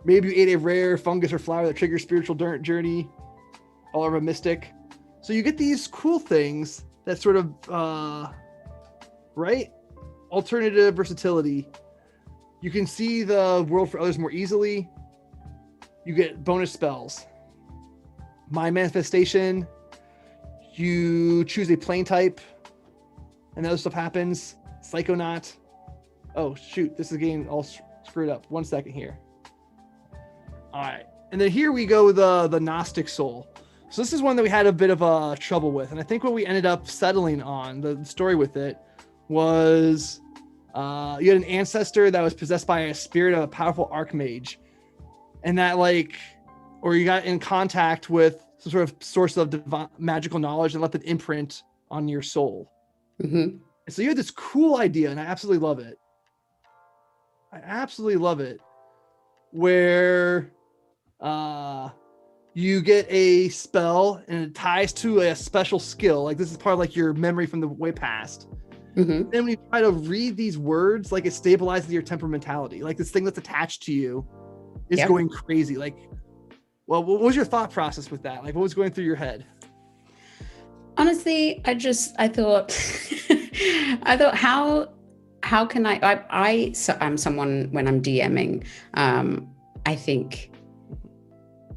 Maybe you ate a rare fungus or flower that triggers spiritual journey, all of a mystic. So you get these cool things that sort of, right? Alternative versatility. You can see the world for others more easily. You get bonus spells. Mind Manifestation. You choose a plane type, and other stuff happens. Psychonaut. Oh shoot, this is getting all screwed up. 1 second here. All right, and then here we go with the Gnostic Soul. So this is one that we had a bit of trouble with, and I think what we ended up settling on, the story with it, was you had an ancestor that was possessed by a spirit of a powerful archmage, and that or you got in contact with some sort of source of magical knowledge and left an imprint on your soul. Mm-hmm. And so you had this cool idea, and I absolutely love it. Where you get a spell and it ties to a special skill. Like this is part of your memory from the way past. Mm-hmm. Then when you try to read these words, it stabilizes your temperamentality. Like this thing that's attached to you is going crazy. Well, what was your thought process with that? What was going through your head? Honestly, I thought how can I'm someone when I'm DMing,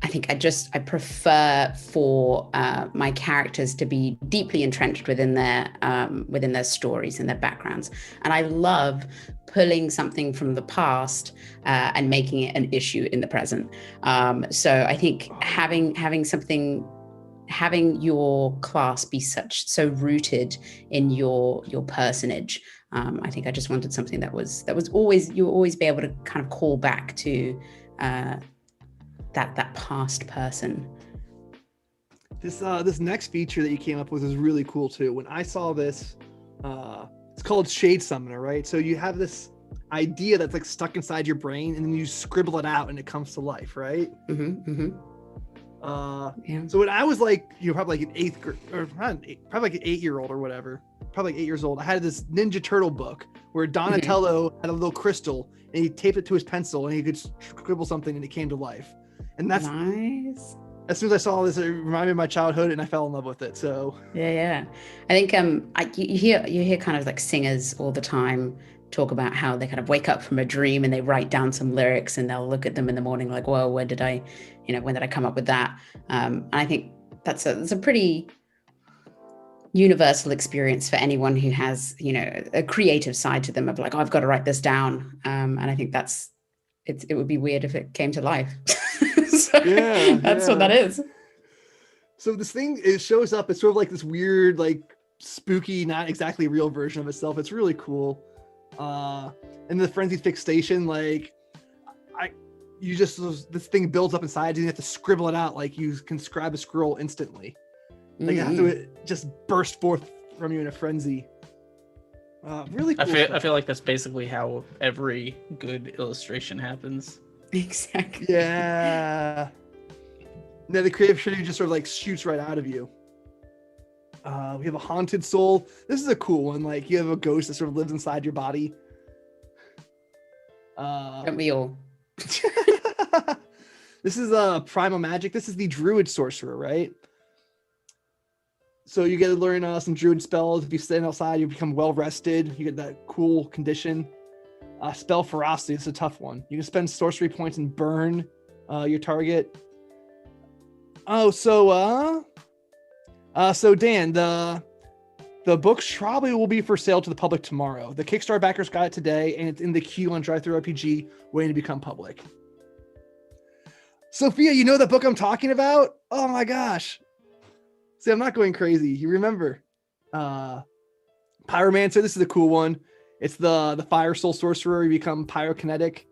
I prefer for my characters to be deeply entrenched within their stories and their backgrounds, and I love pulling something from the past and making it an issue in the present. So I think having your class be so rooted in your personage, I think I just wanted something that was always, you'll always be able to kind of call back to that past person. This next feature that you came up with is really cool too. When I saw this, it's called Shade Summoner, right? So you have this idea that's stuck inside your brain, and then you scribble it out, and it comes to life, right? Mm-hmm, mm-hmm. Yeah. So when I was probably an 8th grade, or probably an 8-year-old or whatever, probably 8 years old, I had this Ninja Turtle book where Donatello had a little crystal, and he taped it to his pencil, and he could scribble something, and it came to life. And that's nice. As soon as I saw this, it reminded me of my childhood, and I fell in love with it. So yeah. I think you hear kind of singers all the time talk about how they kind of wake up from a dream and they write down some lyrics, and they'll look at them in the morning whoa, when did I come up with that? And I think that's a pretty universal experience for anyone who has a creative side to them of I've got to write this down. And I think it would be weird if it came to life. That's what that is. So this thing, it shows up, it's sort of this weird spooky, not exactly real version of itself. It's really cool. And the frenzied fixation, this thing builds up inside you, and you have to scribble it out you can scribe a scroll instantly. You have to just burst forth from you in a frenzy. Really cool. I feel like that's basically how every good illustration happens. Exactly. Yeah. The creativity just sort of shoots right out of you. We have a haunted soul. This is a cool one. You have a ghost that sort of lives inside your body. Don't we all? This is primal magic. This is the druid sorcerer, right? So you get to learn some druid spells. If you stand outside, you become well rested. You get that cool condition. Spell ferocity. It's a tough one. You can spend sorcery points and burn your target. So Dan, the books probably will be for sale to the public tomorrow. The Kickstarter backers got it today, and it's in the queue on DriveThru RPG, waiting to become public. Sophia, you know the book I'm talking about? Oh my gosh. See, I'm not going crazy. You remember. Pyromancer, this is a cool one. It's the Fire Soul Sorcerer. You become pyrokinetic.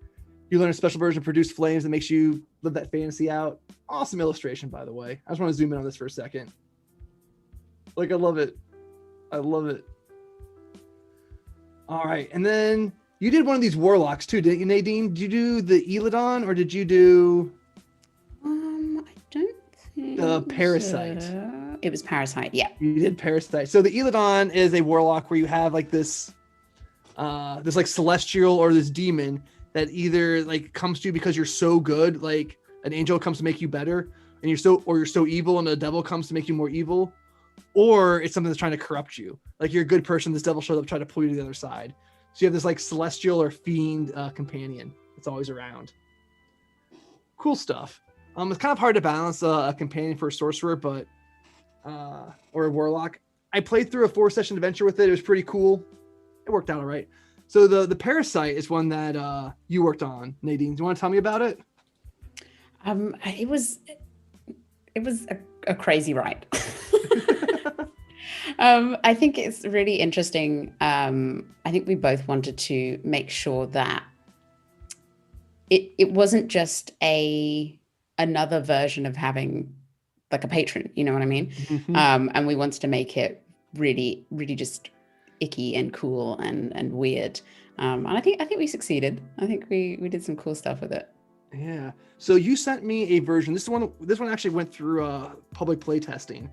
You learn a special version of Produce Flames that makes you live that fantasy out. Awesome illustration, by the way. I just want to zoom in on this for a second. Like, I love it. I love it. All right, and then you did one of these warlocks too, didn't you, Nadine? Did you do the Eladon, or did you do? I don't think the Parasite. so. It was Parasite, yeah. You did Parasite. So the Eladon is a warlock where you have like this like celestial or this demon that either like comes to you because you're so good, like an angel comes to make you better, and you're so evil, and the devil comes to make you more evil, or it's something that's trying to corrupt you. Like you're a good person, this devil shows up trying to pull you to the other side. So you have this like celestial or fiend companion that's always around. Cool stuff. It's kind of hard to balance a companion for a sorcerer, but or a warlock. I played through a 4-session adventure with it. It was pretty cool. It worked out all right. So the Parasite is one that you worked on, Nadine. Do you want to tell me about it? It was a crazy ride. I think it's really interesting. I think we both wanted to make sure that it wasn't just another version of having like a patron, you know what I mean? Mm-hmm. And we wanted to make it really, really just icky and cool and weird. And I think we succeeded. I think we did some cool stuff with it. Yeah. So you sent me a version. This one actually went through public play testing.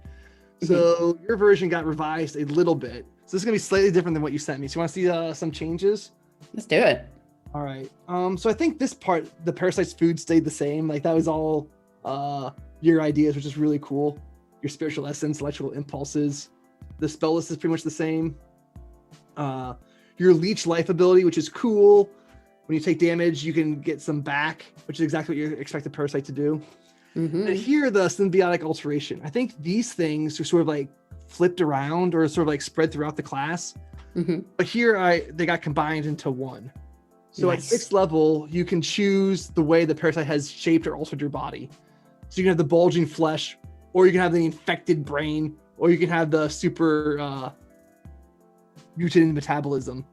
So your version got revised a little bit. So this is gonna be slightly different than what you sent me. So you want to see some changes? Let's do it. All right. So I think this part, the Parasite's food stayed the same. Like that was all your ideas, which is really cool. Your spiritual essence, electrical impulses. The spell list is pretty much the same. Your leech life ability, which is cool. When you take damage, you can get some back, which is exactly what you expect the Parasite to do. Mm-hmm. And here, the symbiotic alteration. I think these things are sort of like flipped around or sort of like spread throughout the class. Mm-hmm. But here, they got combined into one. So Nice. at 6th level, you can choose the way the Parasite has shaped or altered your body. So you can have the bulging flesh, or you can have the infected brain, or you can have the super mutated metabolism.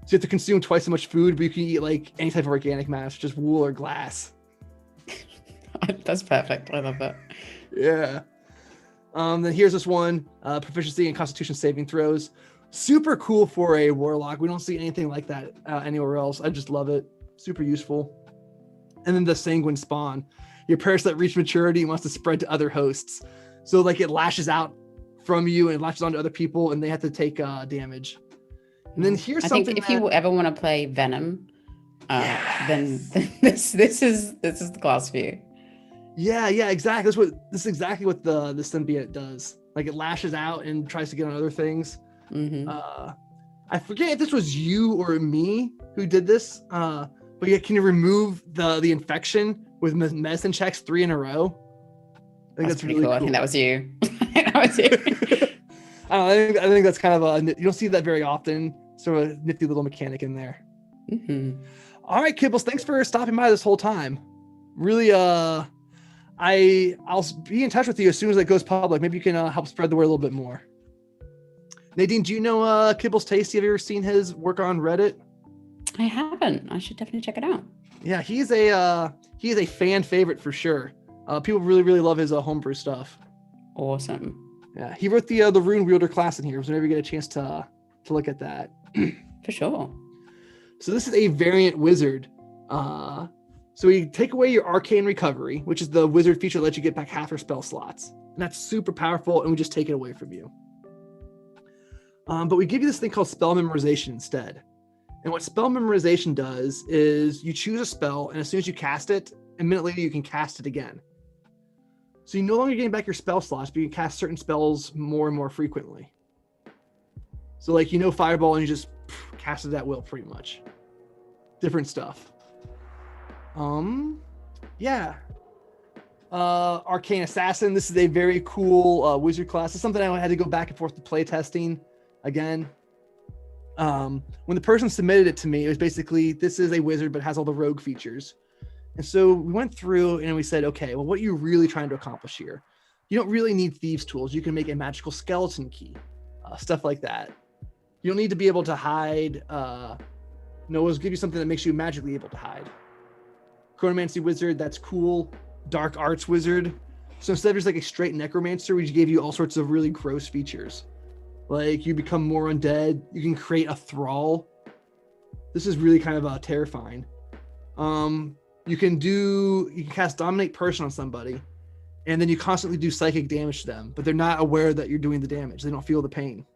So you have to consume twice as much food, but you can eat like any type of organic matter, such as wool or glass. That's perfect. I love that. Yeah. Then here's this one, proficiency in Constitution saving throws. Super cool for a warlock. We don't see anything like that anywhere else. I just love it. Super useful. And then the sanguine spawn. Your Parasite reached maturity and wants to spread to other hosts. So like it lashes out from you and lashes onto other people, and they have to take damage. And then here's something. I think if you ever want to play Venom, then this is the class for you. Yeah, exactly. This is exactly what the symbiote does. Like it lashes out and tries to get on other things. Mm-hmm. I forget if this was you or me who did this. But yeah, can you remove the infection with medicine checks 3 in a row? I think that's pretty really cool. cool. I think that was you. I think that's kind of you don't see that very often. Sort of a nifty little mechanic in there. Mm-hmm. All right, Kibbles, thanks for stopping by this whole time. Really, I'll be in touch with you as soon as it goes public. Maybe you can help spread the word a little bit more. Nadine, do you know Kibbles Tasty? Have you ever seen his work on Reddit? I haven't. I should definitely check it out. Yeah, he is a fan favorite for sure. People really, really love his homebrew stuff. Awesome. Yeah, he wrote the Rune Wielder class in here. So whenever you get a chance to look at that. For sure. So this is a variant wizard. So we take away your arcane recovery, which is the wizard feature that lets you get back half your spell slots. And that's super powerful, and we just take it away from you. But we give you this thing called spell memorization instead. And what spell memorization does is you choose a spell, and as soon as you cast it, a minute later you can cast it again. So you no longer gain back your spell slots, but you can cast certain spells more and more frequently. So like, Fireball, and you just cast it at will pretty much. Different stuff. Yeah. Arcane Assassin. This is a very cool wizard class. It's something I had to go back and forth to play testing again. When the person submitted it to me, it was basically, this is a wizard, but has all the rogue features. And so we went through and we said, okay, well, what are you really trying to accomplish here? You don't really need thieves tools. You can make a magical skeleton key, stuff like that. You don't need to be able to hide. No, it'll give you something that makes you magically able to hide. Chronomancy Wizard, that's cool. Dark Arts Wizard. So instead of just like a straight Necromancer, we just gave you all sorts of really gross features. Like you become more undead. You can create a thrall. This is really kind of terrifying. You can cast Dominate Person on somebody, and then you constantly do psychic damage to them, but they're not aware that you're doing the damage. They don't feel the pain.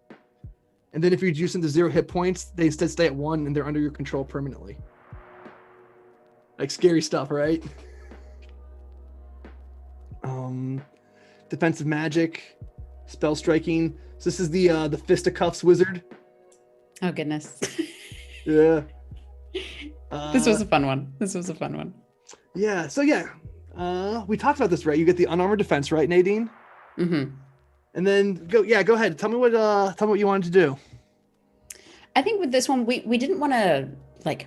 And then if you reduce them to 0 hit points, they instead stay at 1 and they're under your control permanently. Like scary stuff, right? Defensive magic, spell striking. So this is the Fisticuffs Wizard. Oh goodness. Yeah. This was a fun one. Yeah. So yeah, we talked about this, right? You get the unarmored defense, right, Nadine? Mm-hmm. And then go ahead. Tell me what you wanted to do. I think with this one, we didn't want to like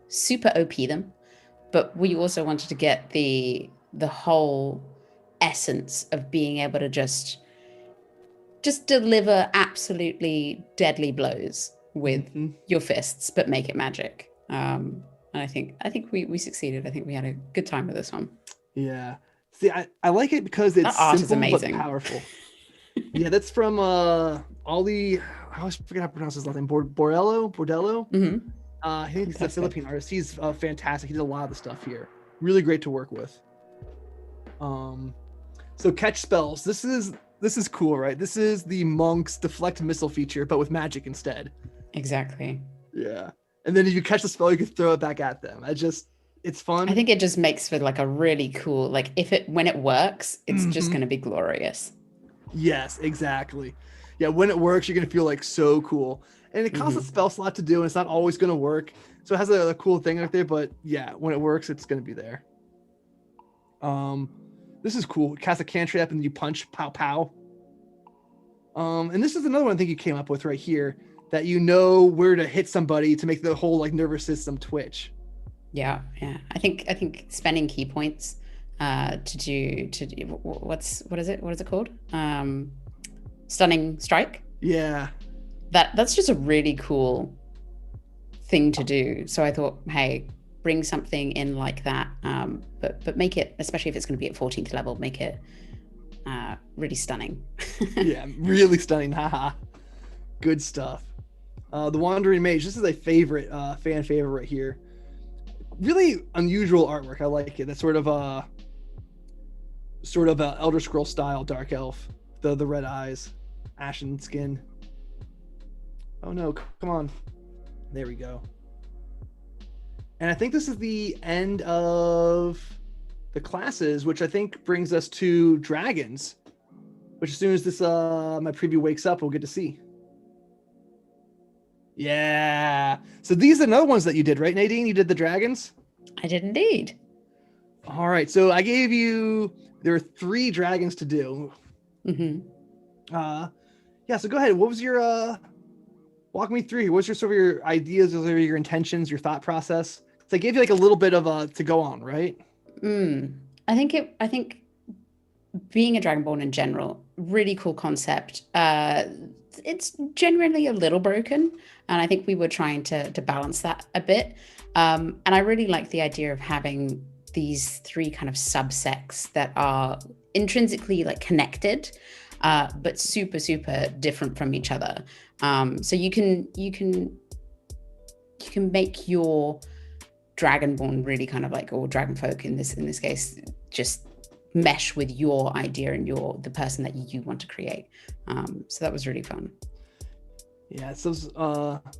super OP them, but we also wanted to get the whole essence of being able to just deliver absolutely deadly blows with your fists, but make it magic. And I think we succeeded. I think we had a good time with this one. Yeah. See, I like it because it's art simple is amazing. but powerful. Yeah, that's from Ollie. I always forget how to pronounce his last name. Bordello. Mm-hmm. I think he's a Philippine artist. He's fantastic. He did a lot of the stuff here. Really great to work with. So catch spells. This is cool, right? This is the monk's deflect missile feature, but with magic instead. Exactly. Yeah. And then if you catch the spell, you can throw it back at them. It's fun. I think it just makes for like a really cool, like when it works, it's just going to be glorious. Yes, exactly. Yeah, when it works, you're going to feel like so cool. And it costs a spell slot to do, and it's not always going to work. So it has a cool thing out there, but yeah, when it works, it's going to be there. This is cool. Cast a cantrip and you punch, pow, pow. And this is another one I think you came up with right here, that you know where to hit somebody to make the whole like nervous system twitch. Yeah. I think spending key points to do what is it called? Stunning strike. Yeah. That's just a really cool thing to do. So I thought, hey, bring something in like that, but make it, especially if it's going to be at 14th level, make it really stunning. Yeah, really stunning. Haha. Good stuff. The Wandering Mage. This is a favorite, fan favorite right here. Really unusual artwork. I like it. That's sort of a Elder Scroll style dark elf. The red eyes, ashen skin. Oh no, come on. There we go. And I think this is the end of the classes, which I think brings us to dragons, which as soon as this my preview wakes up, we'll get to see. Yeah. So these are another ones that you did, right, Nadine? You did the dragons? I did indeed. All right. So I gave you, there are 3 dragons to do. Mm-hmm. Yeah. So go ahead. What was your, walk me through here. What's your ideas, your intentions, your thought process? So I gave you like a little bit of to go on, right? I think being a Dragonborn in general, really cool concept. It's genuinely a little broken, and I think we were trying to balance that a bit. And I really like the idea of having these 3 kind of subsects that are intrinsically like connected, but super, super different from each other. So you can make your Dragonborn really kind of like, or Dragonfolk in this case, just mesh with your idea and the person that you want to create. So that was really fun. Yeah, so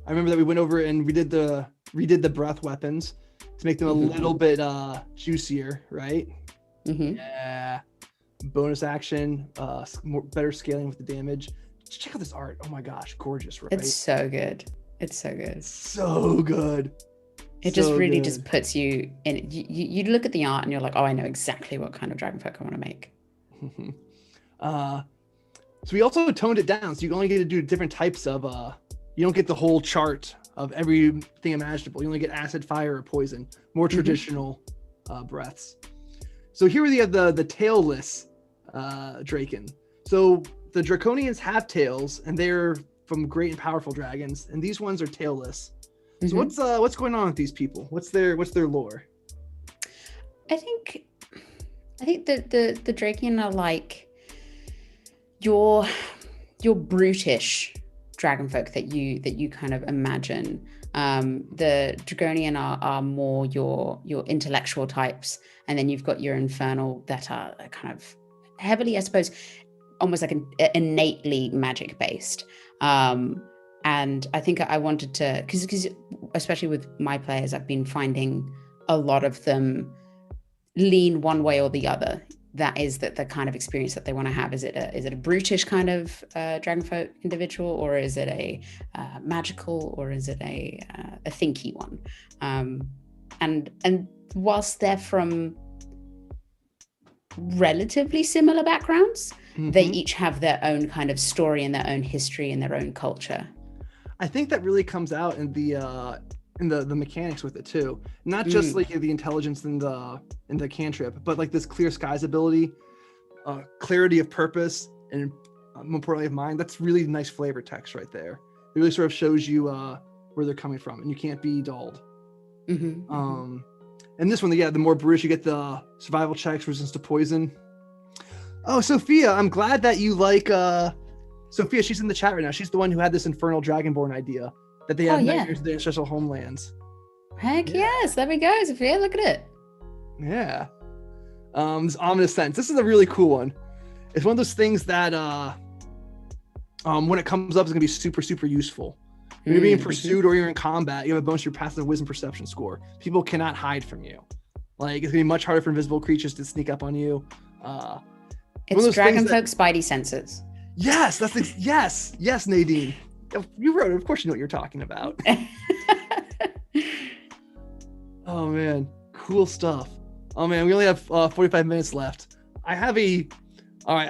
I remember that we went over and we redid the breath weapons to make them a little bit juicier, right? Mm-hmm. Yeah. Bonus action, better scaling with the damage. Just check out this art. Oh my gosh, gorgeous, right? It's so good. So good. It just really just puts you in. You look at the art and you're like, oh, I know exactly what kind of Dragonfolk I want to make. So we also toned it down, so you only get to do different types of. You don't get the whole chart of everything imaginable. You only get acid, fire, or poison. More traditional breaths. So here we have the tailless Draken. So the Draconians have tails, and they're from great and powerful dragons, and these ones are tailless. So what's going on with these people? What's their lore? I think the Drakian are like your brutish dragonfolk that you kind of imagine. The Dragonian are more your intellectual types, and then you've got your infernal that are kind of heavily, I suppose, almost like innately magic based. And I think I wanted to, because especially with my players, I've been finding a lot of them lean one way or the other. That is the kind of experience that they want to have. Is it a brutish kind of dragonfolk individual, or is it a magical, or is it a thinky one? And whilst they're from relatively similar backgrounds, they each have their own kind of story and their own history and their own culture. I think that really comes out in the mechanics with it too. Not just like the intelligence in the cantrip, but like this clear skies ability, clarity of purpose, and more importantly of mind. That's really nice flavor text right there. It really sort of shows you where they're coming from, and you can't be dulled. And this one, the more brutish, you get the survival checks, resistance to poison. Oh, Sophia, I'm glad that you like Sophia. She's in the chat right now. She's the one who had this infernal dragonborn idea that they have nightmares of their ancestral homelands. Heck yes, there we go, Sophia. Look at it. Yeah. This ominous sense. This is a really cool one. It's one of those things that when it comes up, it's gonna be super, super useful. You're being pursued or you're in combat, you have a bonus to your passive wisdom perception score. People cannot hide from you. Like, it's gonna be much harder for invisible creatures to sneak up on you. It's dragonfolk spidey senses. Yes, yes, Nadine. You wrote it. Of course you know what you're talking about. Oh man, cool stuff. Oh man, we only have 45 minutes left. I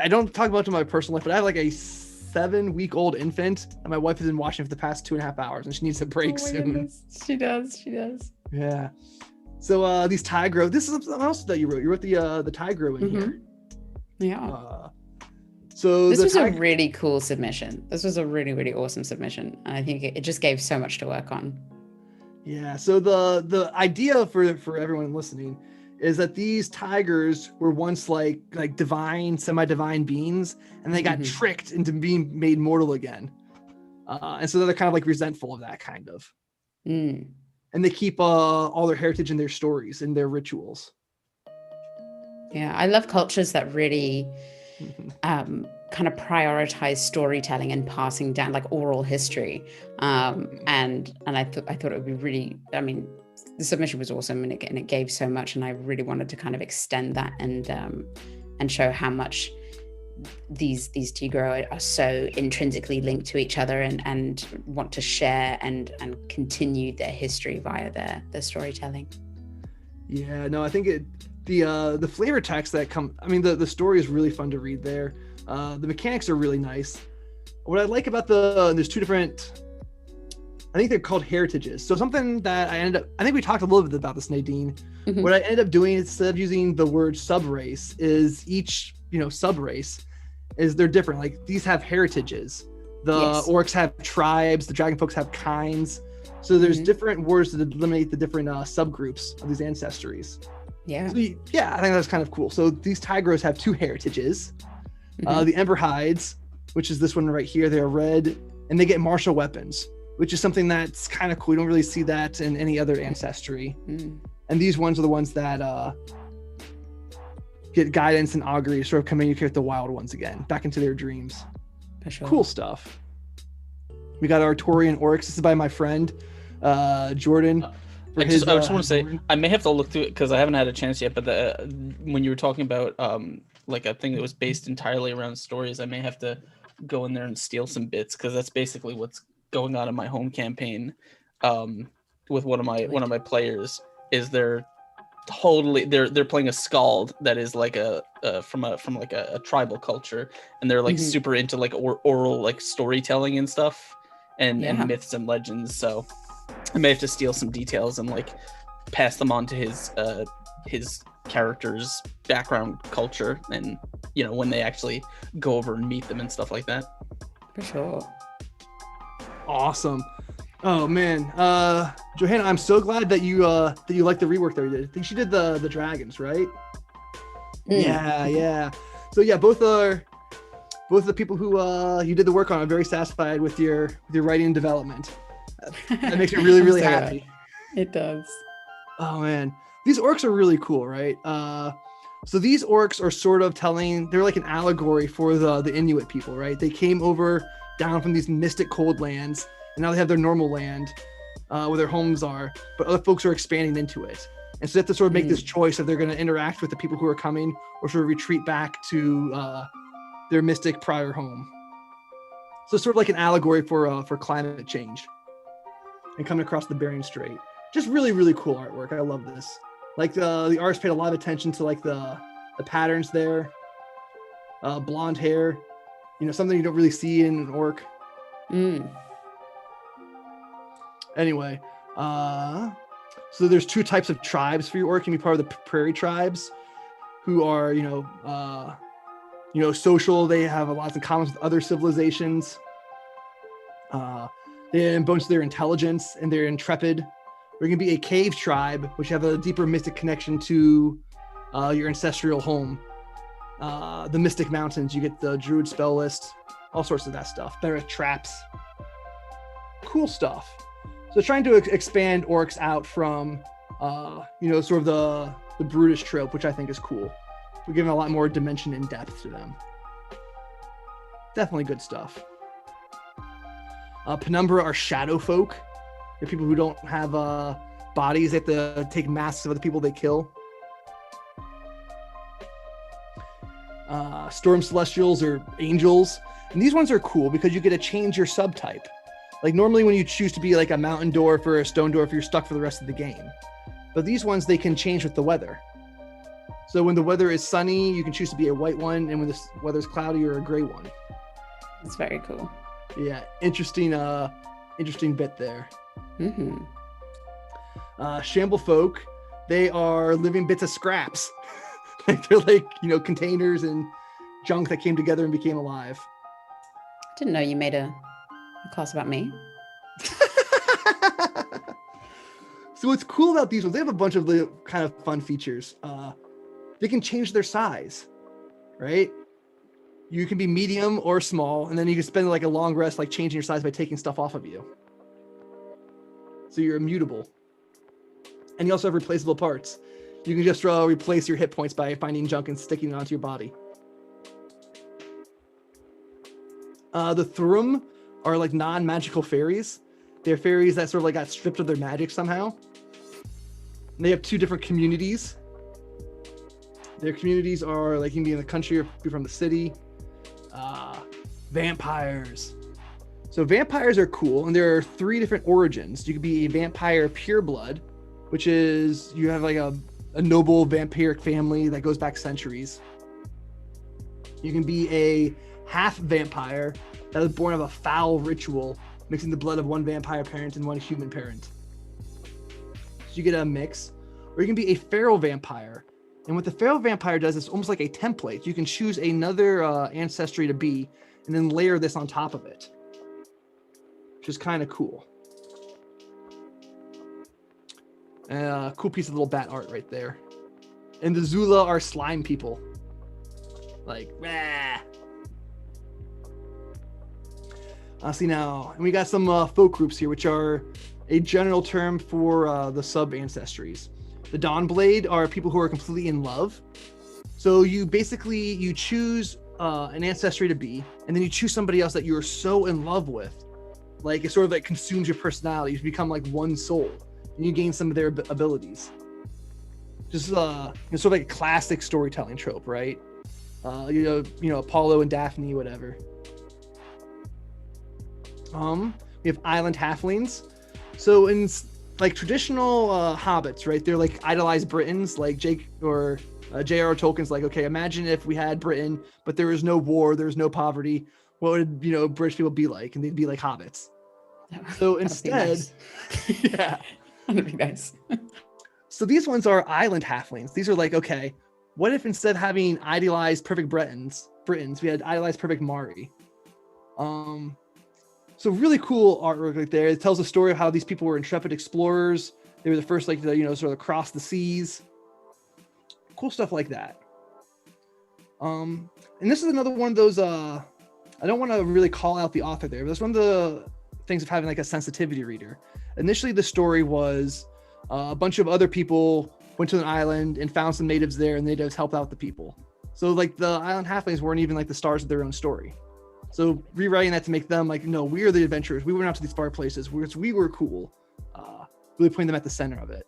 don't talk about it in my personal life, but I have like a 7-week-old infant, and my wife has been watching for the past 2.5 hours, and she needs a break soon. Goodness. She does. Yeah. So these Tigro, this is something else that you wrote. You wrote the Tigro in here. Yeah. So this was a really cool submission. This was a really, really awesome submission. And I think it just gave so much to work on. Yeah. So the idea for everyone listening is that these tigers were once like divine, semi-divine beings, and they got tricked into being made mortal again. And so they're kind of like resentful of that kind of. And they keep all their heritage and their stories and their rituals. Yeah, I love cultures that really kind of prioritize storytelling and passing down like oral history. And I thought it would be really, I mean, the submission was awesome, and it gave so much, and I really wanted to kind of extend that and show how much these Tigro are so intrinsically linked to each other and want to share and continue their history via their storytelling. Yeah, no, I think the flavor text that the story is really fun to read there. The mechanics are really nice. What I like about there's two different, I think they're called heritages. So something that I think we talked a little bit about this, Nadine. What I ended up doing instead of using the word subrace is each, subrace is they're different. Like these have heritages. The orcs have tribes, the dragon folks have kinds. So there's different words to eliminate the different subgroups of these ancestries. Yeah. So, yeah, I think that's kind of cool. So these Tigros have two heritages. The Ember Hides, which is this one right here, they're red, and they get martial weapons, which is something that's kind of cool. You don't really see that in any other ancestry. And these ones are the ones that get guidance and augury, sort of communicate with the wild ones again, back into their dreams. For sure. Cool stuff. We got our Artorian Oryx. This is by my friend, Jordan. I just want to say, I may have to look through it because I haven't had a chance yet, but when you were talking about like a thing that was based entirely around stories, I may have to go in there and steal some bits, because that's basically what's going on in my home campaign with one of my players. Is they're playing a skald that is like from a tribal culture, and they're like super into like oral like storytelling and stuff and myths and legends. So I may have to steal some details and like pass them on to his character's background culture, and when they actually go over and meet them and stuff like that. For sure. Awesome. Oh man, Johanna, I'm so glad that you like the rework that you did. I think she did the dragons, right? Yeah. So yeah, both of the people who you did the work on are very satisfied with your writing and development. That makes me really really So happy. It does. Oh man, these orcs are really cool, right? So these orcs are sort of they're like an allegory for the Inuit people, right? They came over down from these mystic cold lands, and now they have their normal land where their homes are, but other folks are expanding into it. And so they have to sort of make this choice if they're going to interact with the people who are coming or sort of retreat back to their mystic prior home. So it's sort of like an allegory for climate change and coming across the Bering Strait. Just really, really cool artwork. I love this. Like the artist paid a lot of attention to like the patterns there. Blonde hair, something you don't really see in an orc. Anyway, so there's two types of tribes for your orc. You can be part of the prairie tribes, who are social. They have a lot in common with other civilizations. They boast their intelligence and they're intrepid. Or you can be a cave tribe, which have a deeper mystic connection to your ancestral home. The Mystic Mountains, you get the Druid spell list, all sorts of that stuff. Better at traps. Cool stuff. So trying to expand orcs out from, sort of the brutish trope, which I think is cool. We're giving a lot more dimension and depth to them. Definitely good stuff. Penumbra are shadow folk. They're people who don't have bodies. They have to take masks of the people they kill. Storm Celestials are angels. And these ones are cool because you get to change your subtype. Like normally when you choose to be like a mountain dwarf or a stone dwarf, you're stuck for the rest of the game. But these ones, they can change with the weather. So when the weather is sunny, you can choose to be a white one. And when the weather's cloudy, you're a gray one. It's very cool. Yeah, interesting bit there. Shamble folk, they are living bits of scraps. Like they're like, containers and junk that came together and became alive. Didn't know you made a class about me. So what's cool about these ones, they have a bunch of the kind of fun features. They can change their size, right? You can be medium or small, and then you can spend like a long rest, like changing your size by taking stuff off of you. So you're immutable. And you also have replaceable parts. You can just replace your hit points by finding junk and sticking it onto your body. The Thrum are like non-magical fairies. They're fairies that sort of like got stripped of their magic somehow. And they have two different communities. Their communities are like you can be in the country or be from the city. Vampires. So vampires are cool, and there are 3 different origins. You could be a vampire pureblood, which is you have like a noble vampiric family that goes back centuries. You can be a half vampire that was born of a foul ritual, mixing the blood of one vampire parent and one human parent. So you get a mix. Or you can be a feral vampire. And what the feral vampire does is almost like a template. You can choose another ancestry to be, and then layer this on top of it, which is kind of cool. Cool piece of little bat art right there. And the Zula are slime people. Like, rah. See now, and we got some folk groups here, which are a general term for the sub-ancestries. The Dawnblade are people who are completely in love. So you choose an ancestry to be, and then you choose somebody else that you're so in love with. Like it sort of like consumes your personality. You become like one soul, and you gain some of their abilities. Just sort of like a classic storytelling trope, right? Apollo and Daphne, whatever. We have island halflings. So in like traditional hobbits, right? They're like idolized Britons, like Jake or J.R.R. Tolkien's like, okay, imagine if we had Britain, but there was no war, there was no poverty. What would, British people be like? And they'd be like hobbits. So instead, yeah. That'd be nice. So these ones are island halflings. These are like, okay, what if instead of having idealized perfect Britons, we had idealized perfect Mari? So really cool artwork right there. It tells the story of how these people were intrepid explorers. They were the first, like, sort of cross the seas. Cool stuff like that. And this is another one of those, I don't want to really call out the author there, but that's one of the things of having like a sensitivity reader. Initially, the story was a bunch of other people went to an island and found some natives there, and the natives helped out the people. So like the island halflings weren't even like the stars of their own story. So rewriting that to make them like, no, we are the adventurers. We went out to these far places. We were cool. Really putting them at the center of it.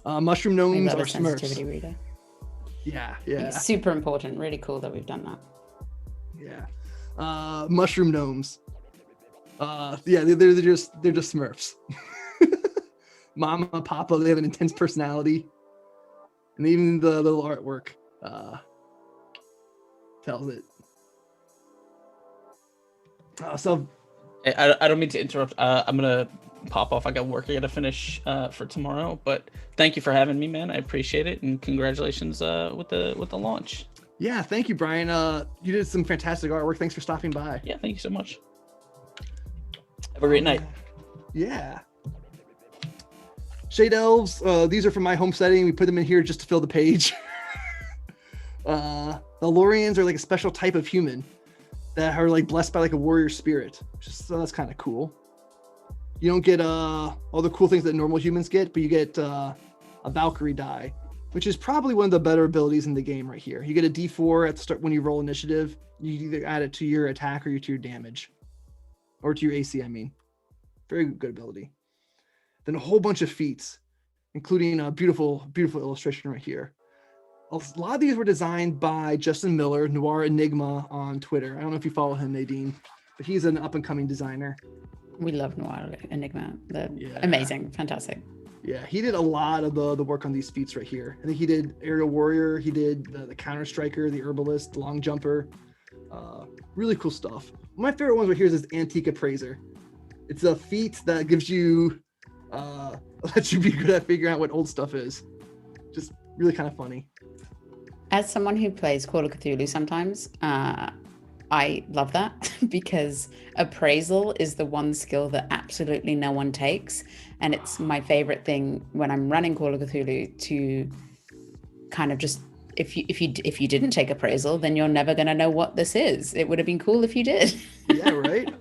Mushroom gnomes are sensitivity Smurfs. reader. Yeah. It's super important. Really cool that we've done that. Yeah. Mushroom gnomes. They're just Smurfs. Mama, Papa, they have an intense personality. And even the little artwork tells it. So I don't mean to interrupt. I'm gonna pop off. I got work I gotta finish for tomorrow. But thank you for having me, man. I appreciate it, and congratulations with the launch. yeah, thank you, Brian. You did some fantastic artwork. Thanks for stopping by. Yeah, thank you so much. Have a great night. Yeah. Shade elves. These are from my home setting. We put them in here just to fill the page. The Lorians are like a special type of human that are like blessed by like a warrior spirit. So that's kind of cool. You don't get all the cool things that normal humans get, but you get a Valkyrie die, which is probably one of the better abilities in the game right here. You get a D4 at the start when you roll initiative. You either add it to your attack or to your damage, or to your AC. I mean, very good ability. Then a whole bunch of feats, including a beautiful illustration right here. A lot of these were designed by Justin Miller, Noir Enigma on Twitter. I don't know if you follow him, Nadine, but he's an up-and-coming designer. We love Noir Enigma. They're amazing, fantastic. Yeah, he did a lot of the work on these feats right here. I think he did Aerial Warrior, he did the Counter Striker, the Herbalist, the Long Jumper. Really cool stuff. One of my favorite ones right here is this Antique Appraiser. It's a feat that gives you, lets you be good at figuring out what old stuff is. Just really kind of funny. As someone who plays Call of Cthulhu sometimes, I love that because appraisal is the one skill that absolutely no one takes. And it's my favorite thing when I'm running Call of Cthulhu to kind of just, if you didn't take appraisal, then you're never going to know what this is. It would have been cool if you did. Yeah, right?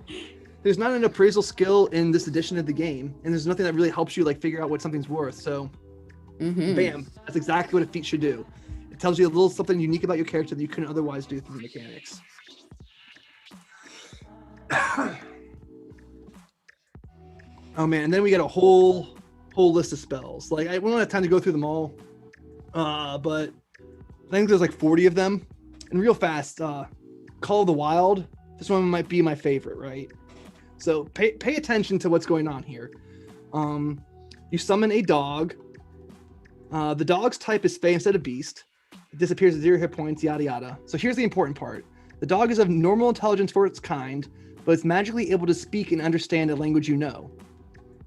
There's not an appraisal skill in this edition of the game, and there's nothing that really helps you like figure out what something's worth. So bam, that's exactly what a feat should do. It tells you a little something unique about your character that you couldn't otherwise do through the mechanics. Oh man, and then we got a whole list of spells. Like we don't have time to go through them all, but I think there's like 40 of them. And real fast, Call of the Wild. This one might be my favorite, right? So pay attention to what's going on here. You summon a dog. The dog's type is Fey instead of Beast. It disappears at 0 hit points, yada yada. So here's the important part. The dog is of normal intelligence for its kind, but it's magically able to speak and understand a language you know.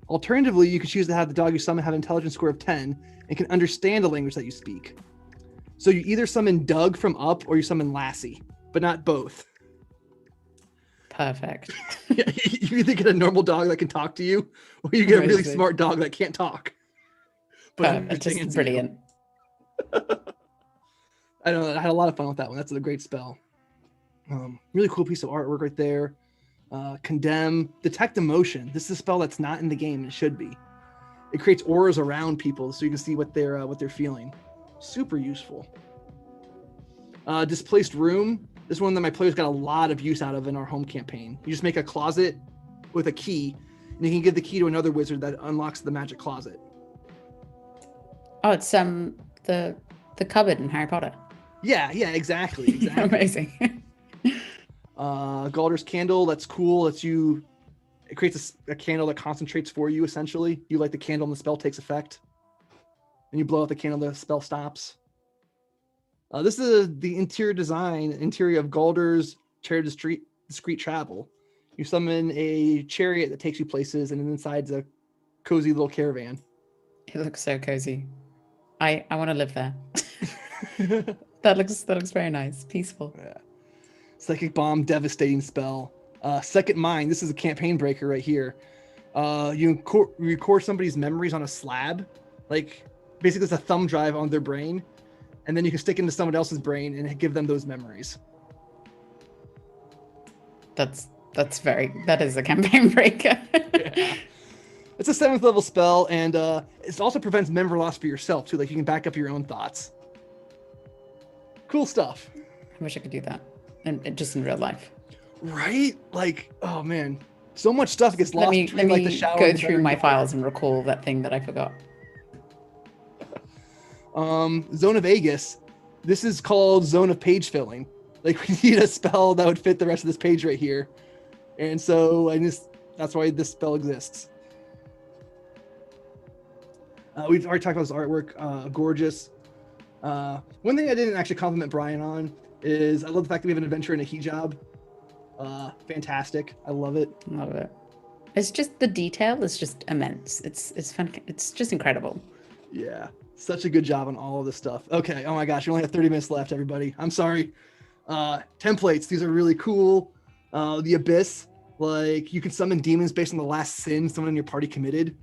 Alternatively, you could choose to have the dog you summon have an intelligence score of 10 and can understand a language that you speak. So you either summon Doug from Up or you summon Lassie, but not both. Perfect. Yeah, you either get a normal dog that can talk to you, or you get a really smart dog that can't talk. But just brilliant. I don't know. I had a lot of fun with that one. That's a great spell. Really cool piece of artwork right there. Condemn, Detect Emotion. This is a spell that's not in the game and should be. It creates auras around people so you can see what they're feeling. Super useful. Displaced Room. This is one that my players got a lot of use out of in our home campaign. You just make a closet with a key, and you can give the key to another wizard that unlocks the magic closet. Oh, it's the cupboard in Harry Potter. Yeah, exactly. Amazing. Galder's Candle, that's cool. It creates a candle that concentrates for you, essentially. You light the candle and the spell takes effect. And you blow out the candle, the spell stops. This is the interior of Galder's Chariot Discreet Travel. You summon a chariot that takes you places, and inside's a cozy little caravan. It looks so cozy. I want to live there. That looks very nice, peaceful. Yeah. Psychic Bomb, devastating spell. Second Mind, this is a campaign breaker right here. You record somebody's memories on a slab, like basically it's a thumb drive on their brain, and then you can stick into someone else's brain and give them those memories. That is a campaign breaker. Yeah. It's a 7th level spell, and it also prevents memory loss for yourself too. Like you can back up your own thoughts. Cool stuff. I wish I could do that, and just in real life. Right? Like, oh man, so much stuff gets lost. Let me like the shower go through my files and recall that thing that I forgot. Zone of Aegis. This is called Zone of Page Filling. Like we need a spell that would fit the rest of this page right here, and so that's why this spell exists. We've already talked about this artwork. Gorgeous. One thing I didn't actually compliment Brian on is I love the fact that we have an adventure in a hijab. Fantastic. I love it. Love it. It's just the detail is just immense. It's fun. It's just incredible. Yeah. Such a good job on all of this stuff. Okay. Oh my gosh. We only have 30 minutes left, everybody. I'm sorry. Templates. These are really cool. The Abyss. Like you can summon demons based on the last sin someone in your party committed.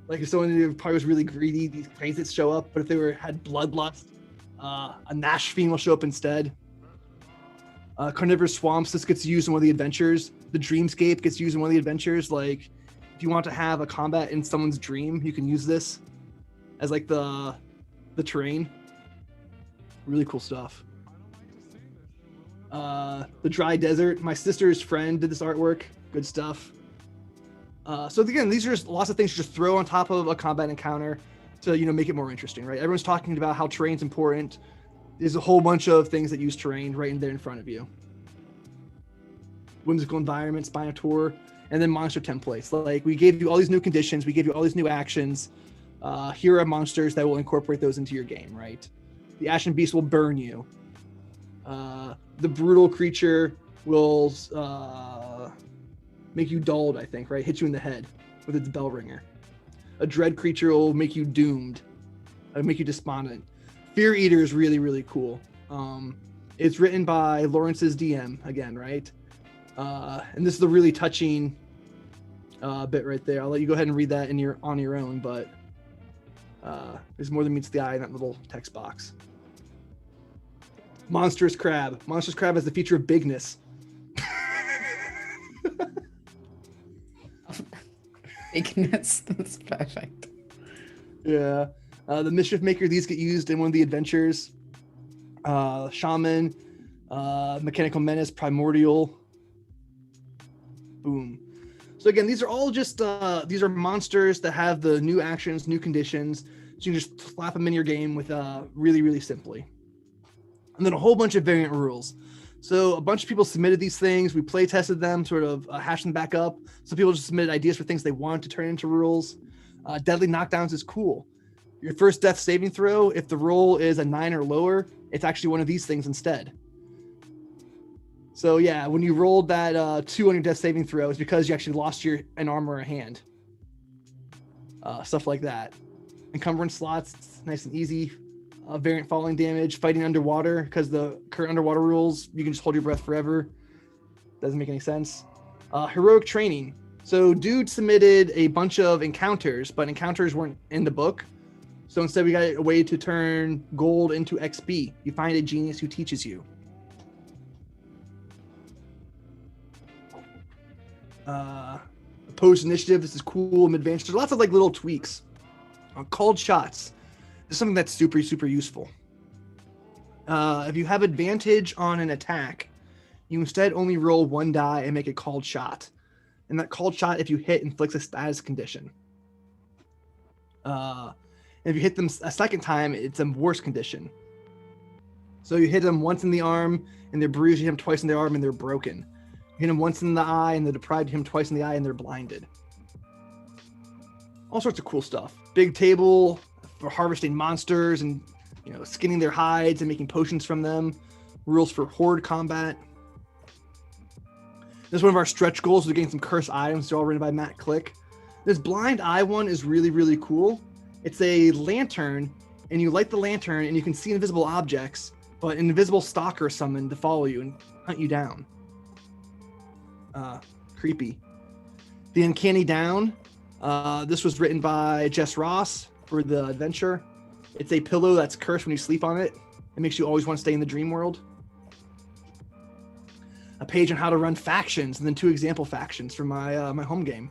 Like if someone in your party was really greedy, these crazies show up. But if they had bloodlust, a Nash Fiend will show up instead. Carnivorous Swamps, this gets used in one of the adventures. The Dreamscape gets used in one of the adventures. Like, if you want to have a combat in someone's dream, you can use this as like the terrain. Really cool stuff. The Dry Desert, my sister's friend did this artwork. Good stuff. So again, these are just lots of things to just throw on top of a combat encounter to make it more interesting, right? Everyone's talking about how terrain's important. There's a whole bunch of things that use terrain right in there in front of you. Whimsical Environment, Spinotaur, and then monster templates. Like we gave you all these new conditions, we gave you all these new actions. Here are monsters that will incorporate those into your game, right? The Ashen Beast will burn you. The Brutal Creature will make you dulled, I think, right? Hit you in the head with its bell ringer. A Dread Creature will make you doomed. It'll make you despondent. Fear Eater is really, really cool. It's written by Lawrence's DM again, right? And this is the really touching bit right there. I'll let you go ahead and read that on your own, but there's more than meets the eye in that little text box. Monstrous Crab. Monstrous Crab has the feature of bigness. Bigness, that's perfect. Yeah. The Mischief Maker, these get used in one of the adventures. Shaman, Mechanical Menace, Primordial. Boom. So again, these are all just, these are monsters that have the new actions, new conditions. So you can just slap them in your game with really, really simply. And then a whole bunch of variant rules. So a bunch of people submitted these things. We play tested them, sort of hashed them back up. Some people just submitted ideas for things they wanted to turn into rules. Deadly Knockdowns is cool. Your first death saving throw, if the roll is a 9 or lower, it's actually one of these things instead. So yeah, when you rolled that 2 on your death saving throw, it's because you actually lost an arm or a hand. Stuff like that. Encumbrance slots, nice and easy. Variant falling damage, fighting underwater, because the current underwater rules, you can just hold your breath forever. Doesn't make any sense. Heroic Training. So dude submitted a bunch of encounters, but encounters weren't in the book. So instead we got a way to turn gold into XP. You find a genius who teaches you. Opposed Initiative, this is cool, mid-advantage. There's lots of like little tweaks. Called Shots. This is something that's super, super useful. If you have advantage on an attack, you instead only roll 1 die and make a called shot. And that called shot, if you hit, inflicts a status condition. If you hit them a second time, it's a worse condition. So you hit them once in the arm and they're bruised, you hit them twice in the arm and they're broken. You hit them once in the eye and they're deprived, you hit them twice in the eye and they're blinded. All sorts of cool stuff. Big table for harvesting monsters and skinning their hides and making potions from them. Rules for horde combat. This is one of our stretch goals. We're getting some cursed items. They're all written by Matt Click. This blind eye one is really, really cool. It's a lantern, and you light the lantern, and you can see invisible objects, but an invisible stalker is summoned to follow you and hunt you down. Creepy. The Uncanny Down. This was written by Jess Ross for the adventure. It's a pillow that's cursed when you sleep on it. It makes you always want to stay in the dream world. A page on how to run factions, and then 2 example factions for my my home game.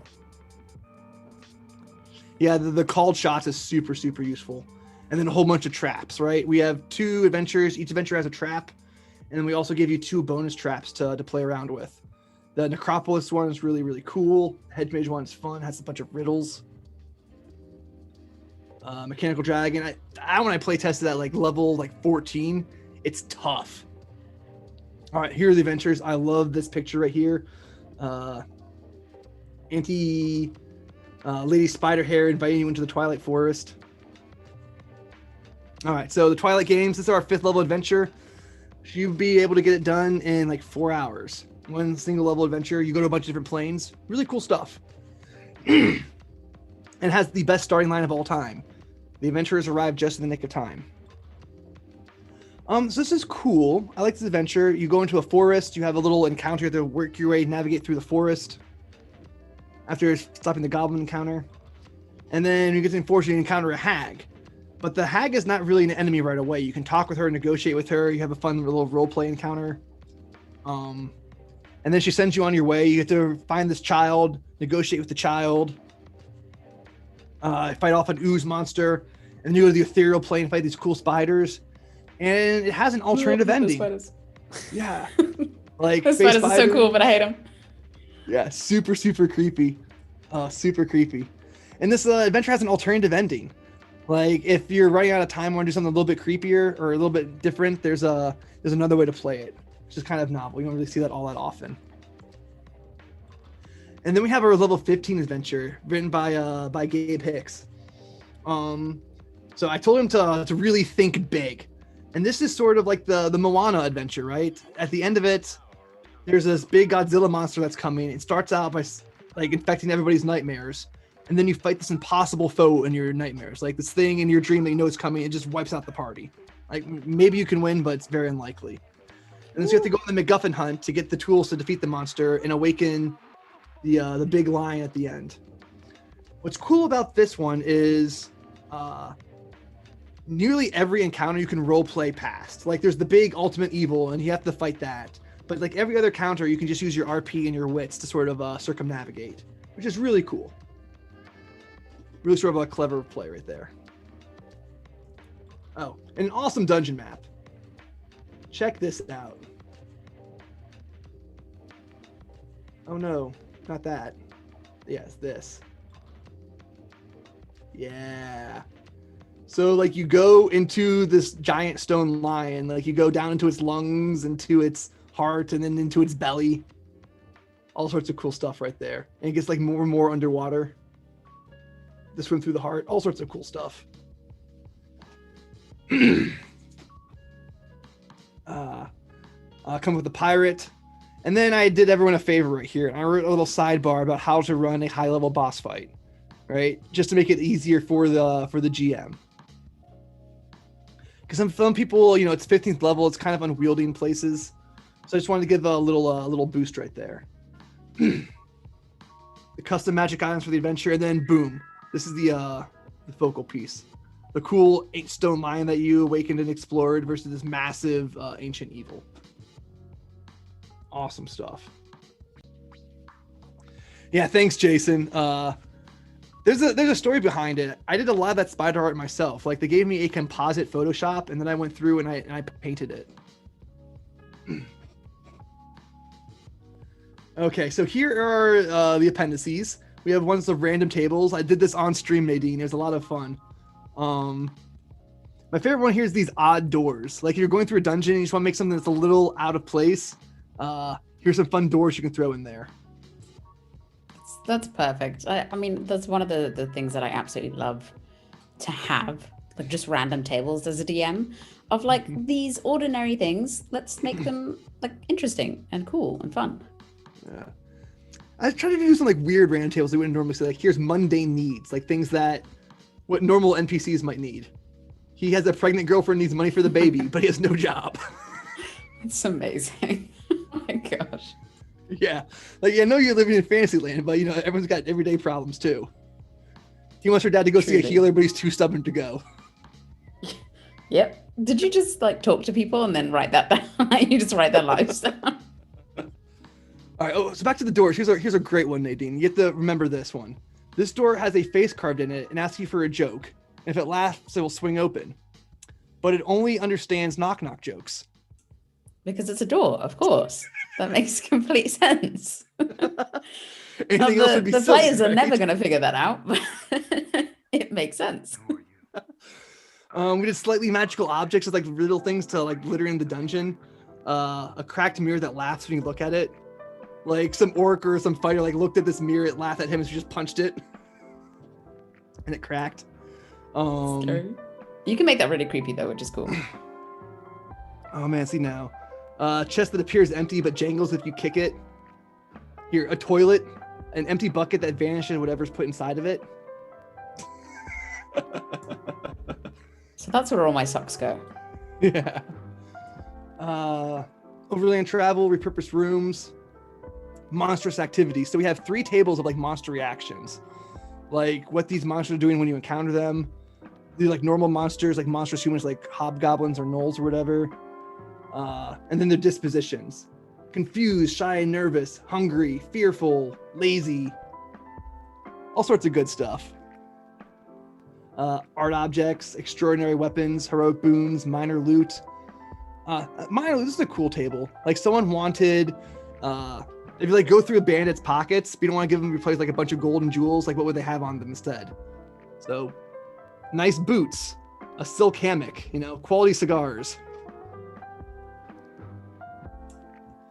Yeah, the called shots is super, super useful. And then a whole bunch of traps, right? We have 2 adventures. Each adventure has a trap. And then we also give you 2 bonus traps to play around with. The Necropolis one is really, really cool. Hedge Mage one is fun. Has a bunch of riddles. Mechanical Dragon. When I play tested at like level like 14, it's tough. All right, here are the adventures. I love this picture right here. Lady Spiderhair inviting you into the Twilight Forest. All right, so the Twilight Games. This is our 5th level adventure. You'll be able to get it done in like 4 hours. One single level adventure. You go to a bunch of different planes. Really cool stuff. And has the best starting line of all time. The adventurers arrive just in the nick of time. So this is cool. I like this adventure. You go into a forest. You have a little encounter to work your way, navigate through the forest. After stopping the goblin encounter. And then you get to the forest, you encounter a hag. But the hag is not really an enemy right away. You can talk with her, negotiate with her. You have a fun little roleplay encounter. And then she sends you on your way. You get to find this child, negotiate with the child. Fight off an ooze monster. And then you go to the ethereal plane, fight these cool spiders. And it has an alternative ending. Yeah. Like those spiders are so cool, but I hate them. Yeah, super, super creepy. Super creepy. And this adventure has an alternative ending. Like if you're running out of time, want to do something a little bit creepier or a little bit different, there's another way to play it, which is kind of novel. You don't really see that all that often. And then we have our level 15 adventure written by Gabe Hicks. So I told him to really think big. And this is sort of like the Moana adventure, right? At the end of it, there's this big Godzilla monster that's coming. It starts out by like infecting everybody's nightmares. And then you fight this impossible foe in your nightmares. Like this thing in your dream that you know is coming, it just wipes out the party. Like maybe you can win, but it's very unlikely. And then so you have to go on the MacGuffin hunt to get the tools to defeat the monster and awaken the big lion at the end. What's cool about this one is nearly every encounter you can role play past. Like there's the big ultimate evil and you have to fight that. But like every other counter, you can just use your RP and your wits to sort of circumnavigate, which is really cool. Really sort of a clever play right there. Oh, and an awesome dungeon map. Check this out. Oh no, not that. Yes, this. Yeah. So like you go into this giant stone lion, like you go down into its lungs, into its heart, and then into its belly. All sorts of cool stuff right there. And it gets like more and more underwater. This swim through the heart, all sorts of cool stuff. Come with the pirate. And then I did everyone a favor right here. I wrote a little sidebar about how to run a high level boss fight, right? Just to make it easier for the GM. Because some people, you know, it's 15th level, it's kind of unwieldy in places. So I just wanted to give a little boost right there. The custom magic items for the adventure, and then boom. This is the focal piece. The cool stone lion that you awakened and explored versus this massive ancient evil. Awesome stuff. Yeah, thanks, Jason. There's a story behind it. I did a lot of that spider art myself. Like they gave me a composite Photoshop, and then I went through and I painted it. Okay, so here are the appendices. We have ones of random tables. I did this on stream, Nadine. It was a lot of fun. My favorite one here is these odd doors. Like if you're going through a dungeon and you just want to make something that's a little out of place, here's some fun doors you can throw in there. That's perfect. I mean, that's one of the things that I absolutely love to have, like just random tables as a DM of like these ordinary things. Let's make them like interesting and cool and fun. Yeah. I tried to do some like weird random tables they wouldn't normally say. Like here's mundane needs, like things that what normal NPCs might need. He has a pregnant girlfriend, needs money for the baby, but he has no job. It's amazing. Oh my gosh. Yeah, like I know you're living in Fantasyland, but everyone's got everyday problems too. He wants her dad to go see a Truly. healer, but he's too stubborn to go. Yep. Did you just like talk to people and then write that down? You just write their lives down. All right. Oh, so back to the doors. Here's a great one, Nadine. You have to remember this one. This door has a face carved in it and asks you for a joke. If it laughs, it will swing open. But it only understands knock-knock jokes. Because it's a door, of course. That makes complete sense. Anything else would be the silly, players are right? never going to figure that out. It makes sense. We did slightly magical objects as like little things to like litter in the dungeon. A cracked mirror that laughs when you look at it. Like some orc or some fighter like looked at this mirror, it laughed at him as he just punched it. And it cracked. Scary. You can make that really creepy though, which is cool. Oh man, see now. Chest that appears empty but jangles if you kick it. Here, a toilet, an empty bucket that vanishes whatever's put inside of it. So that's where all my socks go. Yeah. Overland travel, repurposed rooms, monstrous activities. So we have 3 tables of like monster reactions. Like what these monsters are doing when you encounter them. These like normal monsters, like monstrous humans like hobgoblins or gnolls or whatever. And then their dispositions. Confused, shy and nervous, hungry, fearful, lazy. All sorts of good stuff. Art objects, extraordinary weapons, heroic boons, minor loot. Minor loot, this is a cool table. Like someone wanted, if you like go through a bandit's pockets, but you don't want to give them replace like a bunch of gold and jewels, like what would they have on them instead? So nice boots, a silk hammock, quality cigars.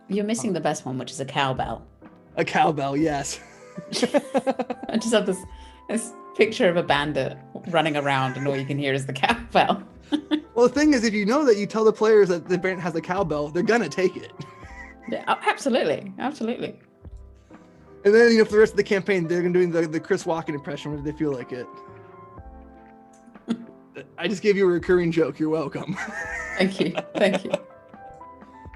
You're missing the best one, which is a cowbell. A cowbell, yes. I just have this picture of a bandit running around and all you can hear is the cowbell. Well, the thing is, if you know that you tell the players that the bandit has a cowbell, they're gonna take it. Yeah, absolutely. Absolutely. And then, for the rest of the campaign, they're gonna do the Chris Walken impression whenever they feel like it. I just gave you a recurring joke. You're welcome. Thank you. Thank you.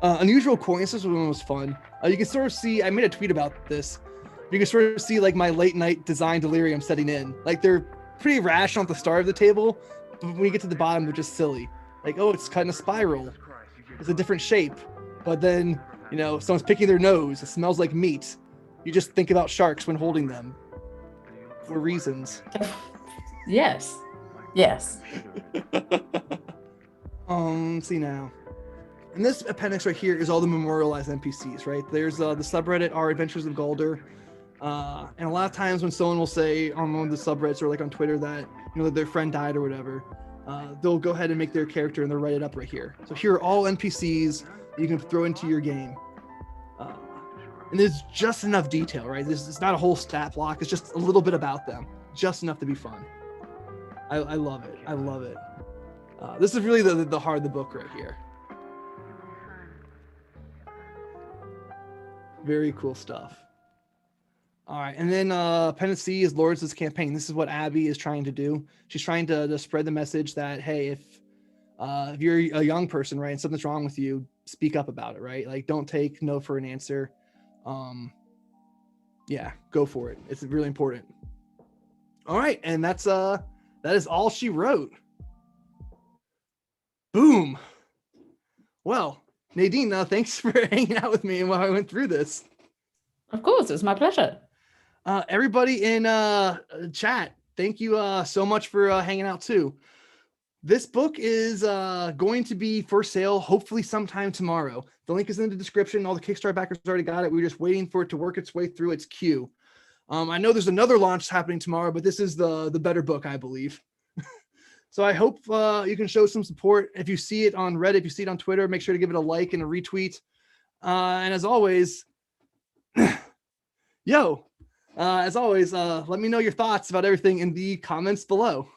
Unusual coins. This one was fun. You can sort of see, I made a tweet about this. You can sort of see like my late night design delirium setting in. Like they're pretty rational at the start of the table, but when you get to the bottom, they're just silly. Like, oh, it's cut in a spiral. It's a different shape. But then, someone's picking their nose. It smells like meat. You just think about sharks when holding them. For reasons. Yes. Yes. Let's see now. And this appendix right here is all the memorialized NPCs, right? There's the subreddit, Our Adventures of Galder. And a lot of times when someone will say on one of the subreddits or like on Twitter that, their friend died or whatever, they'll go ahead and make their character and they'll write it up right here. So here are all NPCs that you can throw into your game. And there's just enough detail, right? It's not a whole stat block. It's just a little bit about them. Just enough to be fun. I love it. I love it. This is really the heart of the book right here. Very cool stuff. All right, and then Appendix C is Lords' campaign. This is what Abby is trying to do. She's trying to spread the message that, hey, if you're a young person, right, and something's wrong with you, speak up about it, right? Like, don't take no for an answer. Yeah, go for it. It's really important. All right, and that is all she wrote. Boom. Well, Nadine, thanks for hanging out with me and while I went through this. Of course, it was my pleasure. Everybody in chat, thank you so much for hanging out too. This book is going to be for sale hopefully sometime tomorrow. The link is in the description. All the Kickstarter backers already got it. We're just waiting for it to work its way through its queue. I know there's another launch happening tomorrow, but this is the better book, I believe. So I hope you can show some support. If you see it on Reddit, if you see it on Twitter, make sure to give it a like and a retweet. And as always, let me know your thoughts about everything in the comments below.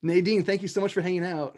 Nadine, thank you so much for hanging out.